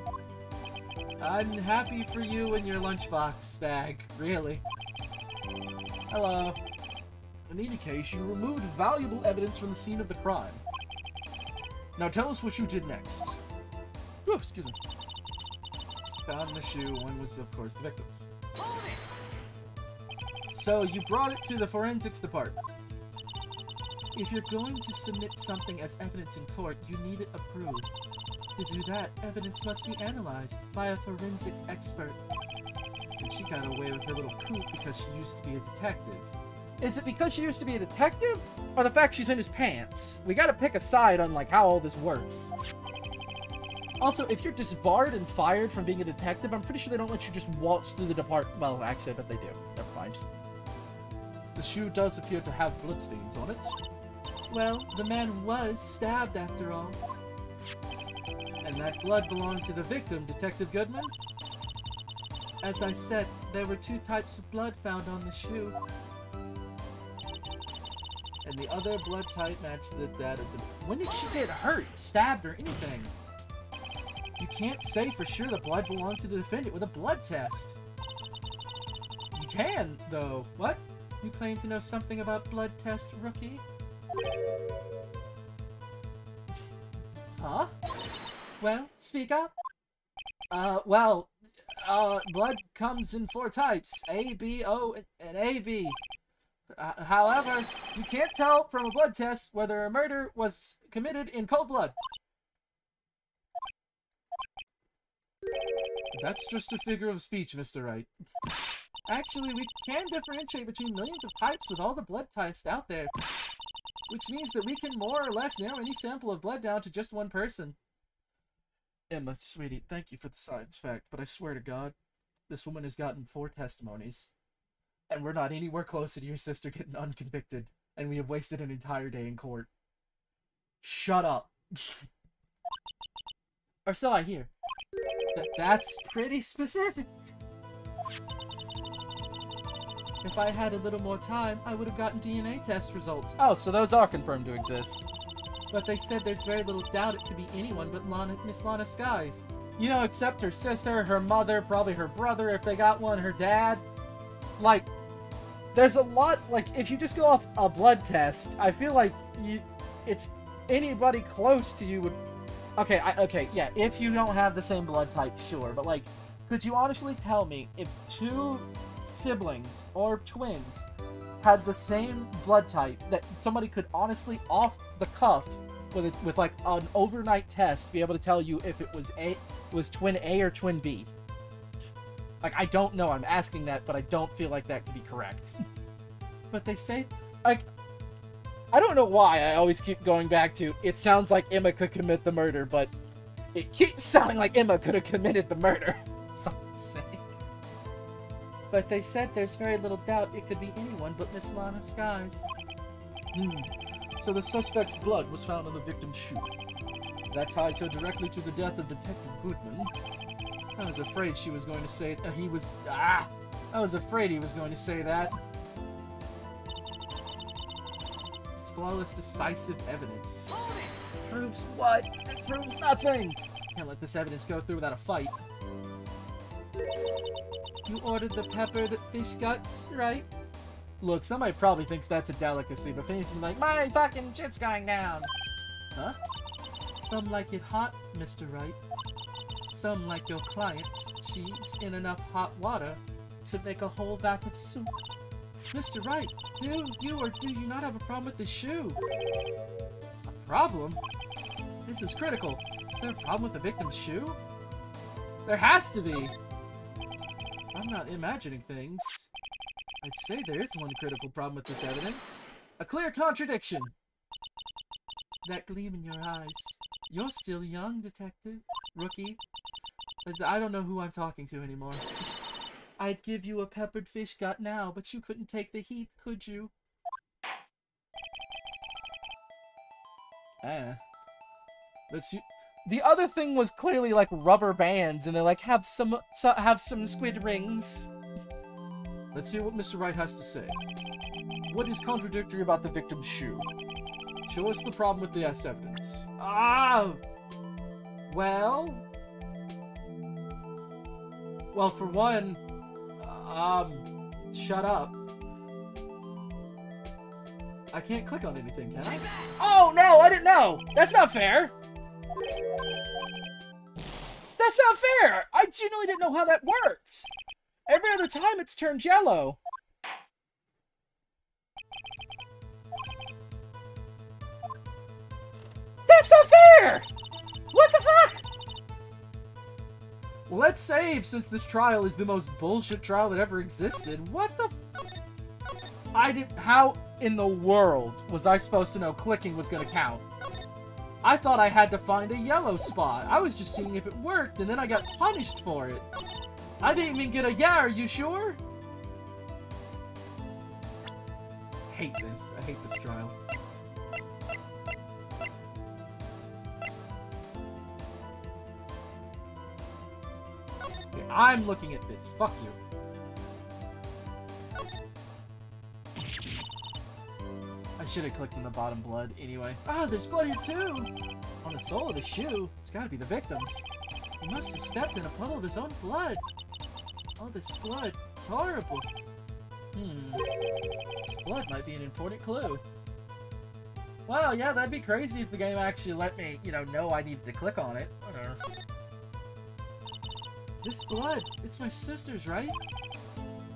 I'm happy for you and your lunchbox bag, really. Hello. In any case, you removed valuable evidence from the scene of the crime. Now tell us what you did next. Oh, excuse me. Found the shoe. One was, of course, the victim's. So you brought it to the forensics department. If you're going to submit something as evidence in court, you need it approved. To do that, evidence must be analyzed by a forensics expert. And she got away with her little coup because she used to be a detective. Is it because she used to be a detective? Or the fact she's in his pants? We gotta pick a side on, like, how all this works. Also, if you're disbarred and fired from being a detective, I'm pretty sure they don't let you just waltz through the department. Well, actually, I bet they do. Never mind. The shoe does appear to have bloodstains on it. Well, the man was stabbed after all. And that blood belonged to the victim, Detective Goodman? As I said, there were 2 types of blood found on the shoe. And the other blood type matched that of the... When did she get hurt, stabbed, or anything? You can't say for sure the blood belonged to the defendant with a blood test. You can, though. What? You claim to know something about blood test, rookie? Huh? Well, speak up. Blood comes in 4 types. A, B, O, and AB. However, you can't tell from a blood test whether a murder was committed in cold blood. That's just a figure of speech, Mr. Wright. Actually, we can differentiate between millions of types with all the blood types out there. Which means that we can more or less narrow any sample of blood down to just one person. Emma, sweetie, thank you for the science fact, but I swear to God, this woman has gotten 4 testimonies. And we're not anywhere closer to your sister getting unconvicted, and we have wasted an entire day in court. Shut up. Or so I hear. That's pretty specific. If I had a little more time, I would have gotten DNA test results. Oh, so those are confirmed to exist. But they said there's very little doubt it could be anyone but Miss Lana Skies. You know, except her sister, her mother, probably her brother if they got one, her dad. Like, there's a lot, like, if you just go off a blood test, I feel like it's anybody close to you would... Okay, yeah, if you don't have the same blood type, sure, but, like, could you honestly tell me if 2 siblings or twins had the same blood type that somebody could honestly, off the cuff, with like an overnight test, be able to tell you if it was twin A or twin B? Like, I don't know. I'm asking that, but I don't feel like that could be correct. But they say Like, I don't know why I always keep going back to, it sounds like Emma could commit the murder, but it keeps sounding like Emma could have committed the murder. That's all I'm saying. But they said there's very little doubt it could be anyone but Miss Lana Skies. So the suspect's blood was found on the victim's shoe. That ties her directly to the death of Detective Goodman. I was afraid she was going to say I was afraid he was going to say that. It's flawless, decisive evidence. Proves what? It proves nothing! Can't let this evidence go through without a fight. You ordered the pepper that fish guts, right? Look, somebody probably thinks that's a delicacy, but Phoenix is like, my fucking shit's going down! Huh? Some like it hot, Mr. Wright. Some like your client. She's in enough hot water to make a whole vat of soup. Mr. Wright, do you or do you not have a problem with the shoe? A problem? This is critical. Is there a problem with the victim's shoe? There has to be! I'm not imagining things. I'd say there is one critical problem with this evidence. A clear contradiction! That gleam in your eyes. You're still young, Detective. Rookie. I don't know who I'm talking to anymore. I'd give you a peppered fish gut now, but you couldn't take the heat, could you? The other thing was clearly like rubber bands, and they like have some squid rings. Let's hear what Mr. Wright has to say. What is contradictory about the victim's shoe? Show us the problem with the evidence. Well, for one, shut up. I can't click on anything, can I? Oh, no, I didn't know! That's not fair! That's not fair! I genuinely didn't know how that worked! Every other time it's turned yellow. That's not fair! What the fuck? Well, let's save, since this trial is the most bullshit trial that ever existed. What the... How in the world was I supposed to know clicking was gonna count? I thought I had to find a yellow spot. I was just seeing if it worked, and then I got punished for it. I didn't even get a yeah, are you sure? I hate this. I hate this trial. Okay, I'm looking at this. Fuck you. I should have clicked on the bottom blood anyway. There's blood here too! On the sole of the shoe. It's gotta be the victim's. He must have stepped in a puddle of his own blood. Oh, this blood. It's horrible. This blood might be an important clue. Well, yeah, that'd be crazy if the game actually let me, know I needed to click on it. Whatever. This blood, it's my sister's, right?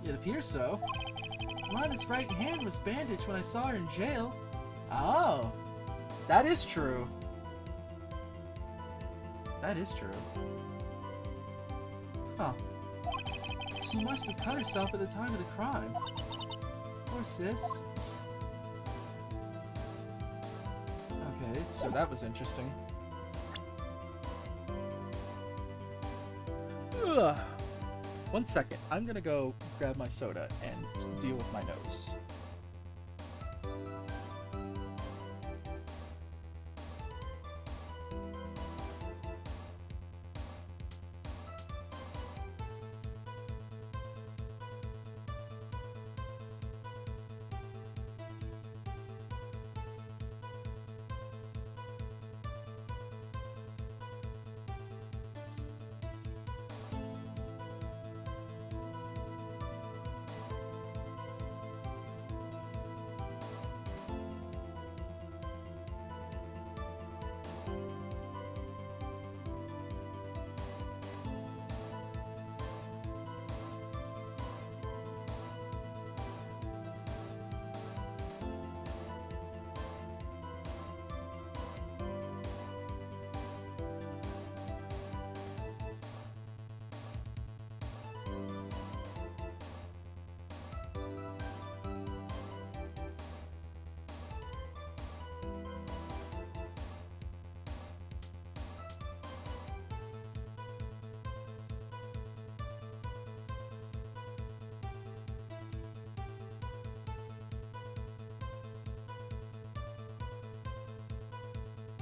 It appears so. Lana's right hand was bandaged when I saw her in jail. Oh, that is true. That is true. Huh. She must have cut herself at the time of the crime. Poor sis. Okay, so that was interesting. Ugh. 1 second. I'm gonna go grab my soda and deal with my nose.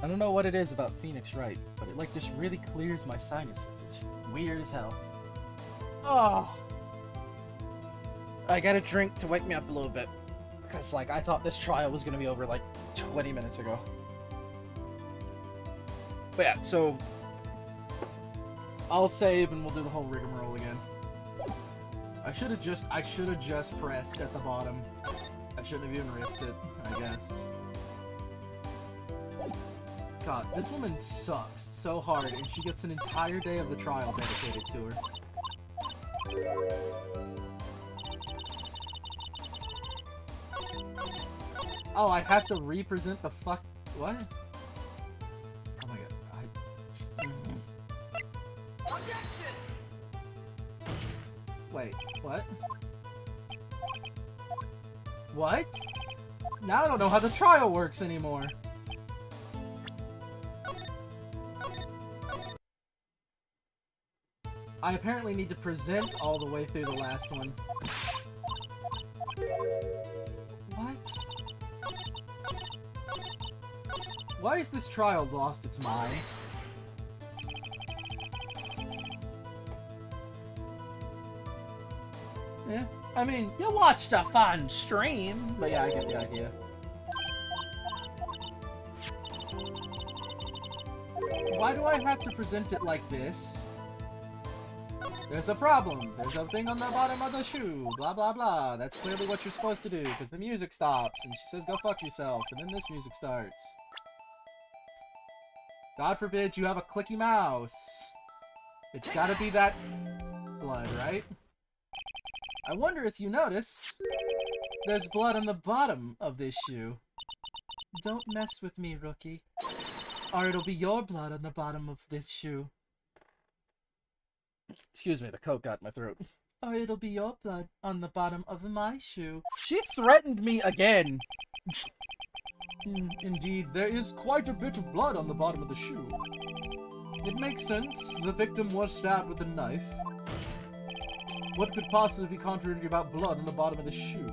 I don't know what it is about Phoenix Wright, but it like just really clears my sinuses. It's weird as hell. Oh, I got a drink to wake me up a little bit, because like I thought this trial was gonna be over like 20 minutes ago. But yeah, so I'll save and we'll do the whole rigmarole again. I should have just pressed at the bottom. I shouldn't have even risked it, I guess. God, this woman sucks so hard, and she gets an entire day of the trial dedicated to her. Oh, I have to represent the fuck... What? Oh my god. Objection! Wait, what? What? Now I don't know how the trial works anymore. I apparently need to present all the way through the last one. What? Why has this trial lost its mind? Yeah, I mean, you watched a fun stream, but yeah, I get the idea. Why do I have to present it like this? There's a problem. There's a thing on the bottom of the shoe. Blah, blah, blah. That's clearly what you're supposed to do, because the music stops, and she says, go fuck yourself, and then this music starts. God forbid you have a clicky mouse. It's gotta be that blood, right? I wonder if you noticed, there's blood on the bottom of this shoe. Don't mess with me, rookie. Or it'll be your blood on the bottom of this shoe. Excuse me, the coke got in my throat. Or it'll be your blood on the bottom of my shoe. She threatened me again! Indeed, there is quite a bit of blood on the bottom of the shoe. It makes sense. The victim was stabbed with a knife. What could possibly be contradictory about blood on the bottom of the shoe?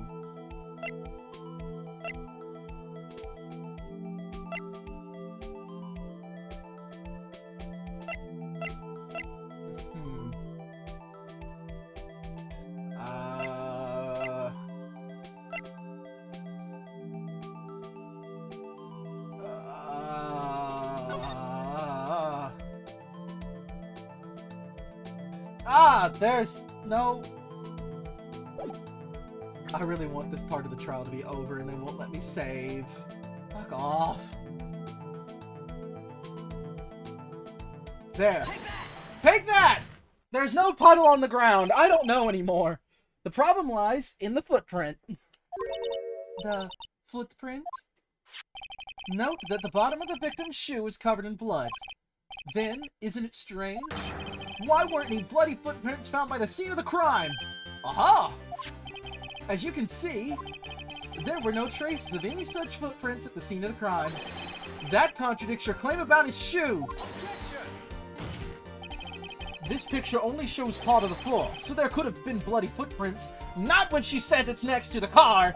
There's no... I really want this part of the trial to be over and they won't let me save. Fuck off. There. Take that! There's no puddle on the ground. I don't know anymore. The problem lies in the footprint. The footprint? Note that the bottom of the victim's shoe is covered in blood. Then, isn't it strange? Why weren't any bloody footprints found by the scene of the crime? Aha! As you can see, there were no traces of any such footprints at the scene of the crime. That contradicts your claim about his shoe. This picture only shows part of the floor, so there could have been bloody footprints, not when she says it's next to the car.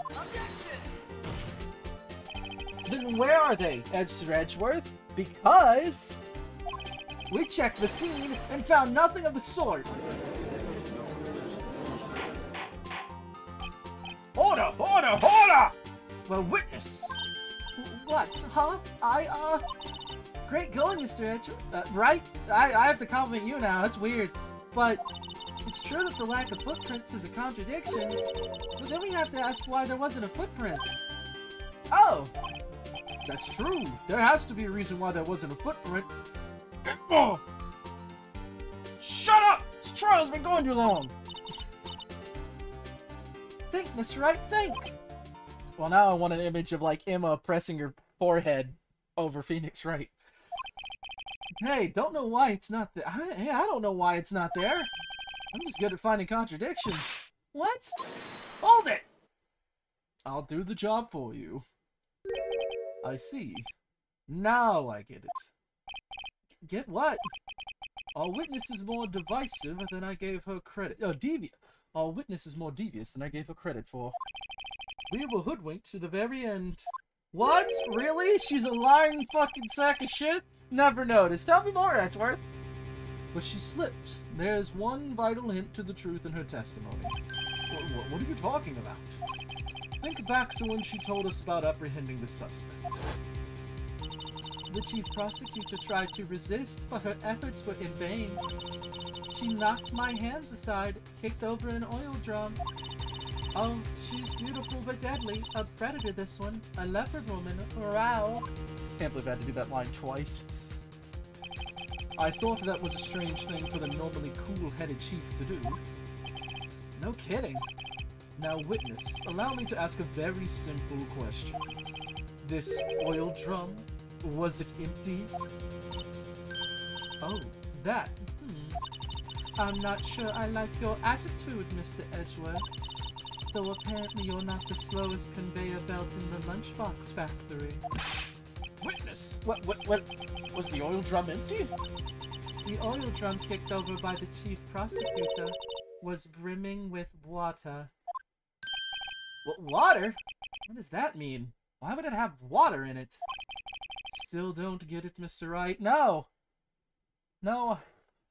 Then where are they, Sir Edgeworth? Because... we checked the scene and found nothing of the sort. Order! Order! Order! Well, witness! What? Huh? Great going, Mr. Edgeworth. Right? I have to compliment you now. That's weird. But it's true that the lack of footprints is a contradiction. But then we have to ask why there wasn't a footprint. Oh! That's true. There has to be a reason why there wasn't a footprint. Oh. Shut up! This trial's been going too long! Think, Mr. Wright, think! Well, now I want an image of, like, Emma pressing her forehead over Phoenix Wright. Hey, don't know why it's not there. Hey, I don't know why it's not there. I'm just good at finding contradictions. What? Hold it! I'll do the job for you. I see. Now I get it. Get what? Our witness is more divisive than I gave her credit. Our witness is more devious than I gave her credit for. We were hoodwinked to the very end. What? Really? She's a lying fucking sack of shit? Never noticed. Tell me more, Edgeworth. But she slipped. There's one vital hint to the truth in her testimony. What are you talking about? Think back to when she told us about apprehending the suspect. The chief prosecutor tried to resist, but her efforts were in vain. She knocked my hands aside, kicked over an oil drum. Oh, she's beautiful but deadly. A predator, this one. A leopard woman. Wow. Can't believe I had to do that line twice. I thought that was a strange thing for the normally cool-headed chief to do. No kidding. Now, witness, allow me to ask a very simple question. This oil drum, was it empty? Oh, that. I'm not sure I like your attitude, Mr. Edgeworth. Though apparently you're not the slowest conveyor belt in the lunchbox factory. Witness! What, was the oil drum empty? The oil drum kicked over by the chief prosecutor was brimming with water. Water? What does that mean? Why would it have water in it? Still don't get it, Mr. Wright. No! No,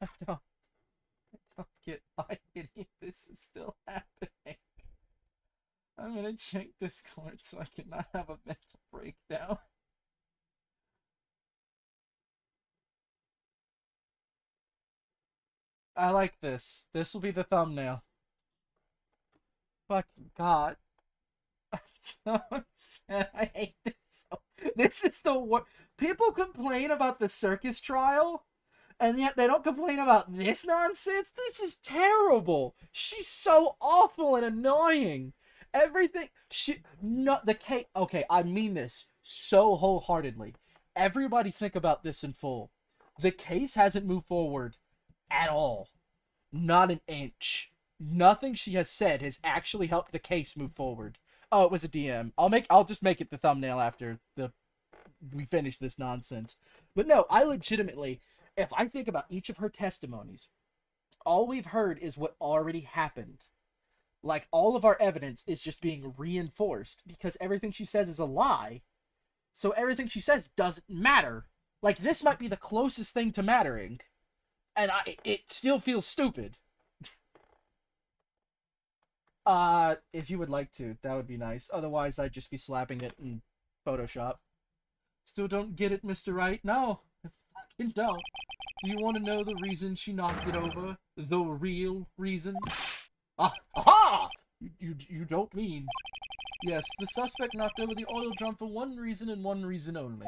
I don't get why any of this is still happening. I'm gonna check Discord so I cannot have a mental breakdown. I like this. This will be the thumbnail. Fucking God. I'm so upset. I hate this so. This is the worst. People complain about the circus trial, and yet they don't complain about this nonsense. This is terrible. She's so awful and annoying. Everything. The case. Okay, I mean this so wholeheartedly. Everybody think about this in full. The case hasn't moved forward at all. Not an inch. Nothing she has said has actually helped the case move forward. Oh, it was a DM. I'll just make it the thumbnail after we finish this nonsense. But no, I legitimately, if I think about each of her testimonies, all we've heard is what already happened. Like, all of our evidence is just being reinforced because everything she says is a lie. So everything she says doesn't matter. Like, this might be the closest thing to mattering. And it still feels stupid. If you would like to, that would be nice. Otherwise, I'd just be slapping it in Photoshop. Still don't get it, Mr. Wright? No, I fucking don't. Do you want to know the reason she knocked it over? The real reason? Aha! You don't mean... Yes, the suspect knocked over the oil drum for one reason and one reason only.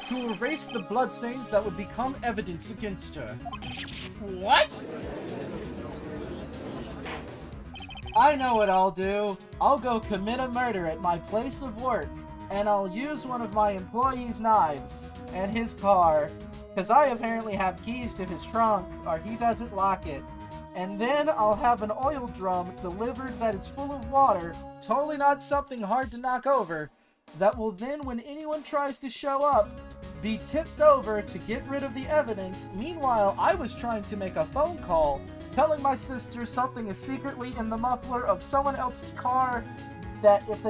To erase the bloodstains that would become evidence against her. What? I know what I'll do. I'll go commit a murder at my place of work, and I'll use one of my employees' knives and his car, because I apparently have keys to his trunk, or he doesn't lock it. And then I'll have an oil drum delivered that is full of water, totally not something hard to knock over, that will then, when anyone tries to show up, be tipped over to get rid of the evidence. Meanwhile, I was trying to make a phone call, telling my sister something is secretly in the muffler of someone else's car, that if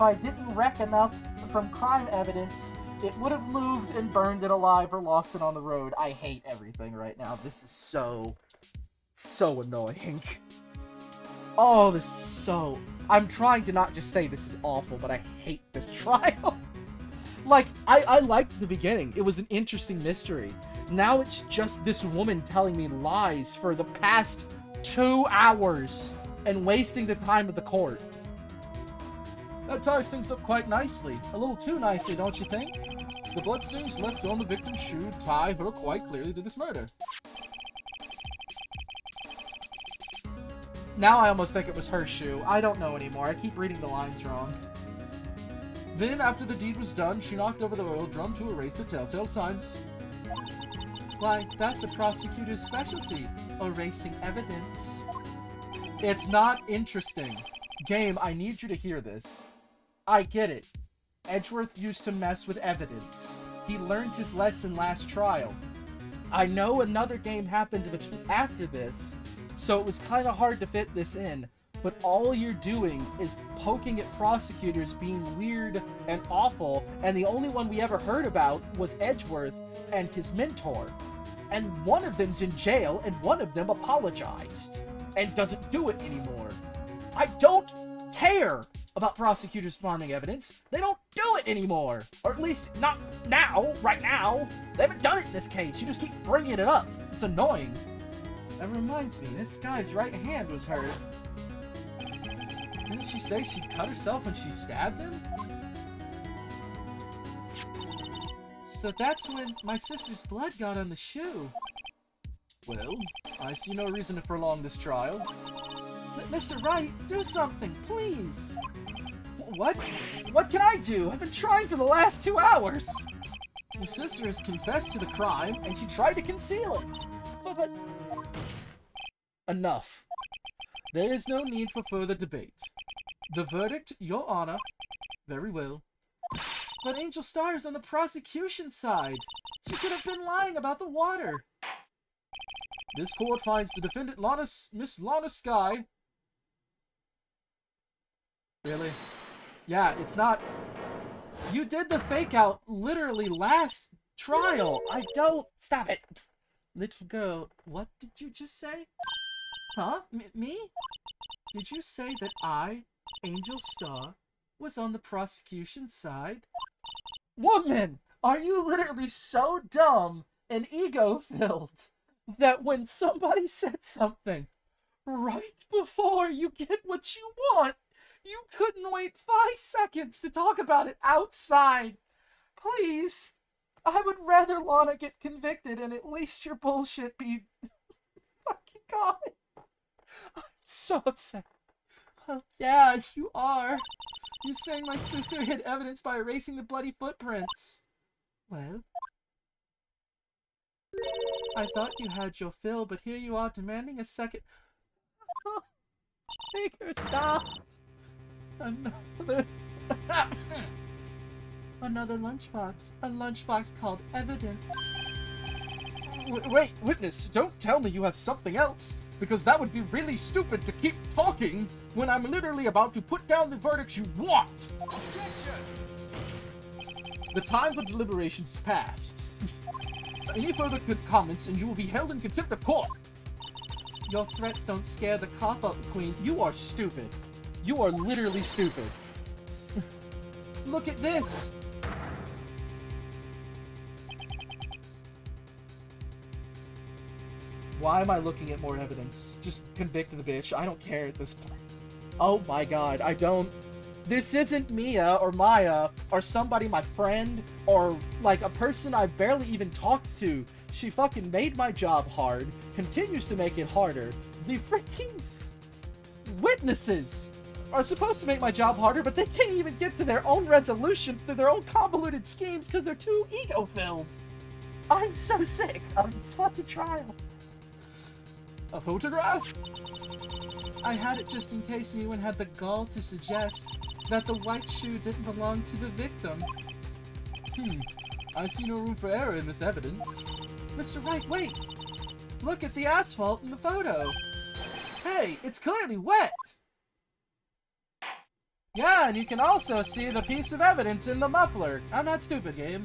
I didn't wreck enough from crime evidence, it would have moved and burned it alive or lost it on the road. I hate everything right now. This is so annoying. Oh, this is so... I'm trying to not just say this is awful, but I hate this trial. Like, I liked the beginning. It was an interesting mystery. Now it's just this woman telling me lies for the past 2 hours and wasting the time of the court. That ties things up quite nicely. A little too nicely, don't you think? The bloodstains left on the victim's shoe tie her quite clearly to this murder. Now I almost think it was her shoe. I don't know anymore. I keep reading the lines wrong. Then, after the deed was done, she knocked over the oil drum to erase the telltale signs. Why, that's a prosecutor's specialty. Erasing evidence. It's not interesting. Game, I need you to hear this. I get it. Edgeworth used to mess with evidence. He learned his lesson last trial. I know another game happened after this, so it was kind of hard to fit this in. but all you're doing is poking at prosecutors being weird and awful, and the only one we ever heard about was Edgeworth and his mentor. And one of them's in jail, and one of them apologized and doesn't do it anymore. I don't care about prosecutors farming evidence. They don't do it anymore. Or at least not now, right now. They haven't done it in this case. You just keep bringing it up. It's annoying. That reminds me, this guy's right hand was hurt. Didn't she say she cut herself when she stabbed him? So that's when my sister's blood got on the shoe. Well, I see no reason to prolong this trial. Mr. Wright, do something, please! What? What can I do? I've been trying for the last 2 hours! Your sister has confessed to the crime, and she tried to conceal it. But... Enough. There is no need for further debate. The verdict, Your Honor. Very well. But Angel Star is on the prosecution's side. She could have been lying about the water. This court finds the defendant, Miss Lana Sky. Really? Yeah, it's not... You did the fake out literally last trial. I don't... Stop it. Little girl, what did you just say? Huh? Me? Did you say that I, Angel Star, was on the prosecution's side? Woman, are you literally so dumb and ego-filled that when somebody said something right before you get what you want, you couldn't wait 5 seconds to talk about it outside? Please, I would rather Lana get convicted and at least your bullshit be... Fucking God. I'm so upset. Well, yeah, you are. You're saying my sister hid evidence by erasing the bloody footprints. Well... I thought you had your fill, but here you are demanding a second... Make her stop! Another... Another lunchbox. A lunchbox called evidence. Wait, witness, don't tell me you have something else, because that would be really stupid to keep talking when I'm literally about to put down the verdict you want! Objection! The time for deliberations passed. Any further comments and you will be held in contempt of court! Your threats don't scare the cop up, Queen. You are stupid. You are literally stupid. Look at this! Why am I looking at more evidence? Just convict the bitch. I don't care at this point. Oh my god, I don't... This isn't Mia or Maya or somebody, my friend, or like a person I've barely even talked to. She fucking made my job hard, continues to make it harder. The freaking witnesses are supposed to make my job harder, but they can't even get to their own resolution through their own convoluted schemes because they're too ego-filled. I'm so sick of this fucking trial. A photograph? I had it just in case anyone had the gall to suggest that the white shoe didn't belong to the victim. I see no room for error in this evidence. Mr. Wright, wait! Look at the asphalt in the photo! Hey, it's clearly wet! Yeah, and you can also see the piece of evidence in the muffler. I'm not stupid, game.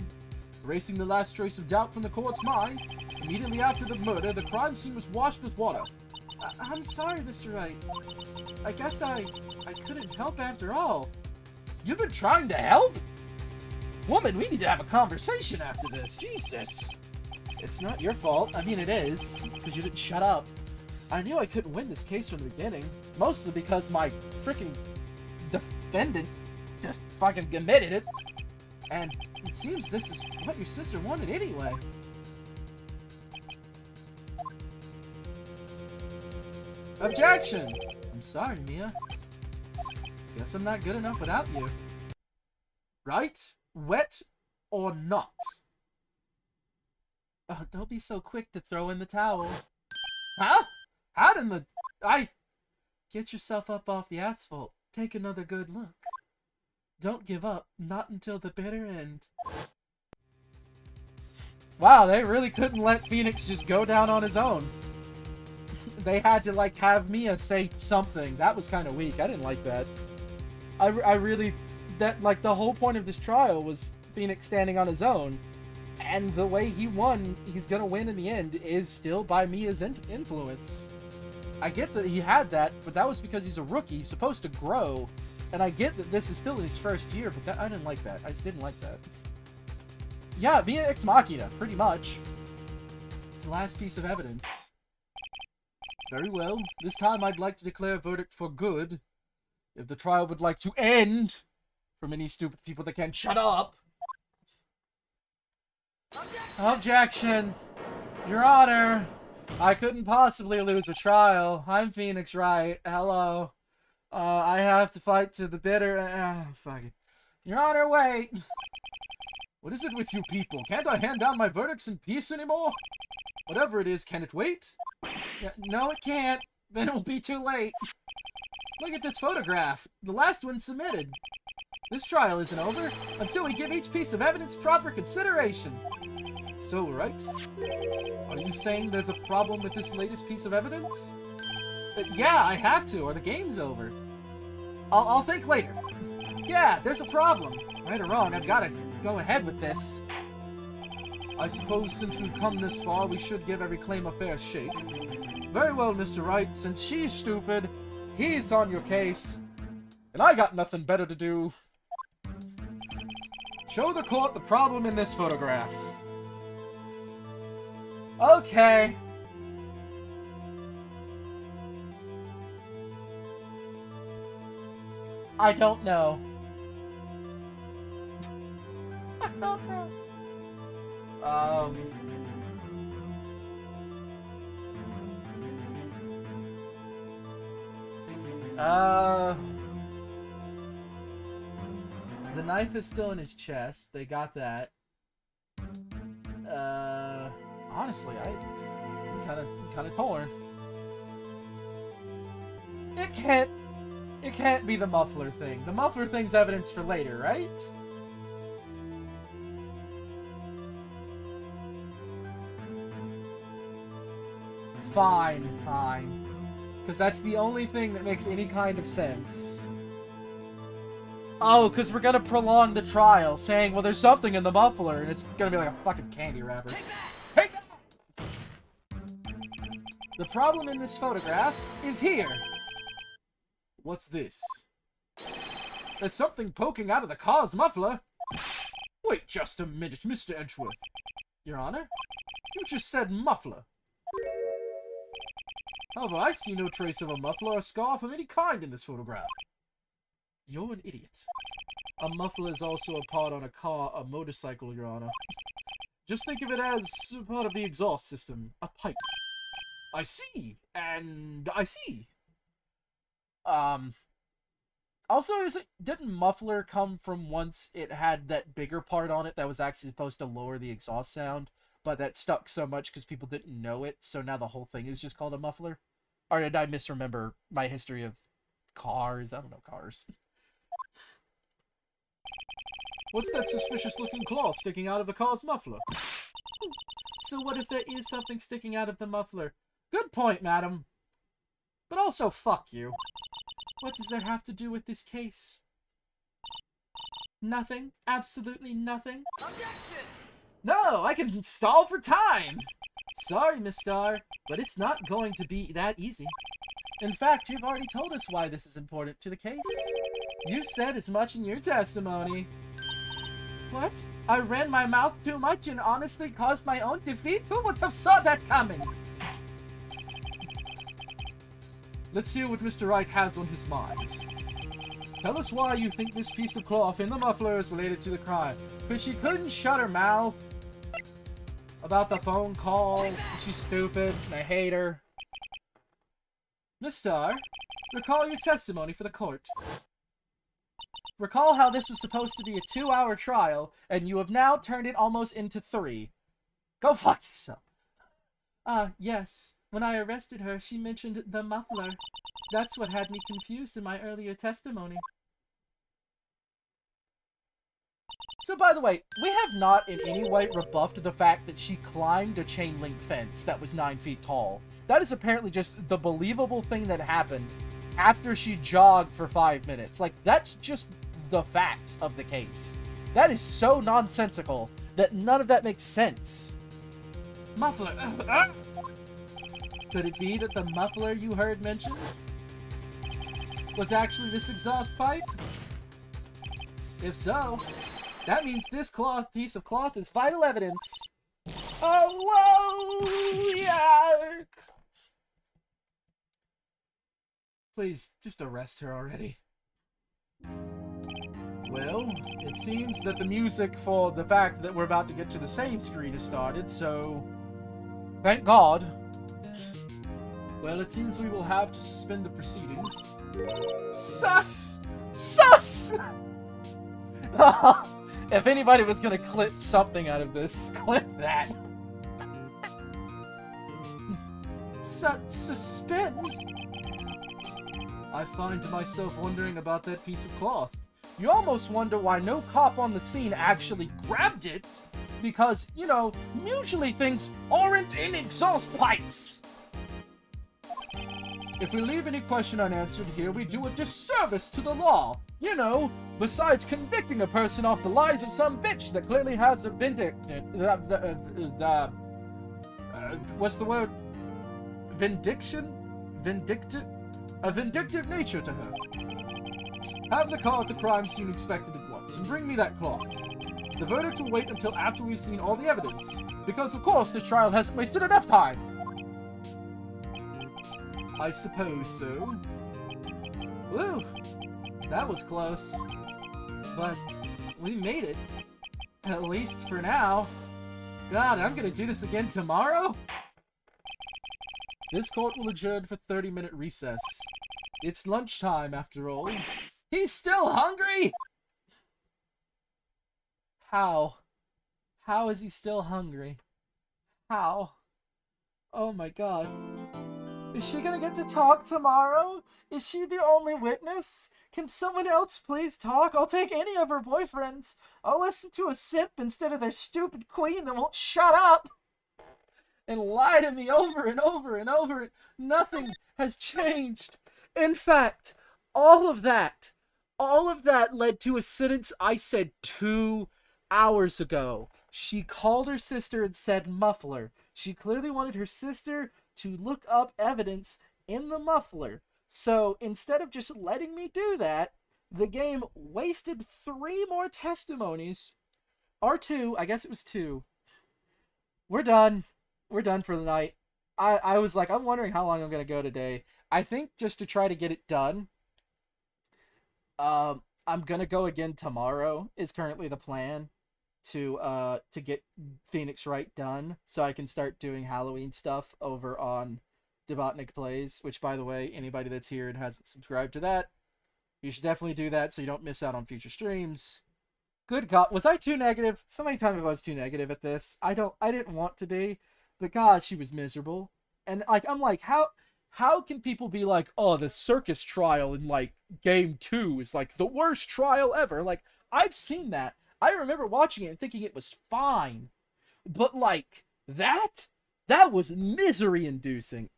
Erasing the last trace of doubt from the court's mind, immediately after the murder, the crime scene was washed with water. I'm sorry, Mr. Wright. I guess I couldn't help after all. You've been trying to help? Woman, we need to have a conversation after this. Jesus. It's not your fault. I mean, it is, because you didn't shut up. I knew I couldn't win this case from the beginning. Mostly because my freaking defendant just fucking committed it. And it seems this is what your sister wanted anyway. Objection! I'm sorry, Mia. Guess I'm not good enough without you. Right? Wet or not? Oh, don't be so quick to throw in the towel. Huh? How in the... Get yourself up off the asphalt. Take another good look. Don't give up. Not until the bitter end. Wow, they really couldn't let Phoenix just go down on his own. they had to, like, have Mia say something. That was kind of weak. I didn't like that. I really... That, like, the whole point of this trial was Phoenix standing on his own. And the way he won, he's gonna win in the end, is still by Mia's influence. I get that he had that, but that was because he's a rookie. He's supposed to grow. And I get that this is still in his first year, but that, I didn't like that. I just didn't like that. Yeah, Mia Ex Machina, pretty much. It's the last piece of evidence. Very well. This time I'd like to declare a verdict for good. If the trial would like to end, from any stupid people that can't shut up. Objection! Your Honor, I couldn't possibly lose a trial. I'm Phoenix Wright. Hello. I have to fight to the bitter... fuck it. Your Honor, wait! What is it with you people? Can't I hand down my verdicts in peace anymore? Whatever it is, can it wait? Yeah, no, it can't. Then it will be too late. Look at this photograph. The last one submitted. This trial isn't over until we give each piece of evidence proper consideration. So, right? Are you saying there's a problem with this latest piece of evidence? Yeah, I have to, or the game's over. I'll think later. Yeah, there's a problem. Right or wrong, I've got to go ahead with this. I suppose since we've come this far, we should give every claim a fair shake. Very well, Mr. Wright. Since she's stupid, he's on your case. And I got nothing better to do. Show the court the problem in this photograph. Okay. I don't know. I don't know. The knife is still in his chest. They got that. Honestly, I'm kind of torn. It can't be the muffler thing. The muffler thing's evidence for later, right? Fine. Because that's the only thing that makes any kind of sense. Oh, because we're gonna prolong the trial, saying, well, there's something in the muffler, and it's gonna be like a fucking candy wrapper. Take that! The problem in this photograph is here. What's this? There's something poking out of the car's muffler. Wait just a minute, Mr. Edgeworth. Your Honor? You just said muffler. However, I see no trace of a muffler or scarf of any kind in this photograph. You're an idiot. A muffler is also a part on a car, a motorcycle, Your Honor. Just think of it as part of the exhaust system. A pipe. I see. And I see. Also, didn't muffler come from once it had that bigger part on it that was actually supposed to lower the exhaust sound, but that stuck so much because people didn't know it, so now the whole thing is just called a muffler? Or did I misremember my history of cars? I don't know cars. What's that suspicious-looking claw sticking out of the car's muffler? So what if there is something sticking out of the muffler? Good point, madam. But also, fuck you. What does that have to do with this case? Nothing. Absolutely nothing. Objection! No, I can stall for time! Sorry, Miss Star, but it's not going to be that easy. In fact, you've already told us why this is important to the case. You said as much in your testimony. What? I ran my mouth too much and honestly caused my own defeat? Who would have saw that coming? Let's hear what Mr. Wright has on his mind. Tell us why you think this piece of cloth in the muffler is related to the crime. Because she couldn't shut her mouth about the phone call. She's stupid, and I hate her. Miss Star, recall your testimony for the court. Recall how this was supposed to be a 2-hour trial, and you have now turned it almost into 3. Go fuck yourself. Yes. When I arrested her, she mentioned the muffler. That's what had me confused in my earlier testimony. So, by the way, we have not in any way rebuffed the fact that she climbed a chain link fence that was 9 feet tall. That is apparently just the believable thing that happened after she jogged for 5 minutes. Like, that's just the facts of the case. That is so nonsensical that none of that makes sense. Muffler. Could it be that the muffler you heard mentioned was actually this exhaust pipe? If so, that means this piece of cloth is vital evidence. Oh, whoa, yeah. Please, just arrest her already. Well, it seems that the music for the fact that we're about to get to the save screen has started, so... Thank God. Well, it seems we will have to suspend the proceedings. Sus! Sus! If anybody was gonna clip something out of this, clip that. Suspend? I find myself wondering about that piece of cloth. You almost wonder why no cop on the scene actually grabbed it, because, you know, usually things aren't in exhaust pipes. If we leave any question unanswered here, we do a disservice to the law. You know, besides convicting a person off the lies of some bitch that clearly has a what's the word? Vindiction? A vindictive nature to her. Have the car at the crime scene inspected at once, and bring me that cloth. The verdict will wait until after we've seen all the evidence, because of course this trial hasn't wasted enough time. I suppose so. Woo! That was close. But we made it. At least for now. God, I'm gonna do this again tomorrow? This court will adjourn for 30-minute recess. It's lunchtime, after all. He's still hungry?! How? How is he still hungry? How? Oh my god. Is she gonna get to talk tomorrow? Is she the only witness? Can someone else please talk? I'll take any of her boyfriends. I'll listen to a simp instead of their stupid queen that won't shut up and lie to me over and over and over. Nothing has changed. In fact, all of that led to a sentence I said 2 hours ago. She called her sister and said muffler. She clearly wanted her sister to look up evidence in the muffler. So instead of just letting me do that, the game wasted 3 more testimonies. Or 2, I guess it was 2. We're done. We're done for the night. I was like, I'm wondering how long I'm going to go today. I think just to try to get it done, I'm going to go again tomorrow is currently the plan to get Phoenix Wright done so I can start doing Halloween stuff over on Debotnik Plays, which, by the way, anybody that's here and hasn't subscribed to that, you should definitely do that so you don't miss out on future streams. Good God, was I too negative? So many times I was too negative at this. I didn't want to be, but God, she was miserable. And I'm like, how can people be like, oh, the circus trial in like game 2 is like the worst trial ever? Like, I've seen that. I remember watching it and thinking it was fine. But like that was misery inducing.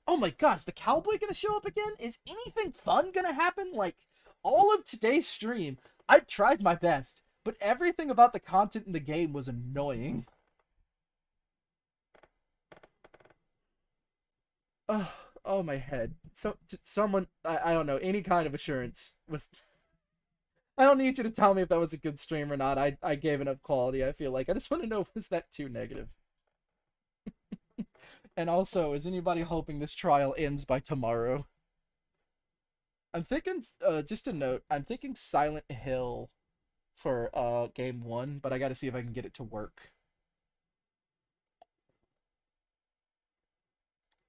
Oh my god, is the cowboy gonna show up again? Is anything fun gonna happen? Like, all of today's stream, I tried my best, but everything about the content in the game was annoying. Oh my head. Someone, I don't know, any kind of assurance was... I don't need you to tell me if that was a good stream or not. I gave enough quality, I feel like. I just want to know, was that too negative? And also, is anybody hoping this trial ends by tomorrow? I'm thinking, just a note, I'm thinking Silent Hill for game 1, but I gotta see if I can get it to work.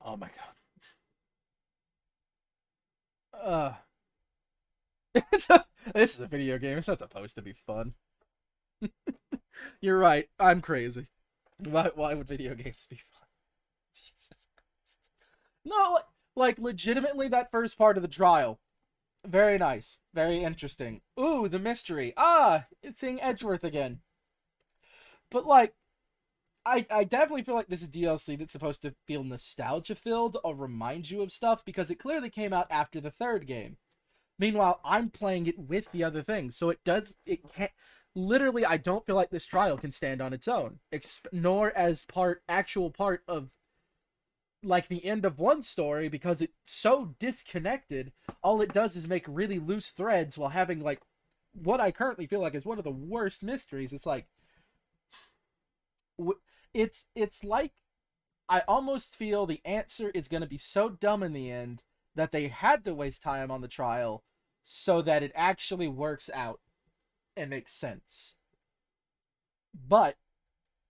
Oh my god. This is a video game. It's not supposed to be fun. You're right. I'm crazy. Why would video games be fun? Jesus Christ. No, like legitimately that first part of the trial. Very nice. Very interesting. Ooh, the mystery. Ah, it's seeing Edgeworth again. But like, I definitely feel like this is DLC that's supposed to feel nostalgia filled or remind you of stuff because it clearly came out after the third game. Meanwhile, I'm playing it with the other things, so it can't. Literally, I don't feel like this trial can stand on its own, nor as actual part of like the end of one story because it's so disconnected. All it does is make really loose threads while having like what I currently feel like is one of the worst mysteries. It's like it's like I almost feel the answer is going to be so dumb in the end that they had to waste time on the trial so that it actually works out and makes sense. But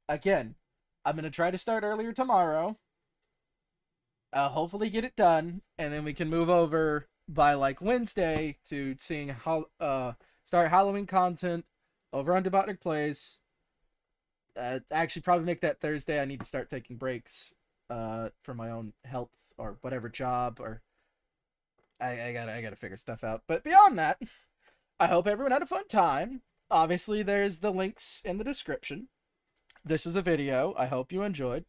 again, I'm going to try to start earlier tomorrow. Hopefully get it done, and then we can move over by like Wednesday to seeing how start Halloween content over on Debotnik Plays. Actually, probably make that Thursday. I need to start taking breaks for my own health or whatever job, or I gotta figure stuff out. But beyond that, I hope everyone had a fun time. Obviously, there's the links in the description. This is a video. I hope you enjoyed.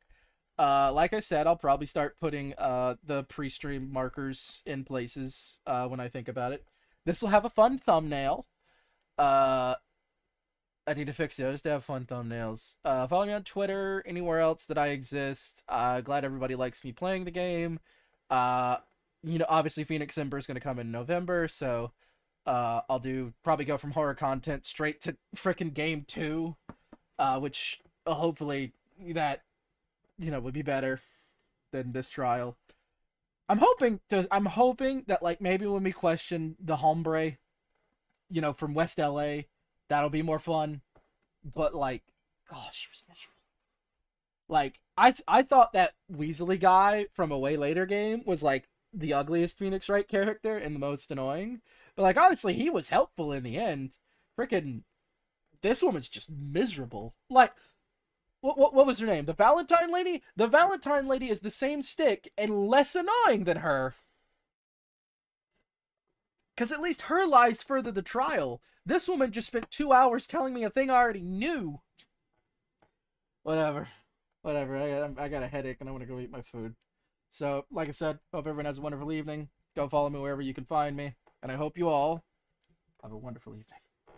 Like I said, I'll probably start putting the pre-stream markers in places when I think about it. This will have a fun thumbnail. I need to fix the others to have fun thumbnails. Follow me on Twitter, anywhere else that I exist. Glad everybody likes me playing the game. Obviously Phoenix Ember is going to come in November, so I'll probably go from horror content straight to frickin' game 2, which hopefully that would be better than this trial. I'm hoping that like maybe when we question the Hombre, from West LA, that'll be more fun. But like, gosh, she was miserable. Like I thought that Weasley guy from a way later game was like the ugliest Phoenix Wright character and the most annoying. But like honestly, he was helpful in the end. Frickin' this woman's just miserable. Like what was her name? The Valentine lady? The Valentine lady is the same stick and less annoying than her. Because at least her lies further the trial. This woman just spent 2 hours telling me a thing I already knew. Whatever. I got a headache and I want to go eat my food. So, like I said, hope everyone has a wonderful evening. Go follow me wherever you can find me. And I hope you all have a wonderful evening.